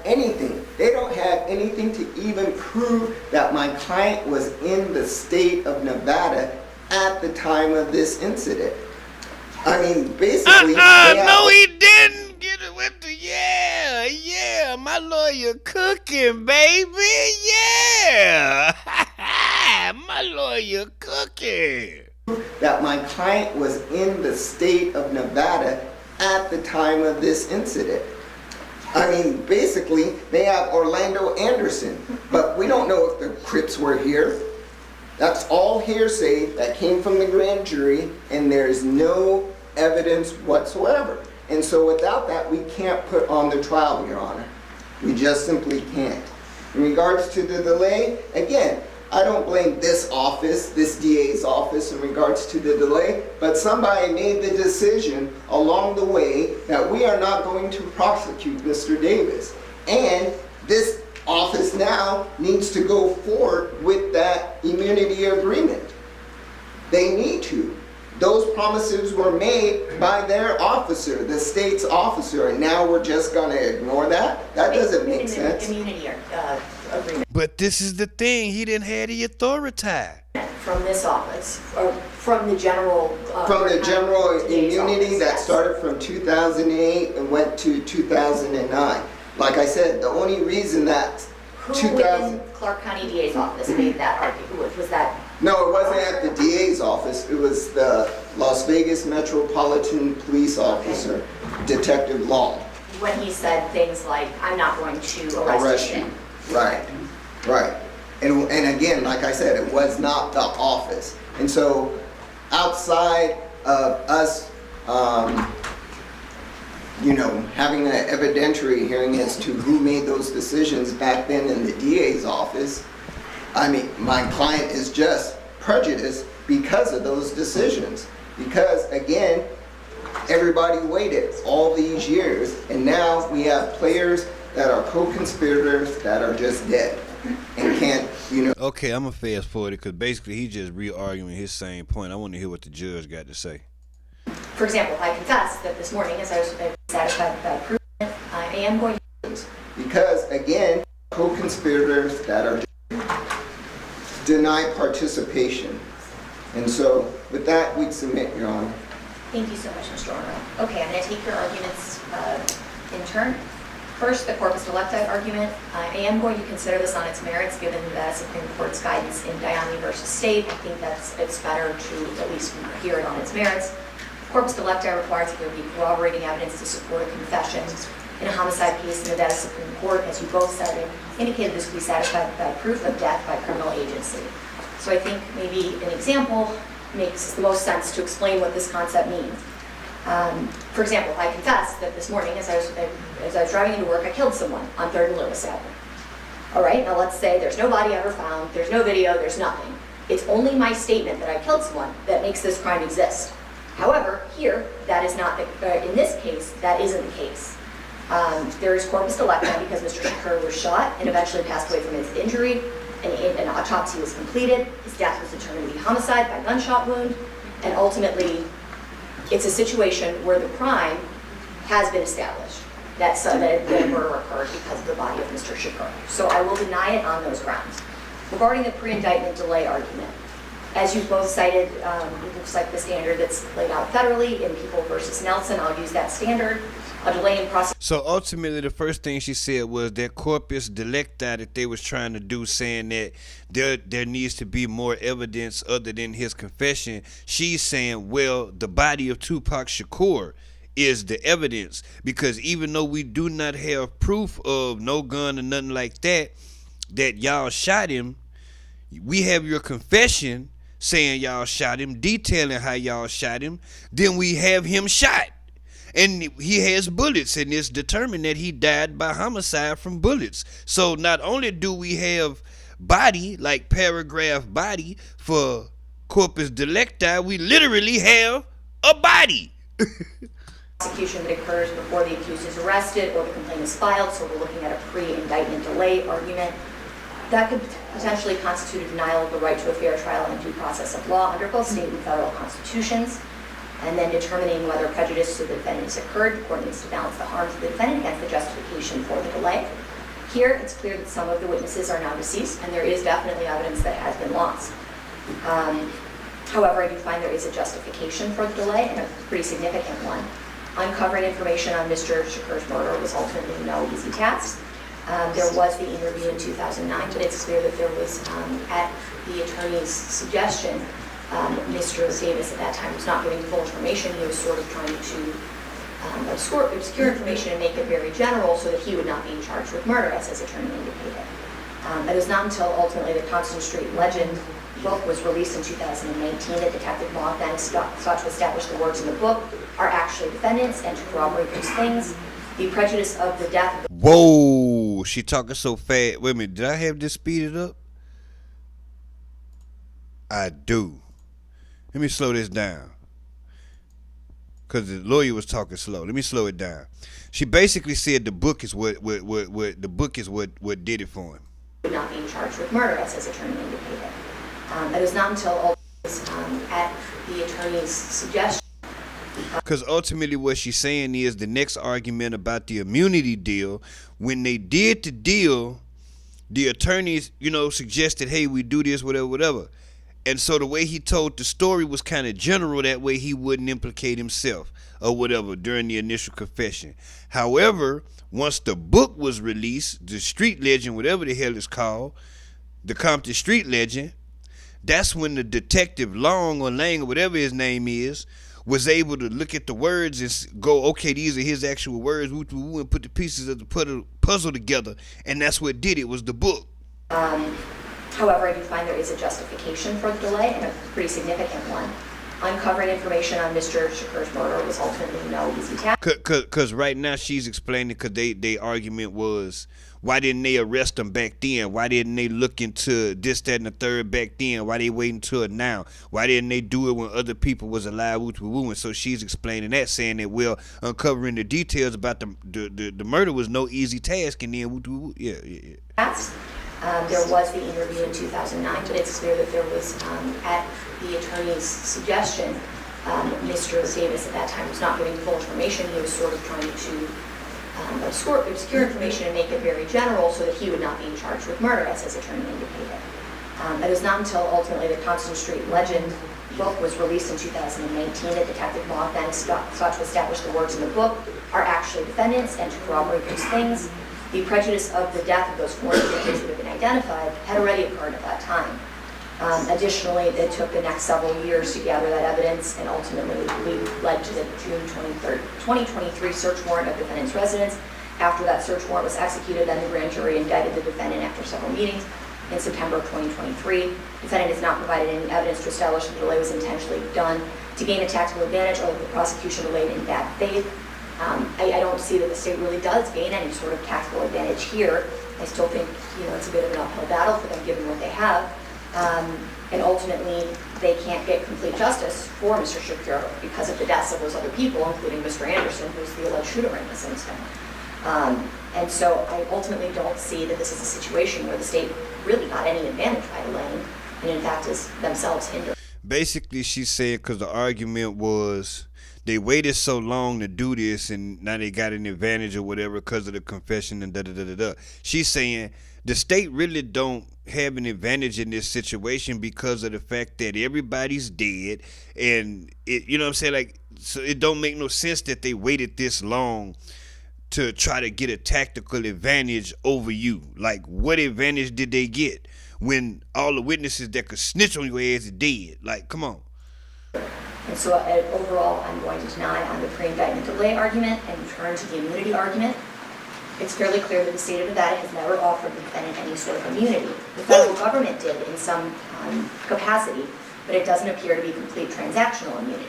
Anything. They don't have anything to even prove that my client was in the state of Nevada at the time of this incident. I mean, basically... No, he didn't get it with the... Yeah, my lawyer cooking, baby, yeah. My lawyer cooking. That my client was in the state of Nevada at the time of this incident. I mean, basically, they have Orlando Anderson, but we don't know if the Crips were here. That's all hearsay that came from the grand jury, and there's no evidence whatsoever. And so without that, we can't put on the trial, Your Honor. We just simply can't. In regards to the delay, again, I don't blame this office, this DA's office in regards to the delay, but somebody made the decision along the way that we are not going to prosecute Mr. Davis. And this office now needs to go forward with that immunity agreement. They need to. Those promises were made by their officer, the state's officer, and now we're just going to ignore that? That doesn't make sense. Immunity agreement. But this is the thing, he didn't have the authority. From this office, or from the general... From the general immunity that started from 2008 and went to 2009. Like I said, the only reason that... Who within Clark County DA's office made that argument? Was that... No, it wasn't at the DA's office. It was the Las Vegas Metropolitan Police Officer, Detective Long. When he said things like, I'm not going to arrest you. Right. And again, like I said, it was not the office. And so outside of us, having an evidentiary hearing as to who made those decisions back then in the DA's office, I mean, my client is just prejudiced because of those decisions. Because again, everybody waited all these years, and now we have players that are co-conspirators that are just dead and can't, Okay, I'm gonna fast forward it because basically he just re-arguing his same point. I want to hear what the judge got to say. For example, I confess that this morning, as I was satisfied with that proof, I am going to lose. Because again, co-conspirators that are deny participation. And so with that, we'd submit, Your Honor. Thank you so much, Mr. Orno. Okay, I'm going to take your arguments in turn. First, the corpus delicti argument. I am going to consider this on its merits, given the Supreme Court's guidance in Diami v. State. I think it's better to at least hear it on its merits. Corpus delicti requires that there be corroborating evidence to support a confession. In a homicide case, the Nevada Supreme Court, as you both said, indicated this could be satisfied by proof of death by criminal agency. So I think maybe an example makes the most sense to explain what this concept means. For example, I confess that this morning, as I was driving into work, I killed someone on 3rd and Lewis Avenue. All right, now let's say there's no body ever found, there's no video, there's nothing. It's only my statement that I killed someone that makes this crime exist. However, here, that is not, in this case, that isn't the case. There is corpus delicti because Mr. Shakur was shot and eventually passed away from his injury. An autopsy was completed. His death was determined to be homicide by gunshot wound. And ultimately, it's a situation where the crime has been established, that a murder occurred because of the body of Mr. Shakur. So I will deny it on those grounds. Regarding the pre-indictment delay argument, as you both cited, it looks like the standard that's laid out federally in People v. Nelson. I'll use that standard. A delay in process. So ultimately, the first thing she said was that corpus delicti that they was trying to do, saying that there needs to be more evidence other than his confession. She's saying, well, the body of Tupac Shakur is the evidence, because even though we do not have proof of no gun or nothing like that y'all shot him, We have your confession saying y'all shot him, detailing how y'all shot him. Then we have him shot. And he has bullets, and it's determined that he died by homicide from bullets. So not only do we have body, like paragraph body for corpus delicti, we literally have a body. Prosecution that occurs before the accused is arrested or the complaint is filed, so we're looking at a pre-indictment delay argument. That could potentially constitute a denial of the right to a fair trial and due process of law under both state and federal constitutions. And then determining whether prejudice to the defendant has occurred, the court needs to balance the harm to the defendant against the justification for the delay. Here, it's clear that some of the witnesses are now deceased, and there is definitely evidence that has been lost. However, I do find there is a justification for the delay, and a pretty significant one. Uncovering information on Mr. Shakur's murder was ultimately no easy task. There was the interview in 2009, but it's clear that there was, at the attorney's suggestion, Mr. Davis at that time was not giving full information. He was sort of trying to obscure information and make it very general so that he would not be charged with murder, as his attorney indicated. It was not until ultimately the Constant Street Legend book was released in 2019 that Detective Moth then sought to establish the words in the book are actually defendants and to corroborate those things. The prejudice of the death of the... Whoa, she talking so fast. Wait a minute, did I have this speeded up? I do. Let me slow this down. Because the lawyer was talking slow. Let me slow it down. She basically said the book is what did it for him. Would not be charged with murder, as his attorney indicated. It was not until at the attorney's suggestion. Because ultimately what she's saying is the next argument about the immunity deal, when they did the deal, the attorneys, suggested, hey, we do this, whatever. And so the way he told the story was kind of general. That way he wouldn't implicate himself or whatever during the initial confession. However, once the book was released, the street legend, whatever the hell it's called, the Compton Street Legend, that's when the detective Long or Lang or whatever his name is, was able to look at the words and go, okay, these are his actual words, and put the pieces of the puzzle together. And that's what did it, was the book. However, I do find there is a justification for the delay, and a pretty significant one. Uncovering information on Mr. Shakur's murder was ultimately no easy task. Because right now she's explaining, because their argument was, why didn't they arrest him back then? Why didn't they look into this, that, and the third back then? Why they waiting until it now? Why didn't they do it when other people was alive? And so she's explaining that, saying that, well, uncovering the details about the murder was no easy task, and then there was the interview in 2009, but it's clear that there was, at the attorney's suggestion, Mr. Davis at that time was not giving full information. He was sort of trying to obscure information and make it very general so that he would not be charged with murder, as his attorney indicated. It was not until ultimately the Constant Street Legend book was released in 2019 that Detective Moth then sought to establish the words in the book are actually defendants and to corroborate those things. The prejudice of the death of those 4 individuals that have been identified had already occurred at that time. Additionally, it took the next several years to gather that evidence, and ultimately led to the June 23rd, 2023 search warrant of the defendant's residence. After that search warrant was executed, then the grand jury indicted the defendant after several meetings in September of 2023. The defendant has not provided any evidence to establish that the delay was intentionally done to gain a tactical advantage or that the prosecution delayed in bad faith. I don't see that the state really does gain any sort of tactical advantage here. I still think it's a bit of an uphill battle for them given what they have. And ultimately, they can't get complete justice for Mr. Shakur because of the deaths of those other people, including Mr. Anderson, who's the alleged shooter in this incident. And so I ultimately don't see that this is a situation where the state really got any advantage by delaying, and in fact is themselves hindered. Basically, she's saying because the argument was they waited so long to do this and now they got an advantage or whatever because of the confession and da-da-da-da-da. She's saying the state really don't have an advantage in this situation because of the fact that everybody's dead, and it, so it don't make no sense that they waited this long to try to get a tactical advantage over you. Like, what advantage did they get when all the witnesses that could snitch on your ass are dead? Like, come on. And so overall, I'm going to deny on the pre-indictment delay argument and turn to the immunity argument. It's fairly clear that the state of Nevada has never offered the defendant any sort of immunity. The federal government did in some capacity, but it doesn't appear to be complete transactional immunity.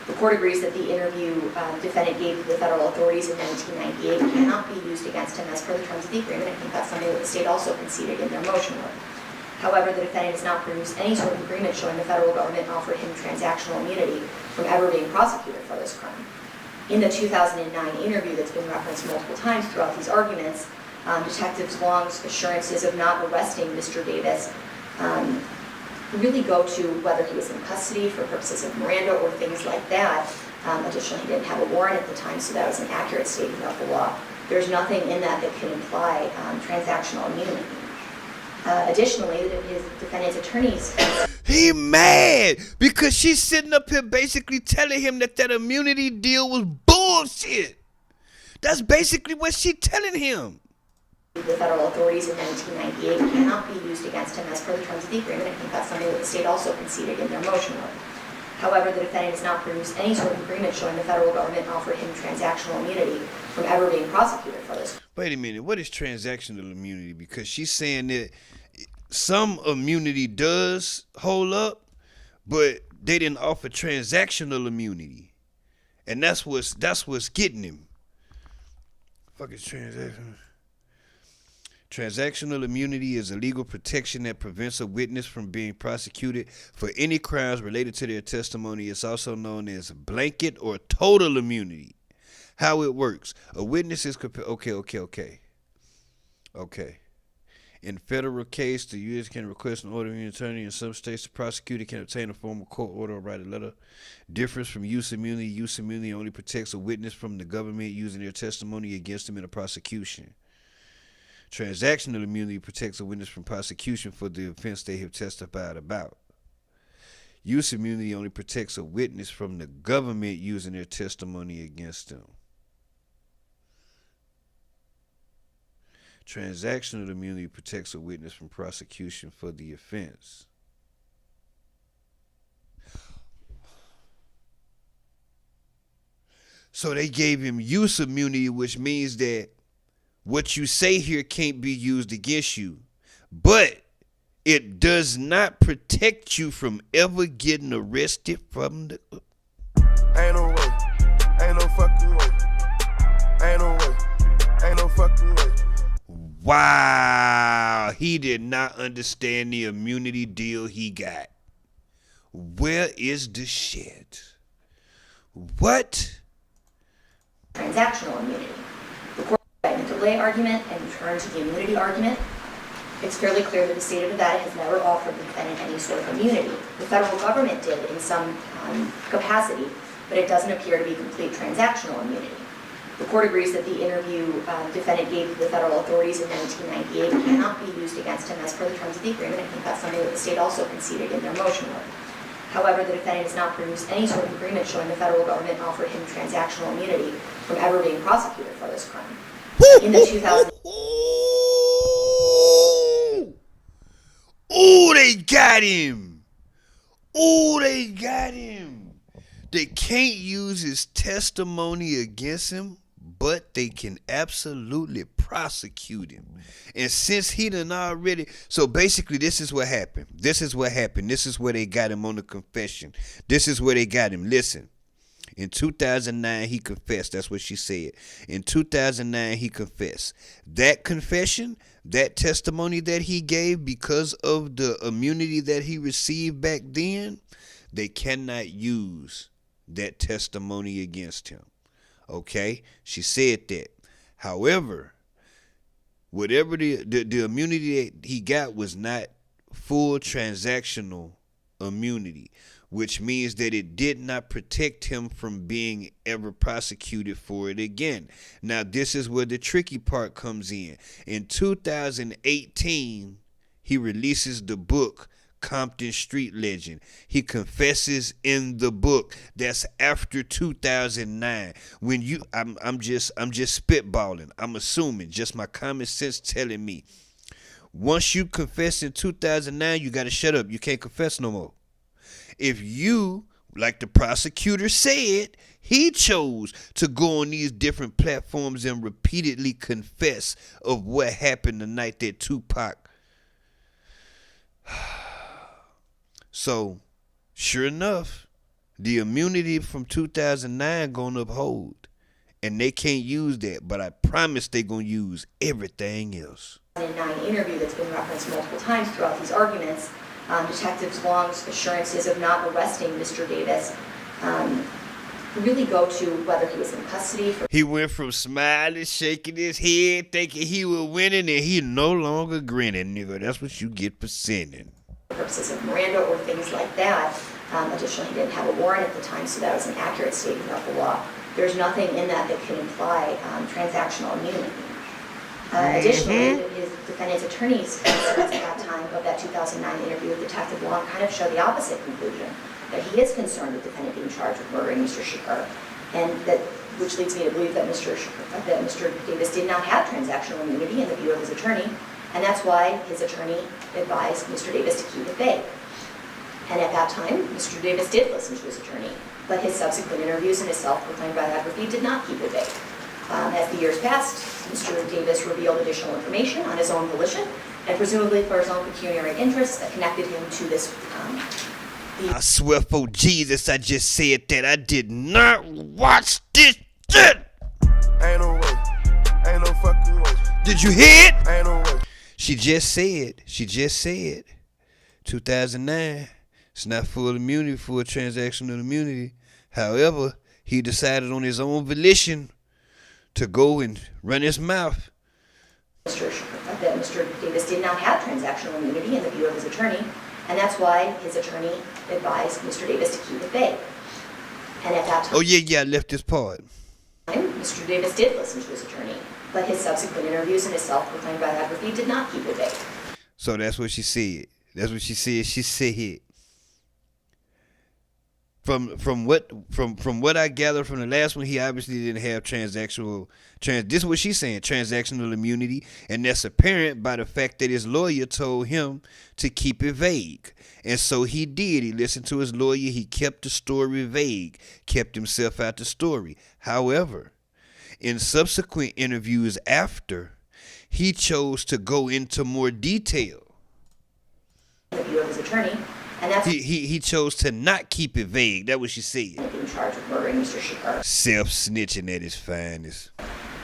The court agrees that the interview defendant gave to the federal authorities in 1998 cannot be used against him as per the terms of the agreement. I think that's something that the state also conceded in their motion order. However, the defendant has not produced any sort of agreement showing the federal government offered him transactional immunity from ever being prosecuted for this crime. In the 2009 interview that's been referenced multiple times throughout these arguments, Detective Long's assurances of not arresting Mr. Davis really go to whether he was in custody for purposes of Miranda or things like that. Additionally, he didn't have a warrant at the time, so that was an accurate statement of the law. There's nothing in that that can imply transactional immunity. Additionally, his defendant's attorneys... He mad because she's sitting up here basically telling him that that immunity deal was bullshit. That's basically what she's telling him. The federal authorities in 1998 cannot be used against him as per the terms of the agreement. I think that's something that the state also conceded in their motion order. However, the defendant has not produced any sort of agreement showing the federal government offered him transactional immunity from ever being prosecuted for this. Wait a minute, what is transactional immunity? Because she's saying that some immunity does hold up, but they didn't offer transactional immunity. And that's what's getting him. Fuck is transactional. Transactional immunity is a legal protection that prevents a witness from being prosecuted for any crimes related to their testimony. It's also known as blanket or total immunity. How it works. A witness is... Okay. In federal case, the U.S. can request an order of an attorney. In some states, the prosecutor can obtain a formal court order or write a letter. Difference from use immunity. Use immunity only protects a witness from the government using their testimony against them in a prosecution. Transactional immunity protects a witness from prosecution for the offense they have testified about. Use immunity only protects a witness from the government using their testimony against them. Transactional immunity protects a witness from prosecution for the offense. So they gave him use immunity, which means that what you say here can't be used against you, but it does not protect you from ever getting arrested from the... Ain't no way, ain't no fucking way, ain't no way, ain't no fucking way. Wow, he did not understand the immunity deal he got. Where is the shit? What? Transactional immunity. The court decided the delay argument and returned to the immunity argument. It's fairly clear that the state of Nevada has never offered the defendant any sort of immunity. The federal government did in some capacity, but it doesn't appear to be complete transactional immunity. The court agrees that the interview defendant gave to the federal authorities in 1998 cannot be used against him as per the terms of the agreement. I think that's something that the state also conceded in their motion order. However, the defendant has not produced any sort of agreement showing the federal government offered him transactional immunity from ever being prosecuted for this crime. In the 2000... Ooh, they got him. Ooh, they got him. They can't use his testimony against him, but they can absolutely prosecute him. And since he done already... So basically, this is what happened. This is what happened. This is where they got him on the confession. This is where they got him. Listen. In 2009, he confessed. That's what she said. In 2009, he confessed. That confession, that testimony that he gave because of the immunity that he received back then, they cannot use that testimony against him. Okay? She said that. However, whatever the immunity that he got was not full transactional immunity, which means that it did not protect him from being ever prosecuted for it again. Now, this is where the tricky part comes in. In 2018, he releases the book, Compton Street Legend. He confesses in the book. That's after 2009. When you, I'm just spitballing. I'm assuming, just my common sense telling me. Once you confess in 2009, you got to shut up. You can't confess no more. If you, like the prosecutor said, he chose to go on these different platforms and repeatedly confess of what happened the night that Tupac. So, sure enough, the immunity from 2009 gonna uphold. And they can't use that, but I promise they gonna use everything else. 2009 interview that's been referenced multiple times throughout these arguments, Detective Long's assurances of not arresting Mr. Davis really go to whether he was in custody for He went from smiling, shaking his head, thinking he was winning, and he no longer grinning, nigga. That's what you get for sinning. purposes of Miranda or things like that. Additionally, he didn't have a warrant at the time, so that was an accurate statement of the law. There's nothing in that that can imply transactional immunity. Additionally, his defendant's attorneys at that time of that 2009 interview with Detective Long kind of show the opposite conclusion, that he is concerned with the defendant being charged with murdering Mr. Shakur, and that, which leads me to believe that Mr. Davis did not have transactional immunity in the view of his attorney, and that's why his attorney advised Mr. Davis to keep it vague. And at that time, Mr. Davis did listen to his attorney, but his subsequent interviews and his self-proclaimed biography did not keep it vague. As the years passed, Mr. Davis revealed additional information on his own volition, and presumably for his own pecuniary interests that connected him to this. I swear for Jesus, I just said that. I did not watch this shit. Ain't no way. Ain't no fucking way. Did you hear it? Ain't no way. She just said, 2009, it's not full immunity for transactional immunity. However, he decided on his own volition to go and run his mouth. That Mr. Davis did not have transactional immunity in the view of his attorney, and that's why his attorney advised Mr. Davis to keep it vague. And at that time, Oh yeah, I left this part. Mr. Davis did listen to his attorney, but his subsequent interviews and his self-proclaimed biography did not keep it vague. So that's what she said. That's what she said. She said, from what I gathered from the last one, he obviously didn't have this is what she's saying, transactional immunity, and that's apparent by the fact that his lawyer told him to keep it vague. And so he did. He listened to his lawyer. He kept the story vague, kept himself out the story. However, in subsequent interviews after, he chose to go into more detail. In the view of his attorney, and that's He chose to not keep it vague. That's what she said. being charged with murdering Mr. Shakur. Self-snitching at his finest.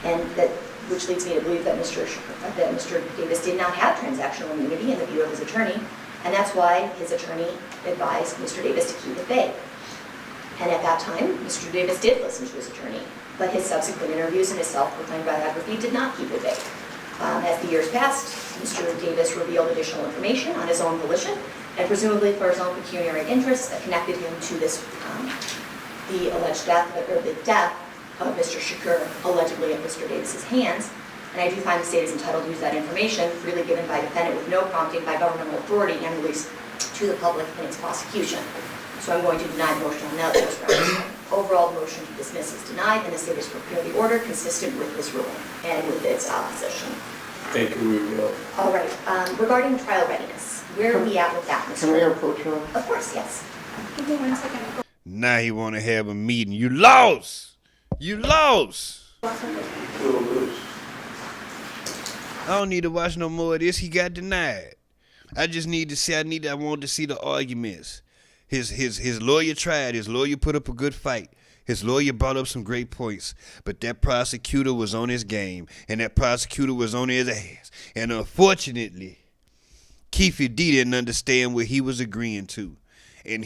And that, which leads me to believe that Mr. Davis did not have transactional immunity in the view of his attorney, and that's why his attorney advised Mr. Davis to keep it vague. And at that time, Mr. Davis did listen to his attorney, but his subsequent interviews and his self-proclaimed biography did not keep it vague. As the years passed, Mr. Davis revealed additional information on his own volition, and presumably for his own pecuniary interests that connected him to this, the alleged death, or the death of Mr. Shakur, allegedly at Mr. Davis's hands. And I do find the state is entitled to use that information freely given by defendant with no prompting by governmental authority and released to the public in its prosecution. So I'm going to deny the motion on those grounds. Overall, the motion to dismiss is denied, and the state is prepared the order consistent with this ruling and with its opposition. Thank you, we will. All right, regarding trial readiness, where are we at with that, Mr. Can we approach her? Of course, yes. Give me 1 second. Now he want to have a meeting. You lost. You lost. I don't need to watch no more of this. He got denied. I just need to see. I want to see the arguments. His lawyer tried. His lawyer put up a good fight. His lawyer brought up some great points, but that prosecutor was on his game, and that prosecutor was on his ass. And unfortunately, Keefe didn't understand what he was agreeing to, and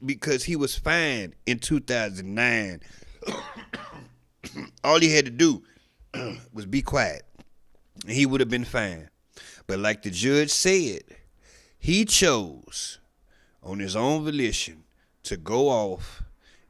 because he was fine in 2009, all he had to do was be quiet, and he would have been fine. But like the judge said, he chose on his own volition to go off,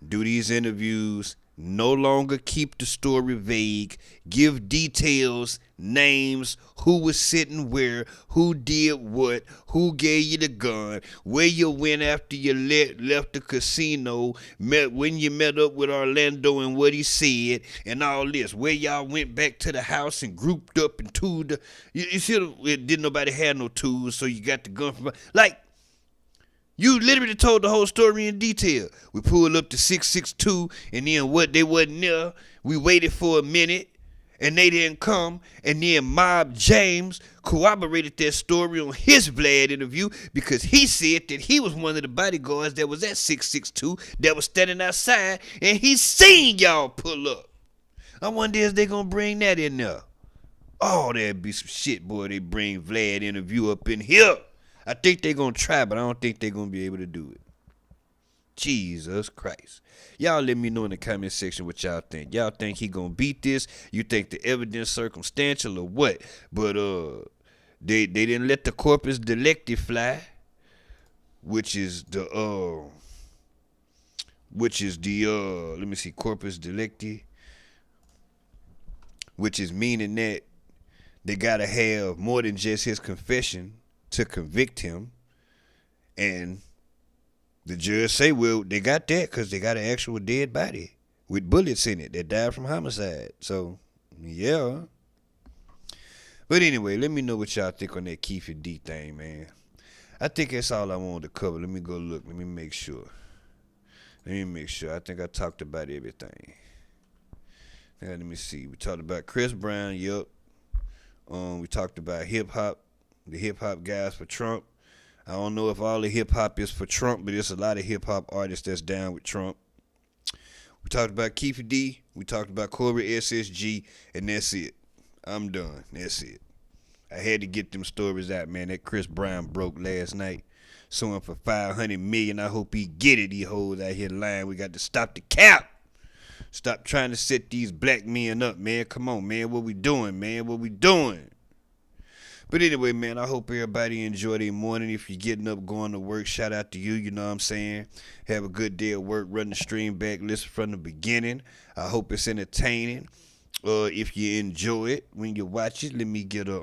do these interviews, no longer keep the story vague, give details, names, who was sitting where, who did what, who gave you the gun, where you went after you left the casino, when you met up with Orlando and what he said, and all this, where y'all went back to the house and grouped up and tooled. You see, didn't nobody have no tools, so you got the gun from, like, You literally told the whole story in detail. We pulled up to 662, and then what? They wasn't there. We waited for a minute, and they didn't come. And then Mob James corroborated that story on his Vlad interview because he said that he was one of the bodyguards that was at 662 that was standing outside, and he seen y'all pull up. I wonder if they gonna bring that in there. Oh, there'd be some shit, boy. They bring Vlad interview up in here. I think they gonna try, but I don't think they gonna be able to do it. Jesus Christ. Y'all let me know in the comment section what y'all think. Y'all think he gonna beat this? You think the evidence circumstantial or what? But they didn't let the corpus delicti fly, which is the let me see, corpus delicti, which is meaning that they gotta have more than just his confession to convict him. And the judge say, well, they got that because they got an actual dead body with bullets in it that died from homicide. So, yeah. But anyway, let me know what y'all think on that Keefe D thing, man. I think that's all I wanted to cover. Let me go look. Let me make sure. I think I talked about everything. Now, let me see. We talked about Chris Brown, yup. We talked about hip-hop, the hip-hop guys for Trump. I don't know if all the hip-hop is for Trump, but there's a lot of hip-hop artists that's down with Trump. We talked about Keefe D. We talked about Coreyssg, and that's it. I'm done. That's it. I had to get them stories out, man. That Chris Brown broke last night. Suing for $500 million. I hope he get it. He hoes out here lying. We got to stop the cap. Stop trying to set these black men up, man. Come on, man. What we doing, man? What we doing? But anyway, man, I hope everybody enjoy their morning. If you're getting up, going to work, shout out to you. You know what I'm saying? Have a good day at work. Run the stream back. Listen from the beginning. I hope it's entertaining. If you enjoy it when you watch it, let me get a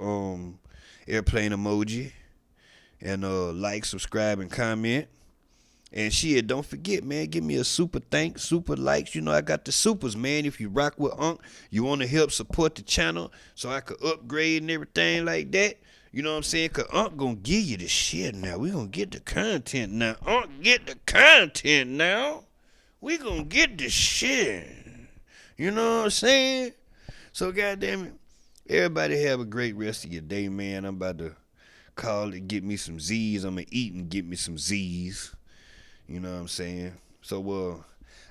airplane emoji. And like, subscribe, and comment. And shit, don't forget, man, give me a super thanks, super likes. You know, I got the supers, man. If you rock with Unc, you want to help support the channel so I could upgrade and everything like that. You know what I'm saying? Because Unc going to give you the shit now. We going to get the content now. Unc, get the content now. We going to get the shit. You know what I'm saying? So, goddamn it, everybody have a great rest of your day, man. I'm about to call it, get me some Z's. I'm going to eat and get me some Z's. You know what I'm saying? So,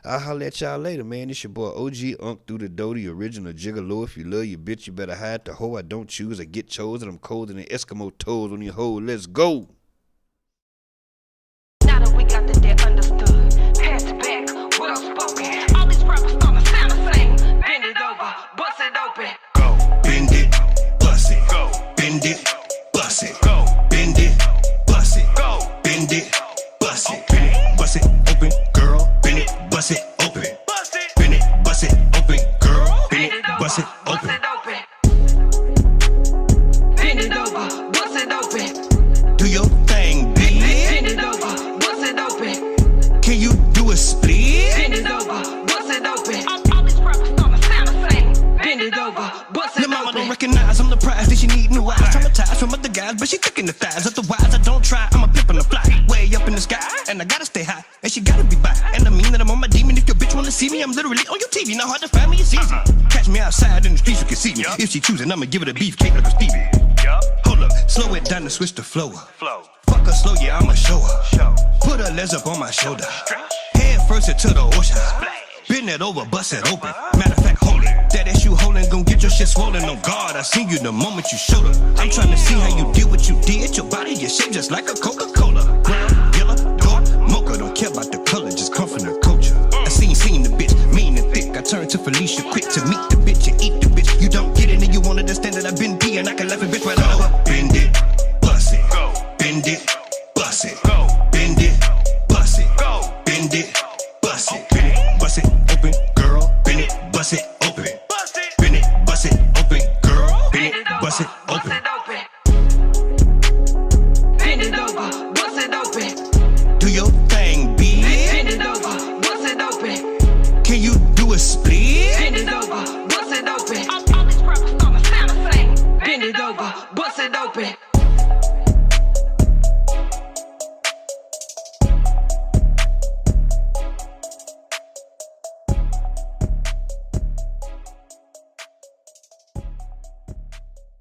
I'll holler at y'all later, man. It's your boy OG Unc through the Doty, original gigolo. If you love your bitch, you better hide the hoe. I don't choose, I get chosen. I'm colder than Eskimo toes on your hoe. Let's go. Now that we got the debt understood, pass it back, well spoken. All these rappers gonna sound the same. Bend it over, bust it open. Go, bend it, bust it. Go, bend it, bust it. Go, bend it, bust it. Go, bend it, bust it. Bust it open, girl. Bend it, bust it open. Bend it, bust it open, girl. Bend it, bust it open. Bend it over, bust it open. Do your thing, bitch. Bend it over, bust it open. Can you do a split? Bend it over, bust it open. All these rappers gonna sound the same. Bend it over, bust it Lil' mama open. don't recognize I'm the prize that she need new eyes. Traumatized from other guys, but she thick in the thighs. Otherwise, I don't try. I'm a pimp on the fly, way up in the sky, and I gotta stay high, and she gotta be by. And I mean that I'm on my demon. If your bitch wanna see me, I'm literally on your TV. Not hard to find me, it's easy. Catch me outside in the streets, you can see me. If she choosing, I'ma give it a beefcake like a Stevie. Hold up, slow it down and switch the flow. Fuck her slow, yeah, I'ma show her. Put her legs up on my shoulder. Head first into the ocean. Bend it over, bust it open. Matter of fact, hold it. That ass you holding, gon' get your shit swollen. On guard, I seen you the moment you showed her. I'm trying to see how you did what you did. Your body is shaped just like a Coca-Cola. Brown, yellow, dark, mocha. Don't care about the color, just come from the culture. I seen the bitch, mean and thick. I turned to Felicia quick to meet the bitch and eat the bitch. You don't get it and you wanna understand that I've been peeing. I can laugh a bitch right now. Bend it, bust it. Go, bend it, bust it. Go, bend it, bust it. Go, bend it, bust it. Bend it, bust it open, girl. Bend it, bust it open. Bend it, bust it open, girl. Bend it, bust it open. Bend it over, bust it open. Do your thing, bitch. Bend it over, bust it open. Can you do a split? Bend it over, bust it open. All these rappers gonna sound the same. Bend it over, bust it open.